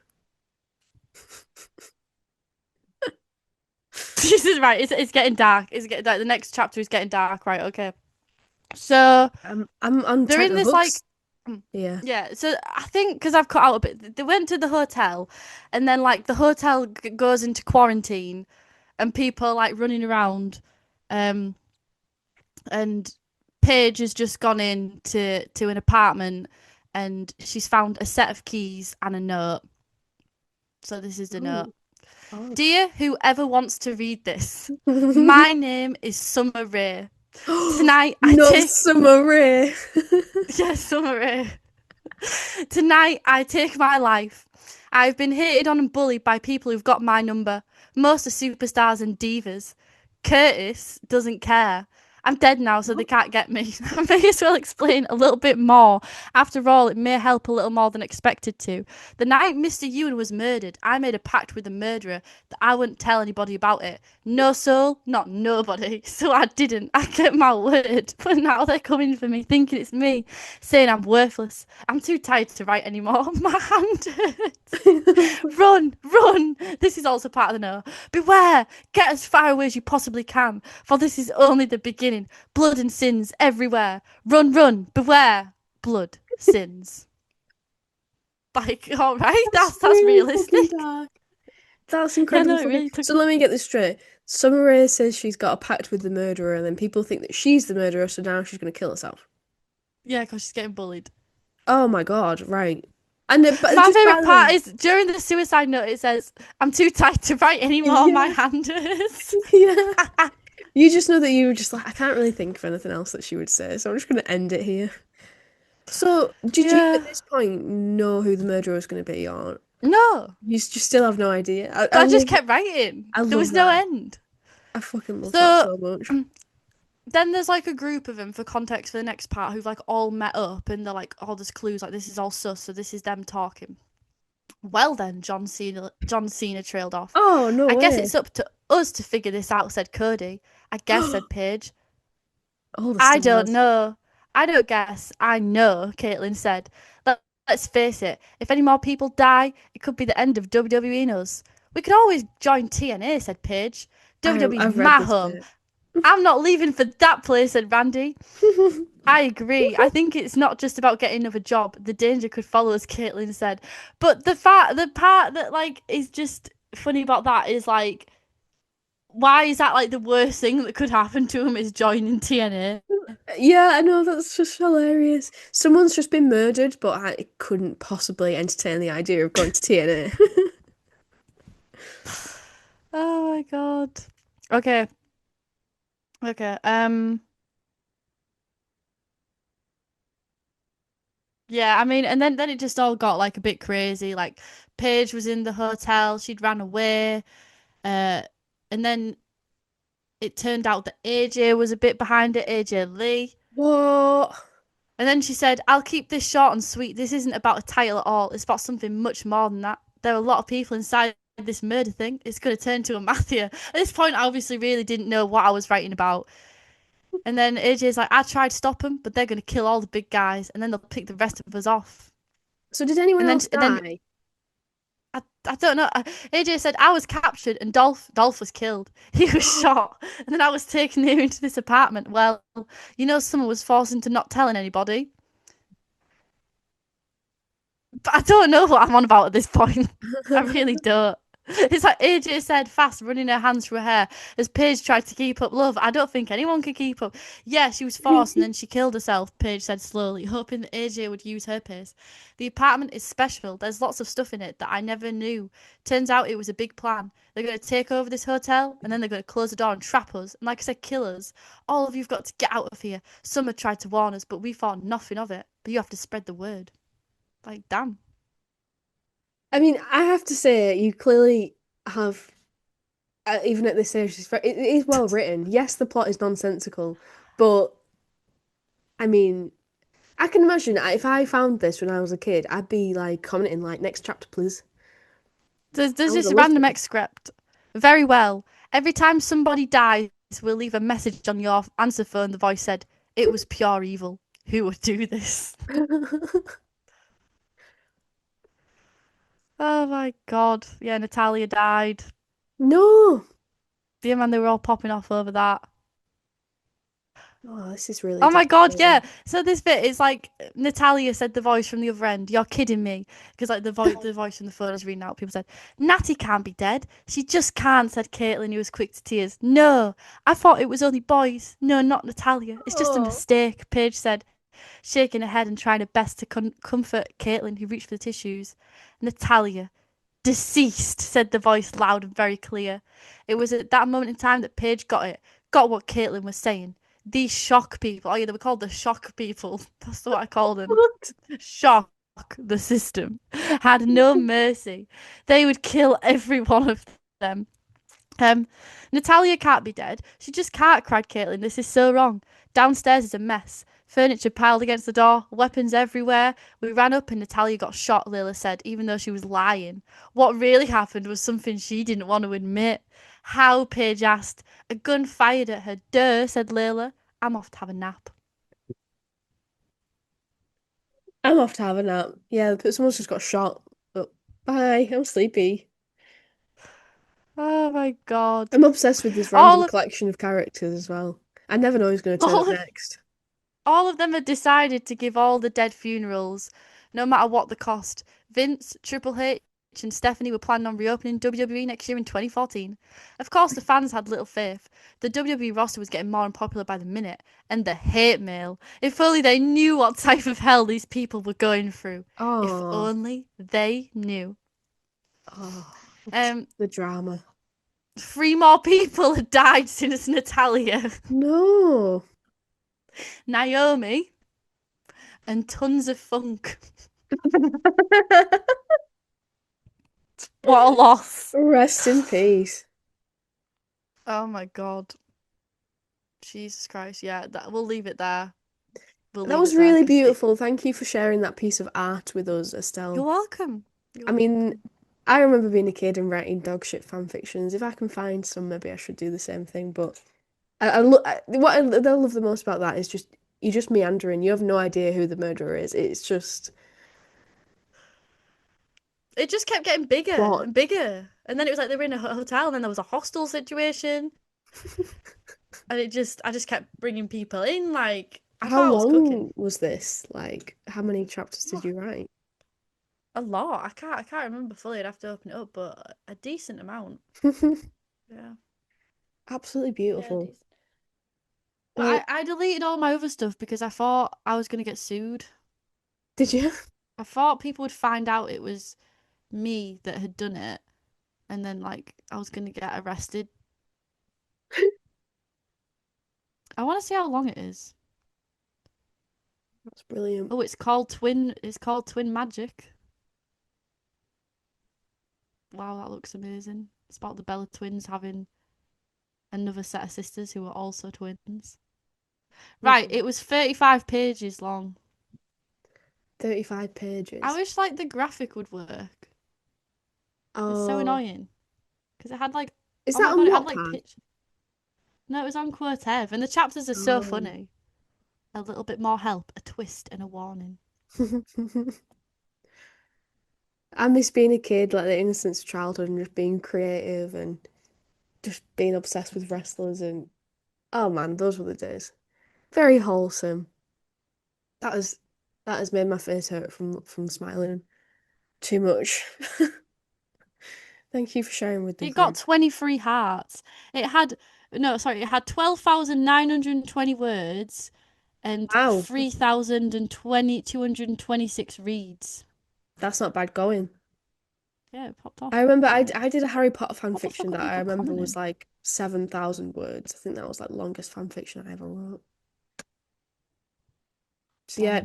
This is right. It's getting dark. It's getting dark. The next chapter is getting dark. Right. Okay. So I'm they're in this like. Yeah. So I think because I've cut out a bit, they went to the hotel, and then like the hotel goes into quarantine, and people like running around, and Paige has just gone in to an apartment, and she's found a set of keys and a note. So this is the note. Oh. Dear whoever wants to read this, my name is Summer Rae. Tonight I take Summer Rae. Yes, Summer Rae. Tonight I take my life. I've been hated on and bullied by people who've got my number. Most are superstars and divas. Curtis doesn't care. I'm dead now, so they can't get me. I may as well explain a little bit more. After all, it may help a little more than expected to. The night Mr. Ewan was murdered, I made a pact with the murderer that I wouldn't tell anybody about it. No soul, not nobody. So I didn't. I kept my word. But now they're coming for me, thinking it's me, saying I'm worthless. I'm too tired to write anymore. My hand hurts. Run. This is also part of the no. Beware. Get as far away as you possibly can, for this is only the beginning. Blood and sins everywhere. Run, beware. Blood, sins. Like, all right, that's really realistic. That's incredible. Really So let me get this straight. Summer Rae says she's got a pact with the murderer, and then people think that she's the murderer, so now she's going to kill herself. Yeah, because she's getting bullied. Oh my God, right. And my favourite part is during the suicide note, it says, I'm too tired to write anymore, my hand hurts. Yeah. You just know that you were just like, I can't really think of anything else that she would say, so I'm just going to end it here. So, did you at this point know who the murderer was going to be, or no? You just still have no idea. I just kept writing. There was no end. I fucking love that so much. Then there's like a group of them for context for the next part who've like all met up, and they're like, oh, there's clues, like this is all sus, so this is them talking. Well then, John Cena trailed off. Oh, no I way. guess it's up to us to figure this out, said Cody. I guess, said Paige. I don't know. I don't guess. I know, Caitlin said. Let's face it. If any more people die, it could be the end of WWE and us. We could always join TNA, said Paige. WWE's my home. I'm not leaving for that place, said Randy. I agree. I think it's not just about getting another job. The danger could follow us, Caitlin said. But the part that like is just funny about that is like, why is that like the worst thing that could happen to him is joining TNA? Yeah, I know, that's just hilarious. Someone's just been murdered, but I couldn't possibly entertain the idea of going to TNA. Oh my God. Okay. Okay. Yeah, I mean, and then it just all got like a bit crazy. Like Paige was in the hotel, she'd ran away, uh, and then it turned out that AJ was a bit behind it, AJ Lee. What? And then she said, I'll keep this short and sweet. This isn't about a title at all. It's about something much more than that. There are a lot of people inside this murder thing. It's going to turn to a mafia. At this point, I obviously really didn't know what I was writing about. And then AJ's like, I tried to stop them, but they're going to kill all the big guys, and then they'll pick the rest of us off. So did anyone And then, else and then die? I don't know. AJ said I was captured and Dolph was killed. He was shot, and then I was taken here into this apartment. Well, someone was forced into not telling anybody. But I don't know what I'm on about at this point. I really don't. It's like AJ said, fast, running her hands through her hair as Paige tried to keep up love. I don't think anyone could keep up. Yeah, she was forced and then she killed herself, Paige said slowly, hoping that AJ would use her pace. The apartment is special. There's lots of stuff in it that I never knew. Turns out it was a big plan. They're going to take over this hotel and then they're going to close the door and trap us. And like I said, kill us. All of you've got to get out of here. Some have tried to warn us, but we thought nothing of it. But you have to spread the word. Like, damn. I mean, I have to say, you clearly have, even at this stage, it is well written. Yes, the plot is nonsensical, but I mean, I can imagine if I found this when I was a kid, I'd be like commenting like, "Next chapter, please." There's I would just have a loved random it. excerpt. Very well. Every time somebody dies, we'll leave a message on your answer phone. The voice said, "It was pure evil. Who would do this?" Oh my God. Yeah, Natalia died. No. Yeah, man, they were all popping off over that. Oh, this is really Oh my God, yeah. disappointing. So this bit is like Natalia said the voice from the other end. You're kidding me. Because like the voice from the phone is reading out. People said, Natty can't be dead. She just can't, said Caitlin, who was quick to tears. No, I thought it was only boys. No, not Natalia. It's just a Oh. mistake, Paige said, shaking her head and trying her best to comfort Caitlin, who reached for the tissues. Natalia, deceased, said the voice loud and very clear. It was at that moment in time that Paige got it, got what Caitlin was saying. These shock people. Oh yeah, they were called the shock people. That's what I called them. What? Shock the system. Had no mercy. They would kill every one of them. Um, Natalia can't be dead. She just can't, cried Caitlin. This is so wrong. Downstairs is a mess. Furniture piled against the door, weapons everywhere. We ran up and Natalia got shot, Layla said, even though she was lying. What really happened was something she didn't want to admit. How? Paige asked. A gun fired at her. Duh, said Layla. I'm off to have a nap. I'm off to have a nap. Yeah, but someone's just got shot. But bye, I'm sleepy. Oh my God. I'm obsessed with this All random of collection of characters as well. I never know who's going to turn up all of next. all of them had decided to give all the dead funerals, no matter what the cost. Vince, Triple H, and Stephanie were planning on reopening WWE next year in 2014. Of course, the fans had little faith. The WWE roster was getting more unpopular by the minute, and the hate mail. If only they knew what type of hell these people were going through. If Oh, only they knew. oh, Um, the drama. 3 more people had died since Natalia, No. Naomi, and tons of funk. What a loss. Rest in peace. Oh my God. Jesus Christ. Yeah, we'll leave it there. We'll That leave was it there really because beautiful. Thank you for sharing that piece of art with us, you're Estelle. welcome. You're I mean, welcome. I remember being a kid and writing dog shit fan fictions. If I can find some, maybe I should do the same thing. But what I love the most about that is just you're just meandering. You have no idea who the murderer is. It's just It just kept getting bigger plot. and bigger. And then it was like they were in a hotel and then there was a hostel situation. And I just kept bringing people in. Like, I How thought I was cooking. long was this? Like, how many chapters did Oh, you write? a lot. I can't remember fully. I'd have to open it up, but a decent amount. Yeah. Absolutely beautiful. decent. But I deleted all my other stuff because I thought I was going to get sued. Did you? I thought people would find out it was me that had done it, and then like I was going to get arrested. I want to see how long it is. That's brilliant. Oh, it's called Twin Magic. Wow, that looks amazing. It's about the Bella twins having another set of sisters who are also twins. Right, it was 35 pages long. 35 pages. I wish like the graphic would work. It's so Oh, annoying. Because it had like is oh that my on god, it had like Wattpad? pictures. No, it was on Quotev, and the chapters are so funny. A little bit more help, a twist, and a warning. I miss being a kid, like the innocence of childhood and just being creative and just being obsessed with wrestlers and oh man, those were the days. Very wholesome. That has that has made my face hurt from smiling too much. Thank you for sharing with the It got group. 23 hearts. It had 12,920 words and Wow, 226 reads. that's not bad going. Yeah, it popped I off. remember I did a Harry Potter fan What the fuck fiction are that I people remember was commenting? like 7,000 words. I think that was like the longest fan fiction I ever wrote. So yeah,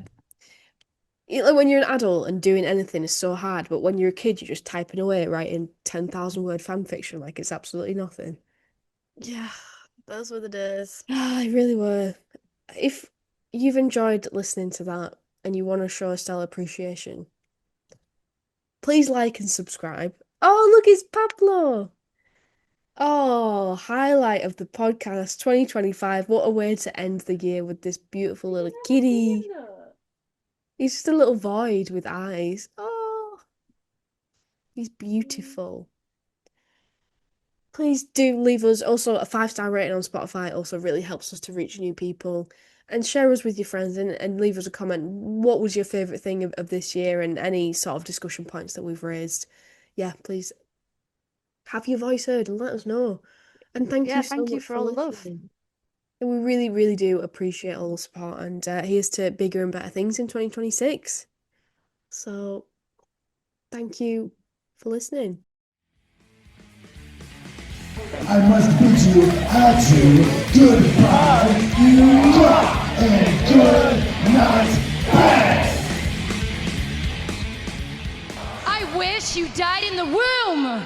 Damn. like when you're an adult and doing anything is so hard, but when you're a kid, you're just typing away writing 10,000 word fan fiction like it's absolutely nothing. Yeah, those were the days. Ah, they really were. If you've enjoyed listening to that and you want to show Estelle appreciation, please like and subscribe. Oh, look, it's Pablo. Oh, highlight of the podcast 2025. What a way to end the year with this beautiful little kitty. He's just a little void with eyes. Oh, he's beautiful. Please do leave us also a 5-star rating on Spotify. It also really helps us to reach new people. And share us with your friends and leave us a comment. What was your favourite thing of this year and any sort of discussion points that we've raised? Yeah, please have your voice heard and let us know. And thank Yeah, you so thank you much for for all the love. listening. And we really, really do appreciate all the support. And here's to bigger and better things in 2026. So thank you for listening. I must bid you adieu, goodbye, and good night, bad. I wish you died in the womb!